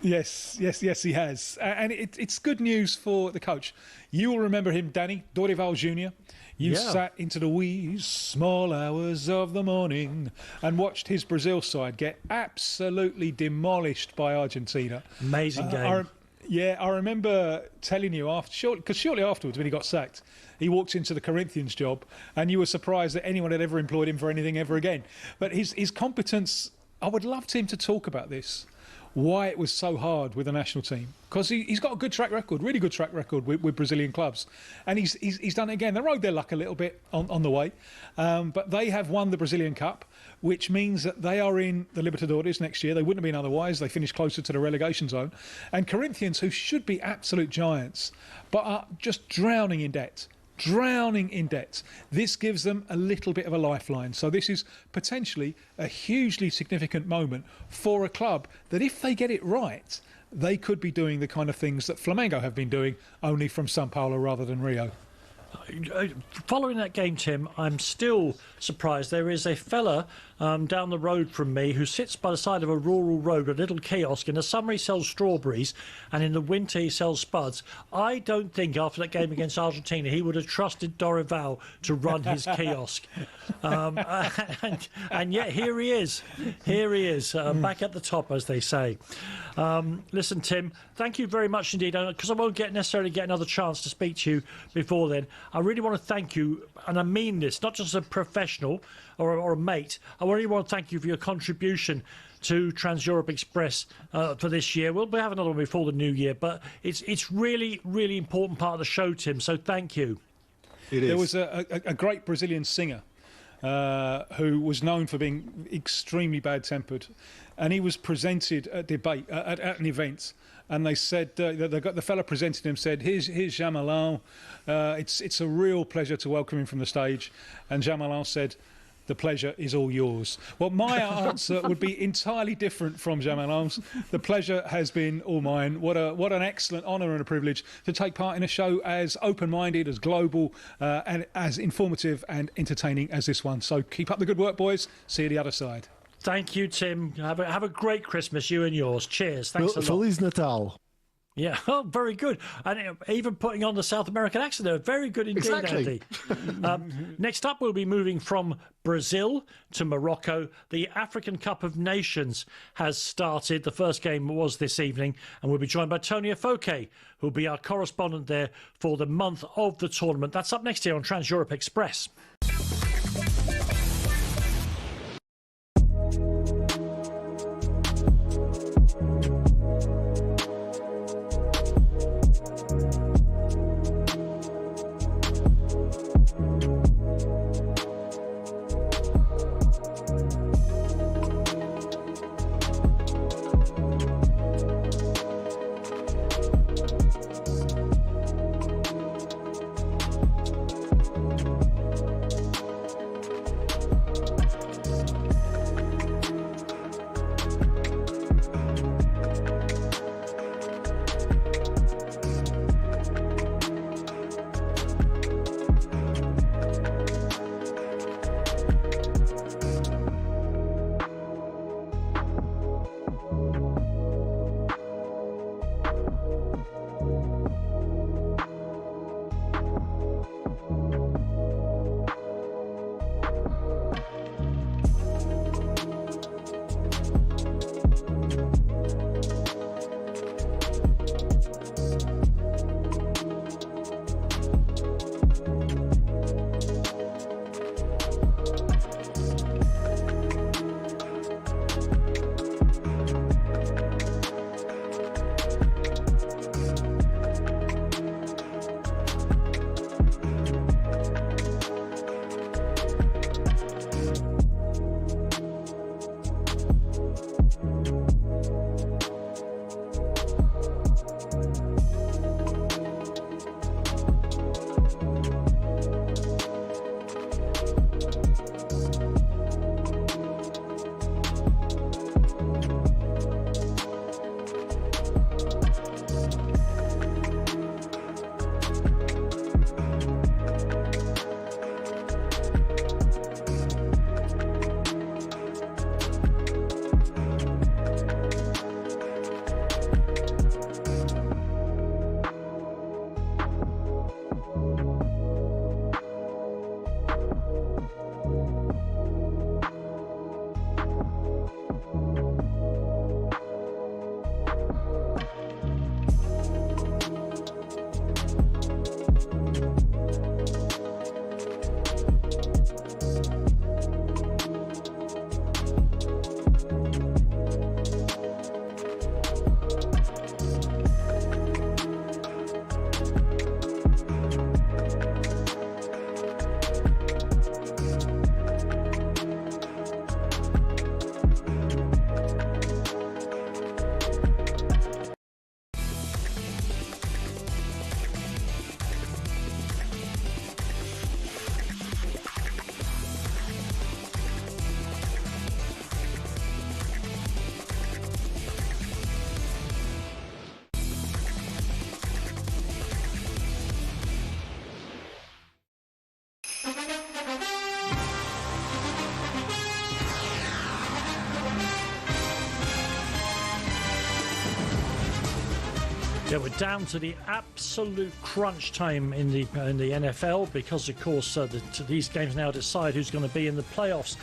Yes, he has. And it's good news for the coach. You will remember him, Danny, Dorival Jr. You sat into the wee small hours of the morning and watched his Brazil side get absolutely demolished by Argentina. Amazing game. I remember telling you, because shortly afterwards when he got sacked, he walked into the Corinthians job and you were surprised that anyone had ever employed him for anything ever again. But his competence, I would love him to talk about this, why it was so hard with the national team. Because he's got a good track record, really good track record with Brazilian clubs. And he's done it again. They rode their luck a little bit on the way. But they have won the Brazilian Cup, which means that they are in the Libertadores next year. They wouldn't have been otherwise. They finished closer to the relegation zone. And Corinthians, who should be absolute giants, but are just drowning in debt. This gives them a little bit of a lifeline. So this is potentially a hugely significant moment for a club that, if they get it right, they could be doing the kind of things that Flamengo have been doing, only from São Paulo rather than Rio. Following that game, Tim, I'm still surprised. There is a fella down the road from me who sits by the side of a rural road, a little kiosk. In the summer he sells strawberries and in the winter he sells spuds. I don't think after that game against Argentina he would have trusted Dorival to run his kiosk. And yet here he is. Back at the top, as they say. Listen, Tim, thank you very much indeed, because I won't necessarily get another chance to speak to you before then. I really want to thank you, and I mean this, not just as a professional or a mate. I really want to thank you for your contribution to Trans-Europe Express for this year. We'll have another one before the new year, but it's really, really important part of the show, Tim, so thank you. There was a great Brazilian singer who was known for being extremely bad-tempered, and he was presented at debate at an event, and they said the fella presented him said, "Here's Jamalal. It's a real pleasure to welcome him from the stage," and Jamalal said, "The pleasure is all yours." Well, my answer would be entirely different from Jamalal's. The pleasure has been all mine. What an excellent honour and a privilege to take part in a show as open-minded, as global, and as informative and entertaining as this one. So keep up the good work, boys. See you the other side. Thank you, Tim. Have a great Christmas, you and yours. Cheers. Thanks a lot. Feliz Natal. Yeah, very good. And even putting on the South American accent there, very good indeed, exactly. Andy. Next up, we'll be moving from Brazil to Morocco. The African Cup of Nations has started. The first game was this evening, and we'll be joined by Tony Afoke, who'll be our correspondent there for the month of the tournament. That's up next here on Trans-Europe Express. Yeah, we're down to the absolute crunch time in the NFL because, of course, these games now decide who's going to be in the playoffs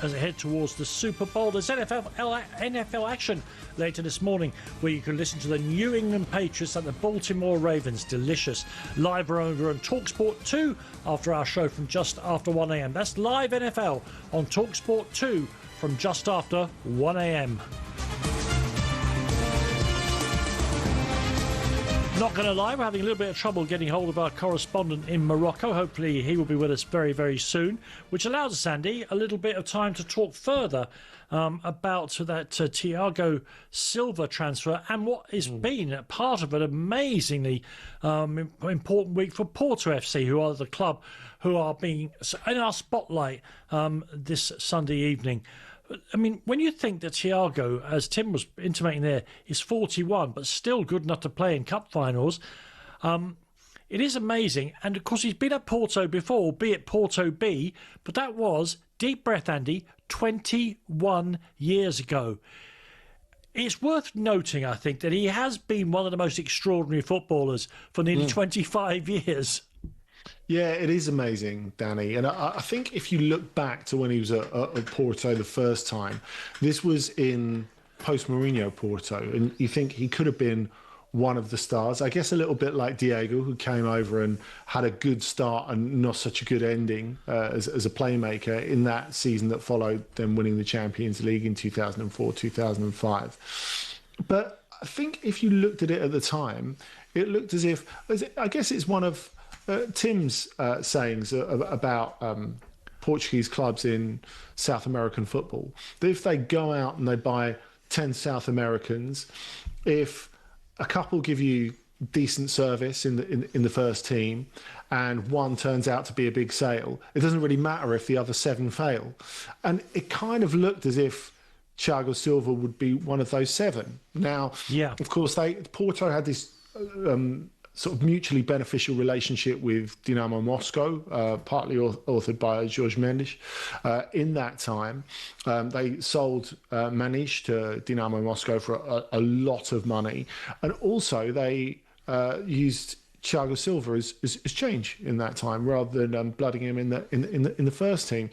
as they head towards the Super Bowl. There's NFL action later this morning where you can listen to the New England Patriots and the Baltimore Ravens. Delicious. Live over on talkSPORT 2 after our show from just after 1 a.m. That's live NFL on talkSPORT 2 from just after 1 a.m. Not going to lie, we're having a little bit of trouble getting hold of our correspondent in Morocco. Hopefully he will be with us very, very soon, which allows us, Andy, a little bit of time to talk further about that Thiago Silva transfer and what has been part of an amazingly important week for Porto FC, who are the club who are being in our spotlight this Sunday evening. I mean, when you think that Thiago, as Tim was intimating there, is 41, but still good enough to play in cup finals, it is amazing. And, of course, he's been at Porto before, albeit Porto B, but that was, deep breath, Andy, 21 years ago. It's worth noting, I think, that he has been one of the most extraordinary footballers for nearly 25 years. Yeah, it is amazing, Danny. And I think if you look back to when he was at Porto the first time, this was in post-Mourinho Porto, and you think he could have been one of the stars. I guess a little bit like Diego, who came over and had a good start and not such a good ending as a playmaker in that season that followed them winning the Champions League in 2004, 2005. But I think if you looked at it at the time, it looked as if, I guess it's one of Tim's sayings about Portuguese clubs in South American football, that if they go out and they buy 10 South Americans, if a couple give you decent service in the first team and one turns out to be a big sale, it doesn't really matter if the other 7 fail. And it kind of looked as if Thiago Silva would be one of those 7. Now, of course, Porto had this sort of mutually beneficial relationship with Dinamo Moscow, partly authored by Jorge Mendes. In that time, they sold Manish to Dinamo Moscow for a lot of money. And also they used Thiago Silva as change in that time, rather than blooding him in the first team.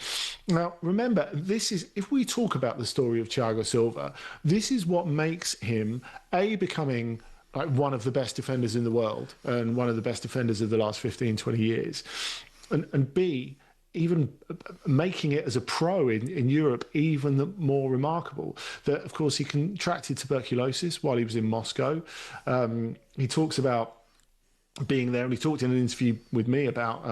Now, remember, this is, if we talk about the story of Thiago Silva, this is what makes him, becoming like one of the best defenders in the world and one of the best defenders of the last 15, 20 years. And B, even making it as a pro in Europe even more remarkable. That, of course, he contracted tuberculosis while he was in Moscow. He talks about being there, and he talked in an interview with me about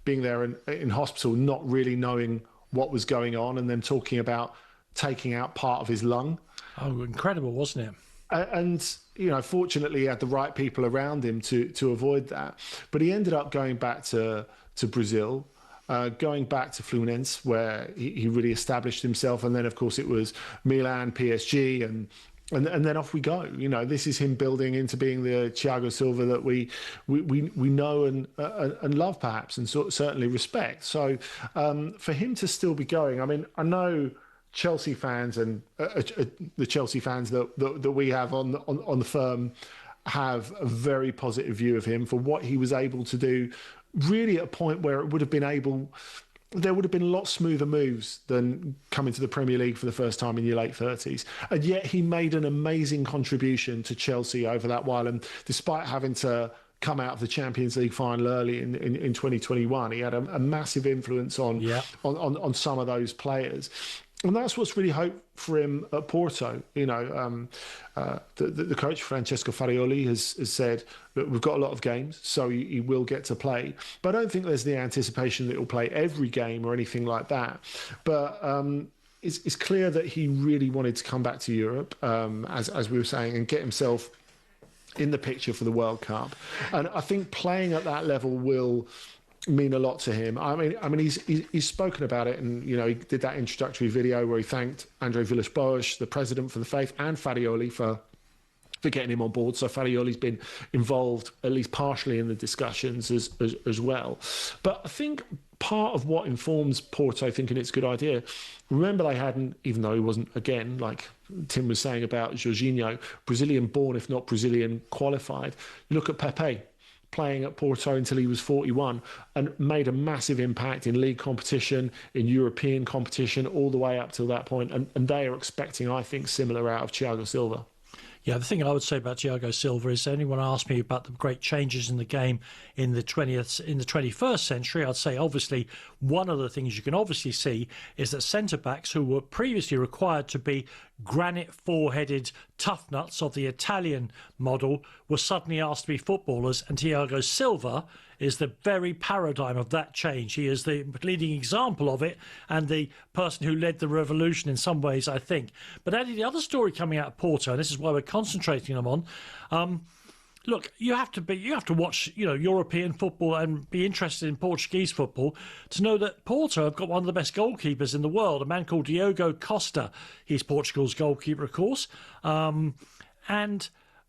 being there in hospital, not really knowing what was going on, and then talking about taking out part of his lung. Oh, incredible, wasn't it? And, you know, fortunately, he had the right people around him to avoid that. But he ended up going back to Brazil, going back to Fluminense, where he really established himself. And then, of course, it was Milan, PSG, and then off we go. You know, this is him building into being the Thiago Silva that we know and love, perhaps, and certainly respect. So for him to still be going, I mean, I know Chelsea fans and the Chelsea fans that we have on the firm have a very positive view of him for what he was able to do, really at a point where it would have been there would have been a lot smoother moves than coming to the Premier League for the first time in your late 30s. And yet he made an amazing contribution to Chelsea over that while. And despite having to come out of the Champions League final early in 2021, he had a massive influence on some of those players. And that's what's really hoped for him at Porto. You know, the coach, Francesco Farioli, has said that we've got a lot of games, so he will get to play. But I don't think there's the anticipation that he'll play every game or anything like that. But it's clear that he really wanted to come back to Europe, as we were saying, and get himself in the picture for the World Cup. And I think playing at that level will mean a lot to him. I mean, he's spoken about it, and you know, he did that introductory video where he thanked André Villas-Boas, the president for the Faith, and Farioli for getting him on board. So Farioli's been involved at least partially in the discussions as well. But I think part of what informs Porto thinking it's a good idea, remember they hadn't, even though he wasn't, again, like Tim was saying about Jorginho, Brazilian born, if not Brazilian qualified. You look at Pepe, playing at Porto until he was 41 and made a massive impact in league competition, in European competition, all the way up till that point. And they are expecting, I think, similar out of Thiago Silva. Yeah, the thing I would say about Thiago Silva is anyone asked me about the great changes in the game in the 21st century, I'd say obviously one of the things you can obviously see is that centre-backs who were previously required to be granite four-headed tough nuts of the Italian model were suddenly asked to be footballers, and Thiago Silva is the very paradigm of that change. He is the leading example of it and the person who led the revolution in some ways, I think. But Andy, the other story coming out of Porto, and this is why we're concentrating on, look, you have to watch, European football and be interested in Portuguese football to know that Porto have got one of the best goalkeepers in the world, a man called Diogo Costa. He's Portugal's goalkeeper, of course, and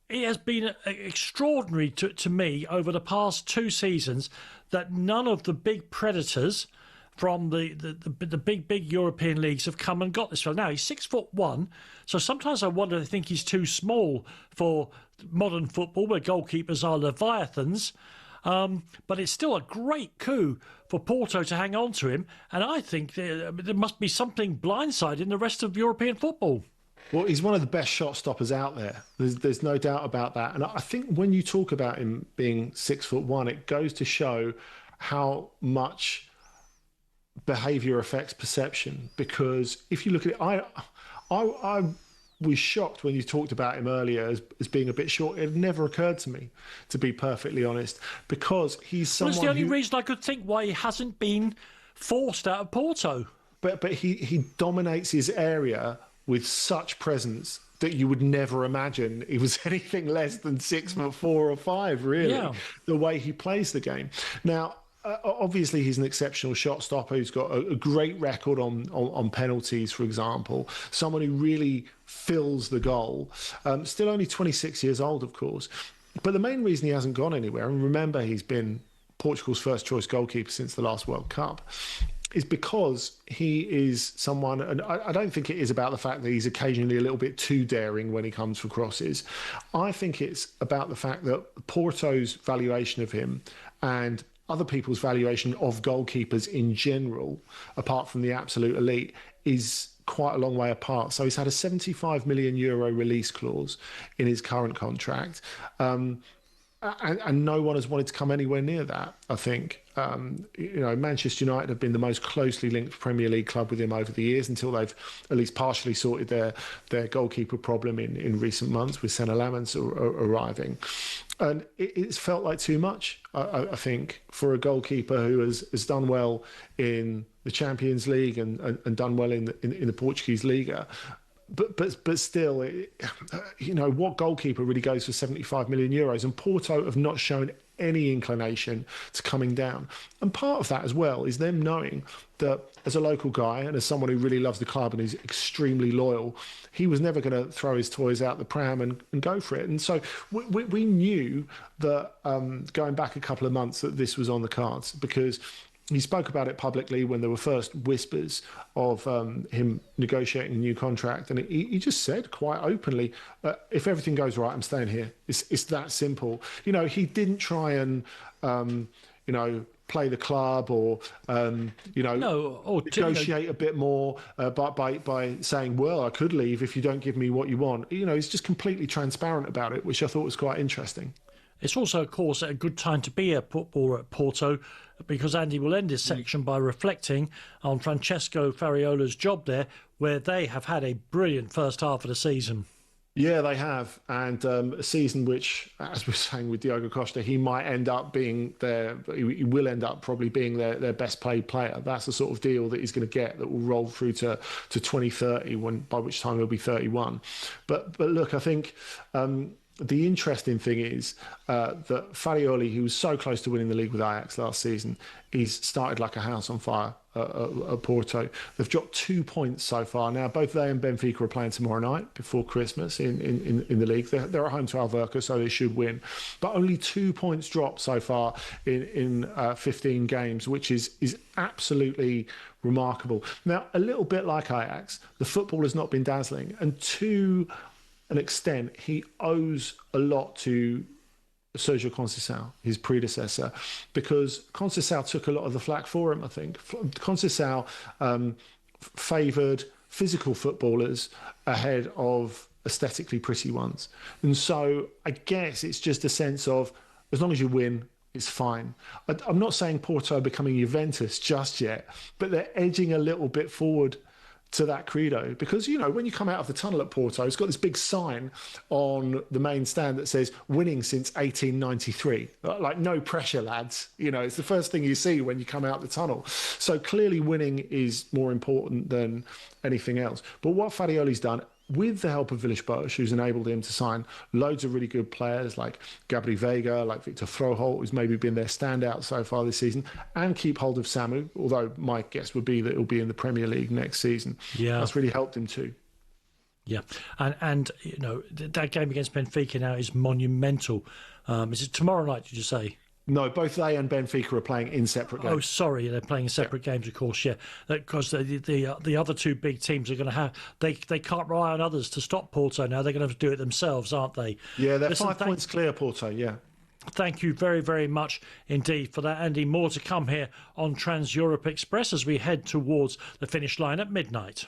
it has been extraordinary to me over the past 2 seasons that none of the big predators from the big European leagues have come and got this fella. Now, he's 6'1", so sometimes I wonder if they think he's too small for modern football, where goalkeepers are leviathans. But it's still a great coup for Porto to hang on to him, and I think there must be something blindsiding the rest of European football. Well, he's one of the best shot stoppers out there. There's no doubt about that. And I think when you talk about him being 6'1", it goes to show how much behaviour affects perception. Because if you look at it, I was shocked when you talked about him earlier as being a bit short. It never occurred to me, to be perfectly honest, because he's someone. Well, it's the only reason I could think why he hasn't been forced out of Porto. But he dominates his area with such presence that you would never imagine he was anything less than 6'4" or 5", really, yeah. The way he plays the game. Now, obviously, he's an exceptional shot stopper who's got a great record on penalties, for example, someone who really fills the goal. Still only 26 years old, of course. But the main reason he hasn't gone anywhere, and remember, he's been Portugal's first-choice goalkeeper since the last World Cup, is because he is someone, and I don't think it is about the fact that he's occasionally a little bit too daring when he comes for crosses. I think it's about the fact that Porto's valuation of him and other people's valuation of goalkeepers in general, apart from the absolute elite, is quite a long way apart. So he's had a €75 million release clause in his current contract. And no one has wanted to come anywhere near that, I think. Manchester United have been the most closely linked Premier League club with him over the years until they've at least partially sorted their goalkeeper problem in recent months with Senna Lamens arriving. And it's felt like too much, I think, for a goalkeeper who has done well in the Champions League and done well in the Portuguese Liga. But still, what goalkeeper really goes for €75 million? And Porto have not shown any inclination to coming down. And part of that as well is them knowing that as a local guy and as someone who really loves the club and is extremely loyal, he was never going to throw his toys out the pram and go for it. And so we knew that going back a couple of months that this was on the cards, because he spoke about it publicly when there were first whispers of him negotiating a new contract. And he just said quite openly, if everything goes right, I'm staying here. It's that simple. He didn't try and, play the club or, negotiate a bit more by saying, well, I could leave if you don't give me what you want. He's just completely transparent about it, which I thought was quite interesting. It's also, of course, a good time to be a footballer at Porto, because Andy will end his section by reflecting on Francesco Fariola's job there, where they have had a brilliant first half of the season. Yeah, they have. And a season which, as we were saying with Diogo Costa, he might end up being he will end up probably being their best paid player. That's the sort of deal that he's going to get that will roll through to 2030, by which time he'll be 31. But look, I think the interesting thing is that Farioli, who was so close to winning the league with Ajax last season, he's started like a house on fire at Porto. They've dropped 2 points so far. Now, both they and Benfica are playing tomorrow night before Christmas in the league. They're at home to Alverca, so they should win. But only 2 points dropped so far in 15 games, which is absolutely remarkable. Now, a little bit like Ajax, the football has not been dazzling, and to an extent, he owes a lot to Sergio Conceição, his predecessor, because Conceição took a lot of the flack for him, I think. Conceição favoured physical footballers ahead of aesthetically pretty ones. And so I guess it's just a sense of, as long as you win, it's fine. I'm not saying Porto are becoming Juventus just yet, but they're edging a little bit forward to that credo, because, you know, when you come out of the tunnel at Porto, it's got this big sign on the main stand that says winning since 1893, like no pressure, lads. You know, it's the first thing you see when you come out the tunnel. So clearly winning is more important than anything else. But what Farioli's done, with the help of Villas-Boas, who's enabled him to sign loads of really good players like Gabri Veiga, like Victor Froholt, who's maybe been their standout so far this season, and keep hold of Samu, although my guess would be that he'll be in the Premier League next season. Yeah. That's really helped him too. Yeah, and you know, that game against Benfica now is monumental. Is it tomorrow night, did you say? No, both they and Benfica are playing in separate games. Oh, sorry, they're playing separate games, of course. Yeah, because the other two big teams are going to have they can't rely on others to stop Porto now. They're going to have to do it themselves, aren't they? Yeah, they're 5 points clear, Porto. Yeah. Thank you very, very much indeed for that, Andy. More to come here on Trans Europe Express as we head towards the finish line at midnight.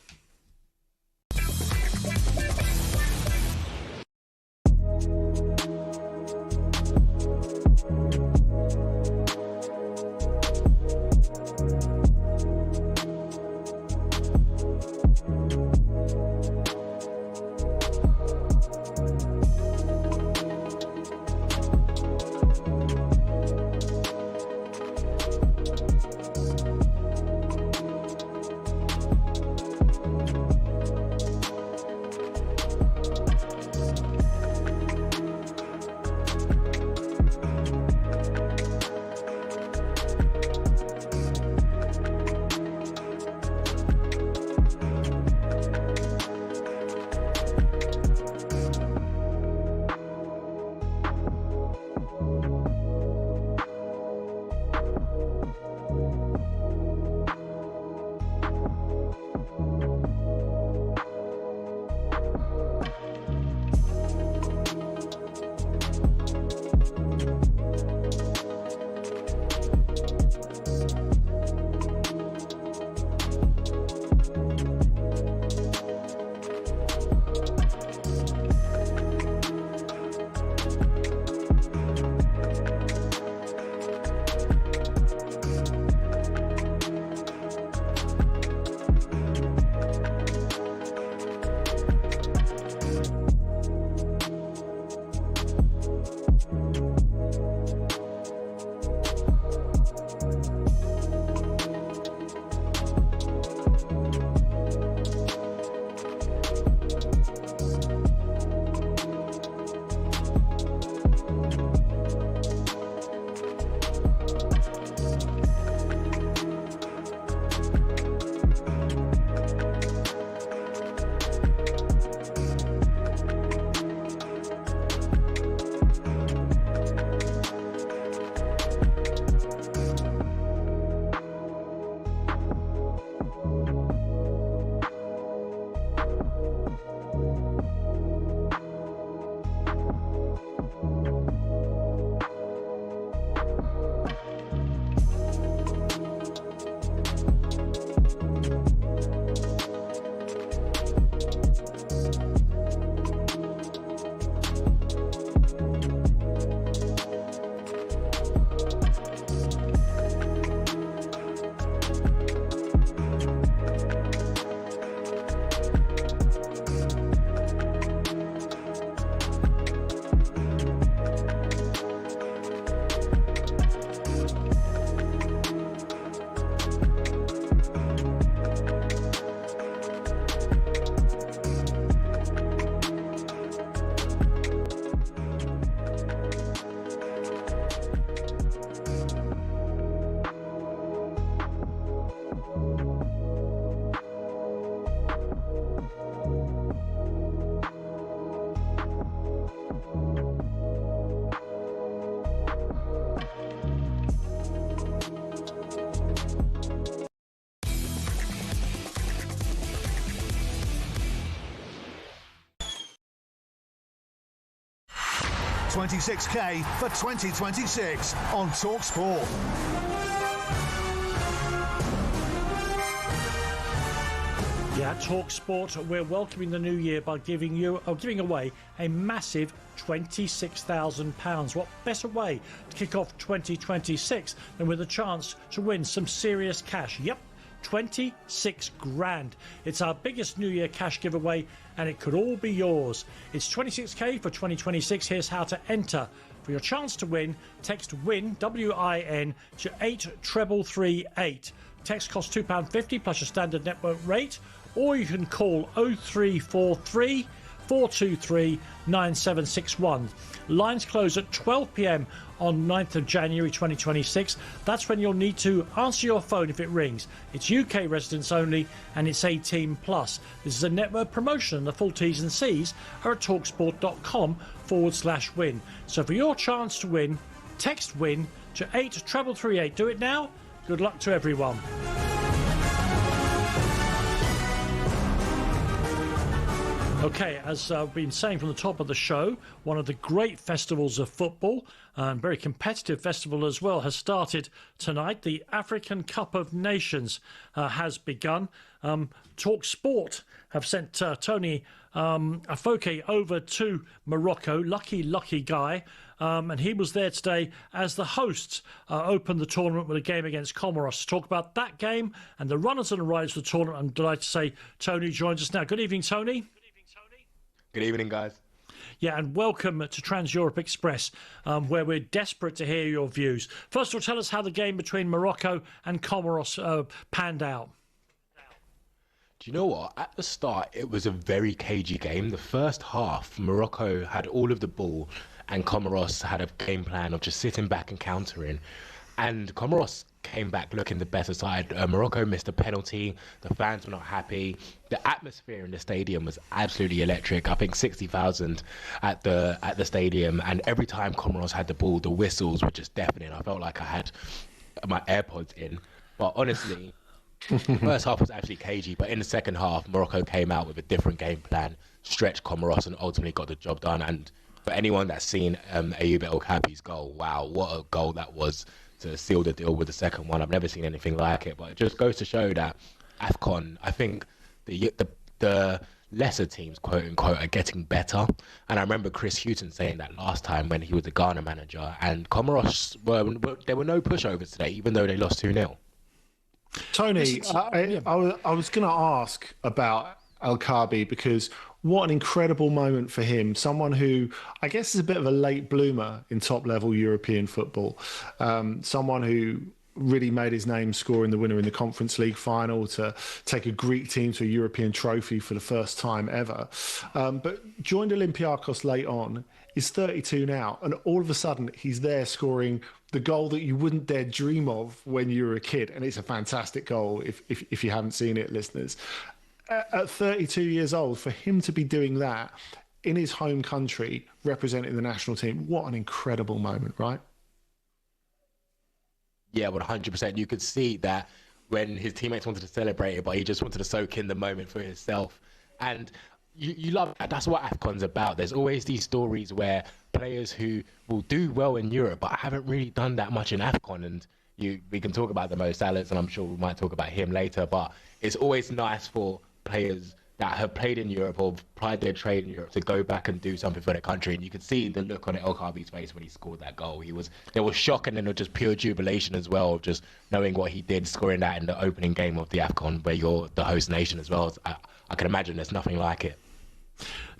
26k for 2026 on talkSPORT. Yeah, talkSPORT, we're welcoming the new year by giving away a massive £26,000. What better way to kick off 2026 than with a chance to win some serious cash? Yep, 26 grand. It's our biggest New Year cash giveaway, and it could all be yours. It's 26k for 2026. Here's how to enter. For your chance to win, text WIN, W-I-N, to 83338. Text costs £2.50 plus your standard network rate, or you can call 0343 423 9761. Lines close at 12 p.m. on 9th of January 2026. That's when you'll need to answer your phone if it rings. It's UK residents only, and it's 18 plus. This is a network promotion, and the full T's and C's are at talksport.com/win. So for your chance to win, text WIN to 83338. Do it now. Good luck to everyone. Okay, as I've been saying from the top of the show, one of the great festivals of football, and very competitive festival as well, has started tonight. The African Cup of Nations has begun. talkSPORT have sent Tony Afoke over to Morocco. Lucky guy. And he was there today as the hosts opened the tournament with a game against Comoros. To talk about that game and the runners and the riders of the tournament, I'm delighted to say Tony joins us now. Good evening, Tony. Good evening, guys. Yeah, and welcome to Trans Europe Express, where we're desperate to hear your views. First of all, tell us how the game between Morocco and Comoros panned out. Do you know what? At the start, it was a very cagey game. The first half, Morocco had all of the ball, and Comoros had a game plan of just sitting back and countering. And Comoros came back looking the better side. Morocco missed a penalty. The fans were not happy. The atmosphere in the stadium was absolutely electric. I think 60,000 at the stadium. And every time Comoros had the ball, the whistles were just deafening. I felt like I had my AirPods in. But honestly, the first half was actually cagey. But in the second half, Morocco came out with a different game plan, stretched Comoros, and ultimately got the job done. And for anyone that's seen Ayoub El Kabi's goal, wow, what a goal that was to seal the deal with the second one. I've never seen anything like it, but it just goes to show that AFCON, I think the lesser teams, quote unquote, are getting better. And I remember Chris Hughton saying that last time when he was the Ghana manager, and Comoros there were no pushovers today, even though they lost 2-0. Tony, I was going to ask about El Kabi, because what an incredible moment for him. Someone who I guess is a bit of a late bloomer in top-level European football. Someone who really made his name scoring the winner in the Conference League final to take a Greek team to a European trophy for the first time ever. But joined Olympiacos late on, is 32 now, and all of a sudden he's there scoring the goal that you wouldn't dare dream of when you were a kid. And it's a fantastic goal if you haven't seen it, listeners. At 32 years old, for him to be doing that in his home country, representing the national team, what an incredible moment, right? Yeah, 100%. You could see that when his teammates wanted to celebrate it, but he just wanted to soak in the moment for himself. And you love that. That's what AFCON's about. There's always these stories where players who will do well in Europe, but haven't really done that much in AFCON. And we can talk about the Mo Salahs, and I'm sure we might talk about him later, but it's always nice for players that have played in Europe or plied their trade in Europe to go back and do something for their country. And you could see the look on El Kabi's face when he scored that goal. There was shock, and then just pure jubilation as well, just knowing what he did, scoring that in the opening game of the AFCON, where you're the host nation as well. I can imagine there's nothing like it.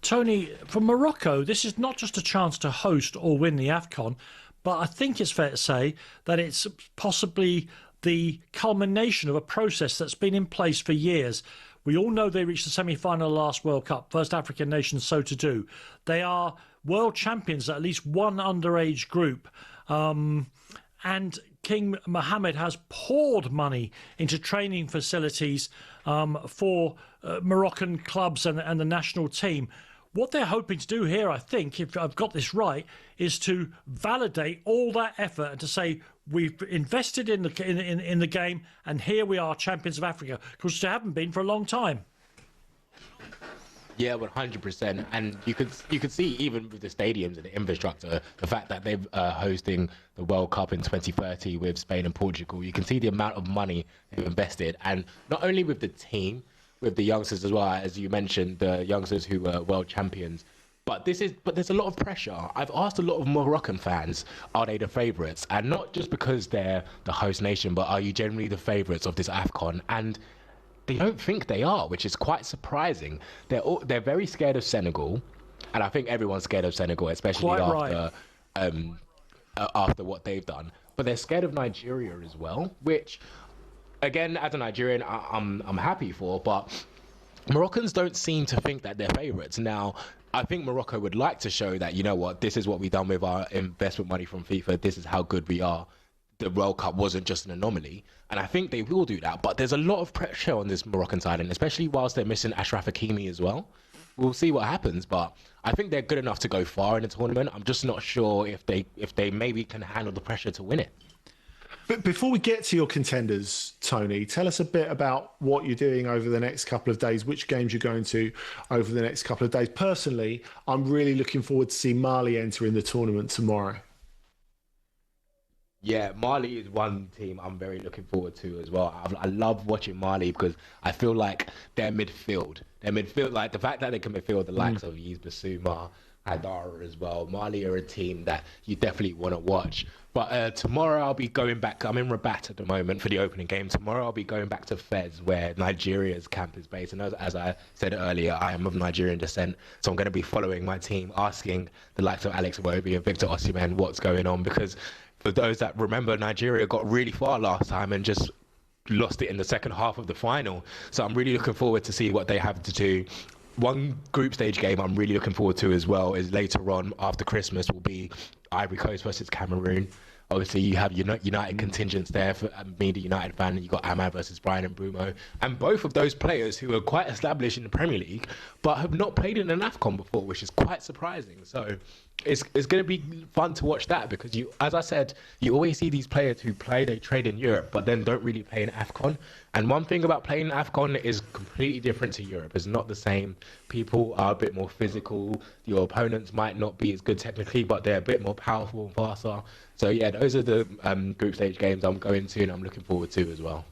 Tony, for Morocco, this is not just a chance to host or win the AFCON, but I think it's fair to say that it's possibly the culmination of a process that's been in place for years. We all know they reached the semi-final last World Cup, first African nation so to do. They are world champions at least one underage group. And King Mohammed has poured money into training facilities for Moroccan clubs and the national team. What they're hoping to do here, I think, if I've got this right, is to validate all that effort and to say we've invested in the game, and here we are, champions of Africa, because they haven't been for a long time. Yeah, 100%. And you could see even with the stadiums and the infrastructure, the fact that they're hosting the World Cup in 2030 with Spain and Portugal. You can see the amount of money they've invested, and not only with the team, with the youngsters as well, as you mentioned, the youngsters who were world champions. But there's a lot of pressure. I've asked a lot of Moroccan fans, are they the favourites? And not just because they're the host nation, but are you generally the favourites of this AFCON? And they don't think they are, which is quite surprising. They're very scared of Senegal, and I think everyone's scared of Senegal, especially after what they've done. But they're scared of Nigeria as well, which, again, as a Nigerian, I'm happy for. But Moroccans don't seem to think that they're favourites. Now, I think Morocco would like to show that, you know what, this is what we've done with our investment money from FIFA. This is how good we are. The World Cup wasn't just an anomaly, and I think they will do that. But there's a lot of pressure on this Moroccan side, and especially whilst they're missing Achraf Hakimi as well. We'll see what happens, but I think they're good enough to go far in the tournament. I'm just not sure if they maybe can handle the pressure to win it. But before we get to your contenders, Tony, tell us a bit about what you're doing over the next couple of days, which games you're going to over the next couple of days. Personally, I'm really looking forward to see Mali enter in the tournament tomorrow. Yeah, Mali is one team I'm very looking forward to as well. I love watching Mali because I feel like their midfield, like the fact that they can midfield the likes of Yves Bissouma, Hadara as well. Mali are a team that you definitely want to watch. But tomorrow I'll be going back. I'm in Rabat at the moment for the opening game. Tomorrow I'll be going back to Fez, where Nigeria's camp is based. And as I said earlier, I am of Nigerian descent, so I'm going to be following my team, asking the likes of Alex Iwobi and Victor Osimhen what's going on, because for those that remember, Nigeria got really far last time and just lost it in the second half of the final. So I'm really looking forward to see what they have to do. One group stage game I'm really looking forward to as well is later on after Christmas will be Ivory Coast versus Cameroon. Obviously, you have United contingents there. For me, the United fan, and you got Ahmad versus Brian and Brumo. And both of those players who are quite established in the Premier League, but have not played in an AFCON before, which is quite surprising. So it's going to be fun to watch that, because you, as I said, you always see these players who they trade in Europe, but then don't really play in AFCON. And one thing about playing in AFCON is completely different to Europe. It's not the same. People are a bit more physical. Your opponents might not be as good technically, but they're a bit more powerful and faster. So yeah, those are the group stage games I'm going to and I'm looking forward to as well.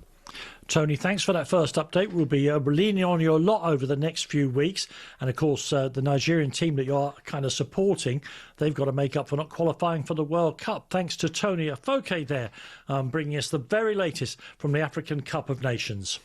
Tony, thanks for that first update. We'll be leaning on you a lot over the next few weeks. And of course, the Nigerian team that you're kind of supporting, they've got to make up for not qualifying for the World Cup. Thanks to Tony Afoke there, bringing us the very latest from the African Cup of Nations.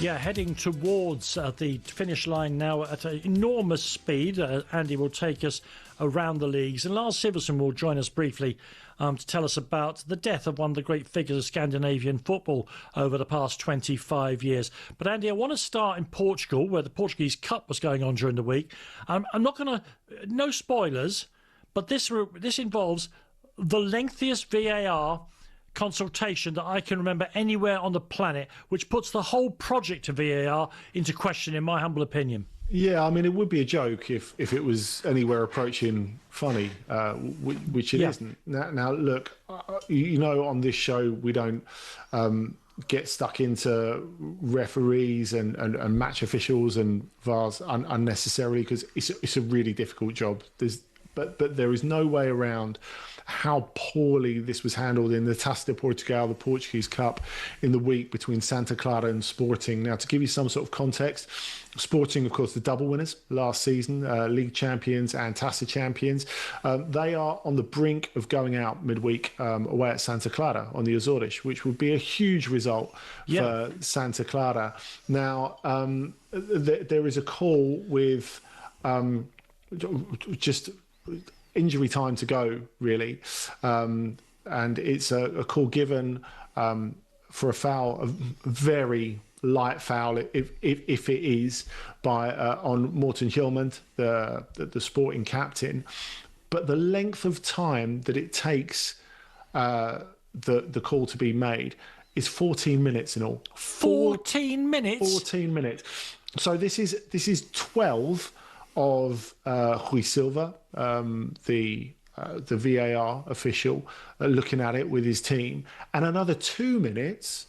Yeah, heading towards the finish line now at an enormous speed. Andy will take us around the leagues. And Lars Siversen will join us briefly to tell us about the death of one of the great figures of Scandinavian football over the past 25 years. But Andy, I want to start in Portugal, where the Portuguese Cup was going on during the week. I'm not going to... No spoilers, but this involves the lengthiest VAR consultation that I can remember anywhere on the planet, which puts the whole project of VAR into question, in my humble opinion. Yeah, I mean, it would be a joke if it was anywhere approaching funny, which it isn't. Now, look, on this show, we don't get stuck into referees and match officials and VARs unnecessarily, because it's a really difficult job. But there is no way around how poorly this was handled in the Taça de Portugal, the Portuguese Cup, in the week between Santa Clara and Sporting. Now, to give you some sort of context, Sporting, of course, the double winners last season, League champions and Taça champions. They are on the brink of going out midweek away at Santa Clara on the Azores, which would be a huge result for Santa Clara. Now, there is a call with just injury time to go, really, and it's a call given for a foul, a very light foul, if it is, on Morten Hjulmand, the Sporting captain. But the length of time that it takes the call to be made is 14 minutes in all. 14 minutes. 14 minutes. So this is 12 of Rui Silva, the VAR official, looking at it with his team, and another 2 minutes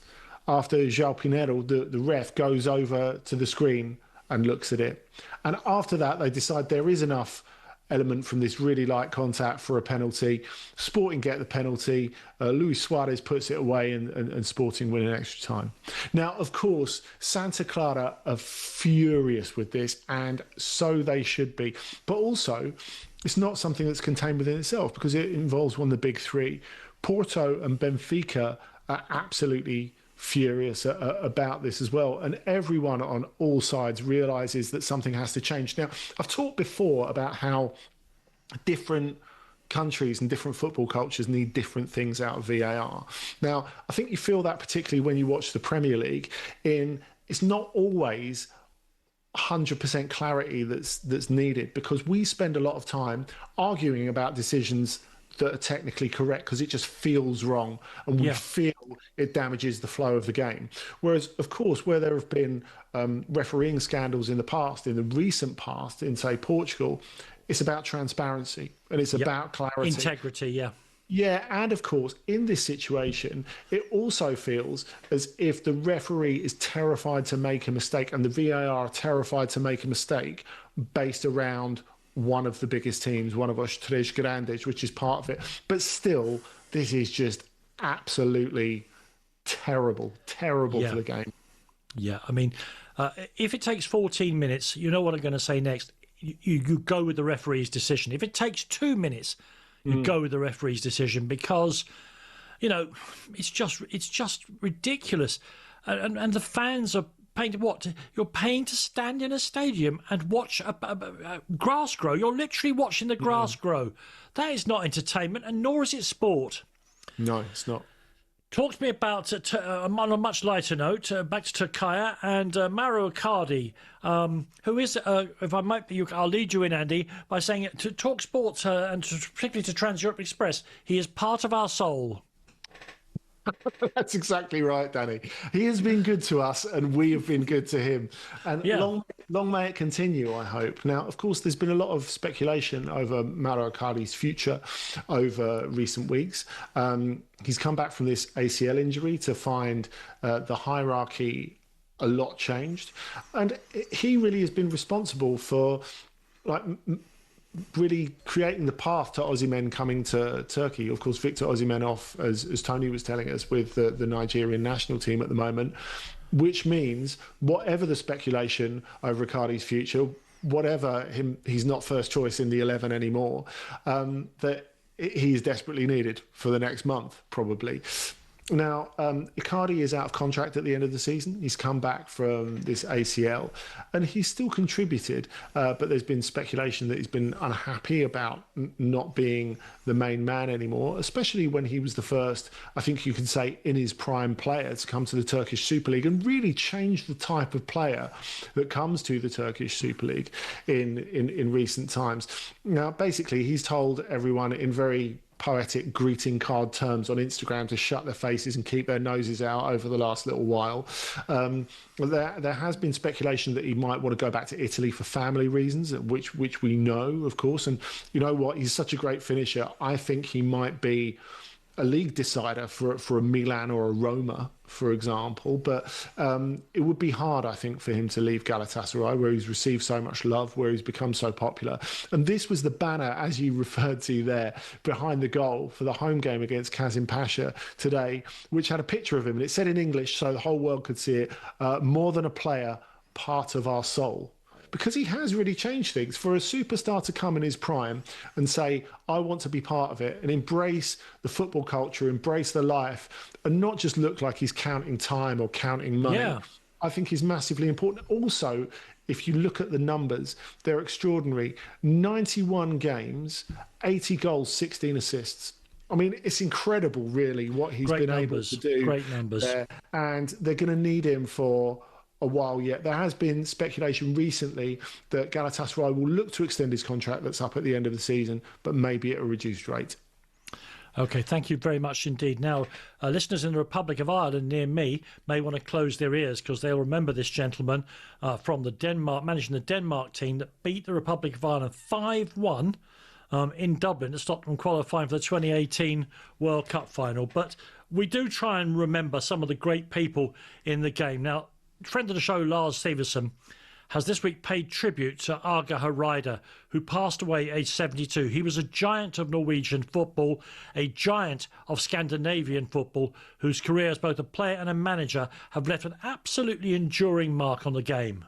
after João Pinheiro, the ref, goes over to the screen and looks at it. And after that, they decide there is enough element from this really light contact for a penalty. Sporting get the penalty. Luis Suarez puts it away, and Sporting win in extra time. Now, of course, Santa Clara are furious with this, and so they should be. But also, it's not something that's contained within itself, because it involves one of the big three. Porto and Benfica are absolutely furious about this as well, and everyone on all sides realizes that something has to change. Now, I've talked before about how different countries and different football cultures need different things out of VAR. Now, I think you feel that particularly when you watch the Premier League. It's not always 100% clarity that's needed, because we spend a lot of time arguing about decisions that are technically correct because it just feels wrong, and we feel it damages the flow of the game. Whereas, of course, where there have been refereeing scandals in the past, in the recent past, in, say, Portugal, it's about transparency and it's about clarity. Integrity, Yeah, and of course, in this situation, it also feels as if the referee is terrified to make a mistake, and the VAR are terrified to make a mistake based around one of the biggest teams, one of us Três Grandes, which is part of it. But still, this is just absolutely terrible for the game. Yeah, I mean, if it takes 14 minutes, you know what I'm going to say next. You go with the referee's decision. If it takes 2 minutes, you go with the referee's decision, because, it's just ridiculous. And the fans are paying to what? You're paying to stand in a stadium and watch a grass grow. You're literally watching the grass grow. That is not entertainment, and nor is it sport. No, it's not. Talk to me about, on a much lighter note, back to Turkey and Mauro Icardi, who is, if I might, I'll lead you in, Andy, by saying to talkSPORT and particularly to Trans Europe Express, he is part of our soul. That's exactly right, Danny. He has been good to us, and we have been good to him. And long may it continue, I hope. Now, of course, there's been a lot of speculation over Mauro Icardi's future over recent weeks. He's come back from this ACL injury to find the hierarchy a lot changed. And he really has been responsible for, really creating the path to Osimhen coming to Turkey. Of course, Victor Osimhen off, as Tony was telling us, with the Nigerian national team at the moment, which means whatever the speculation over Icardi's future, whatever he's not first choice in the 11 anymore, that he is desperately needed for the next month, probably. Now, Icardi is out of contract at the end of the season. He's come back from this ACL and he's still contributed, but there's been speculation that he's been unhappy about not being the main man anymore, especially when he was the first, I think you could say, in his prime player to come to the Turkish Super League and really change the type of player that comes to the Turkish Super League in recent times. Now, basically, he's told everyone in very poetic greeting card terms on Instagram to shut their faces and keep their noses out over the last little while. There has been speculation that he might want to go back to Italy for family reasons, which we know, of course. And you know what? He's such a great finisher. I think he might be a league decider for a Milan or a Roma, for example. But it would be hard, I think, for him to leave Galatasaray, where he's received so much love, where he's become so popular. And this was the banner, as you referred to there, behind the goal for the home game against Kazim Pasha today, which had a picture of him. And it said in English, so the whole world could see it, more than a player, part of our soul. Because he has really changed things. For a superstar to come in his prime and say, I want to be part of it, and embrace the football culture, embrace the life, and not just look like he's counting time or counting money, I think is massively important. Also, if you look at the numbers, they're extraordinary. 91 games, 80 goals, 16 assists. I mean, it's incredible, really, what he's been able to do. Great numbers. And they're going to need him for a while yet. There has been speculation recently that Galatasaray will look to extend his contract that's up at the end of the season, but maybe at a reduced rate. OK, thank you very much indeed. Now, listeners in the Republic of Ireland near me may want to close their ears because they'll remember this gentleman from the managing the Denmark team that beat the Republic of Ireland 5-1 in Dublin to stop them qualifying for the 2018 World Cup final. But we do try and remember some of the great people in the game. Now, friend of the show, Lars Sivertsen, has this week paid tribute to Åge Hareide, who passed away aged 72. He was a giant of Norwegian football, a giant of Scandinavian football, whose career as both a player and a manager have left an absolutely enduring mark on the game.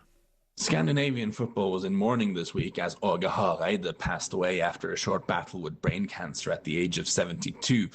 Scandinavian football was in mourning this week as Åge Hareide passed away after a short battle with brain cancer at the age of 72.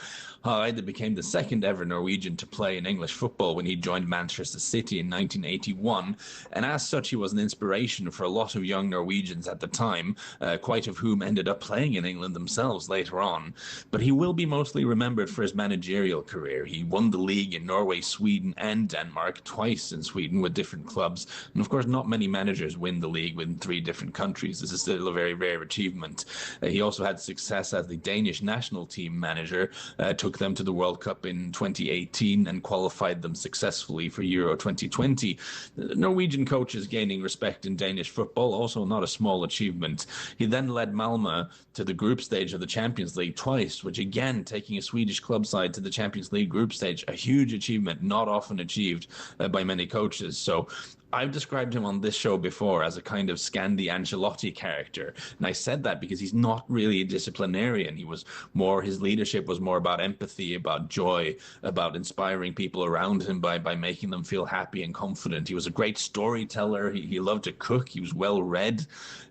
Hareide became the second ever Norwegian to play in English football when he joined Manchester City in 1981, and as such he was an inspiration for a lot of young Norwegians at the time, quite of whom ended up playing in England themselves later on. But he will be mostly remembered for his managerial career. He won the league in Norway, Sweden and Denmark, twice in Sweden with different clubs, and of course not many managers win the league in 3 different countries. This is still a very rare achievement. He also had success as the Danish national team manager, took them to the World Cup in 2018 and qualified them successfully for Euro 2020. Norwegian coaches gaining respect in Danish football, also not a small achievement. He then led Malmö to the group stage of the Champions League twice, which again, taking a Swedish club side to the Champions League group stage, a huge achievement, not often achieved by many coaches. So I've described him on this show before as a kind of Scandi Ancelotti character. And I said that because he's not really a disciplinarian. His leadership was more about empathy, about joy, about inspiring people around him by making them feel happy and confident. He was a great storyteller. He loved to cook. He was well read.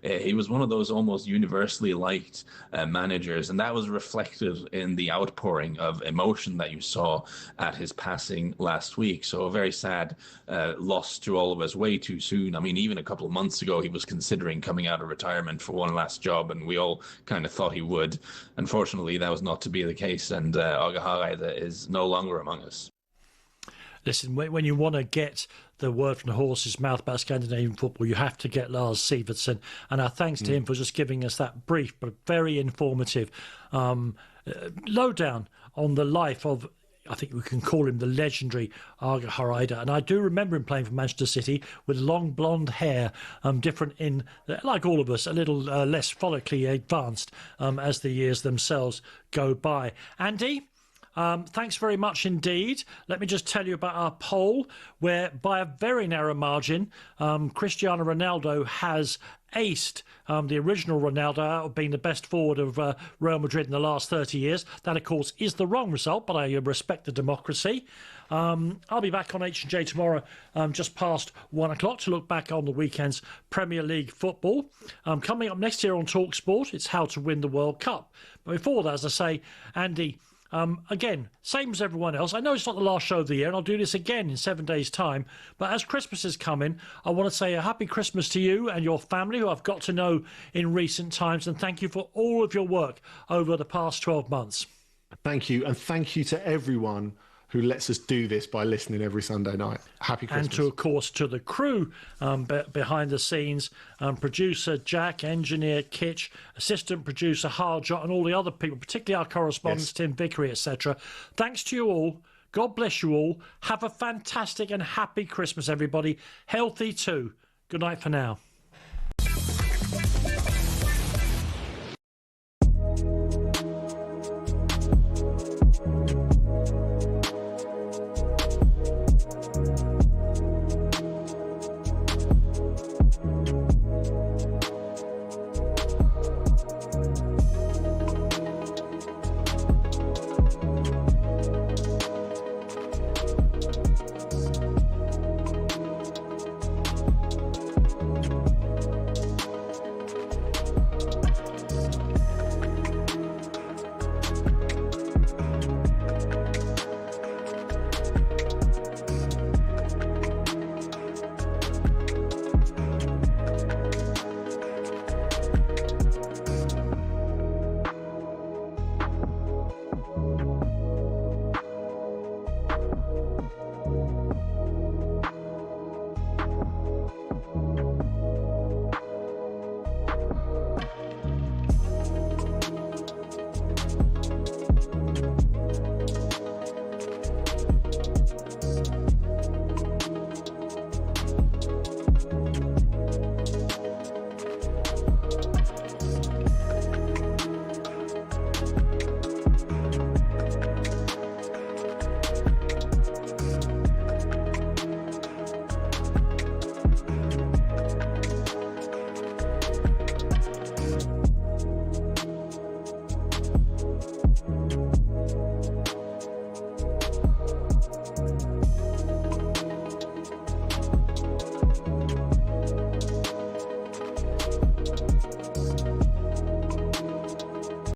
He was one of those almost universally liked managers. And that was reflected in the outpouring of emotion that you saw at his passing last week. So a very sad loss to all of us way too soon. I mean, even a couple of months ago, he was considering coming out of retirement for one last job, and we all kind of thought he would. Unfortunately, that was not to be the case, and Åge Hareide is no longer among us. Listen, when you want to get the word from the horse's mouth about Scandinavian football, you have to get Lars Sivertsen, and our thanks to him for just giving us that brief but very informative lowdown on the life of, I think we can call him the legendary Åge Hareide. And I do remember him playing for Manchester City with long blonde hair, different in, like all of us, a little less follically advanced as the years themselves go by. Andy, thanks very much indeed. Let me just tell you about our poll, where by a very narrow margin, Cristiano Ronaldo has aced the original Ronaldo out of being the best forward of Real Madrid in the last 30 years. That, of course, is the wrong result, but I respect the democracy. I'll be back on H&J tomorrow just past 1 o'clock to look back on the weekend's Premier League football. Coming up next year on talkSPORT, it's how to win the World Cup. But before that, as I say, Andy, Again, same as everyone else. I know it's not the last show of the year, and I'll do this again in 7 days' time. But as Christmas is coming, I want to say a happy Christmas to you and your family, who I've got to know in recent times, and thank you for all of your work over the past 12 months. Thank you, and thank you to everyone who lets us do this by listening every Sunday night. Happy Christmas. And to, of course, to the crew behind the scenes, producer Jack, engineer Kitch, assistant producer Harjot, and all the other people, particularly our correspondents, Tim Vickery, etc. Thanks to you all. God bless you all. Have a fantastic and happy Christmas, everybody. Healthy too. Good night for now.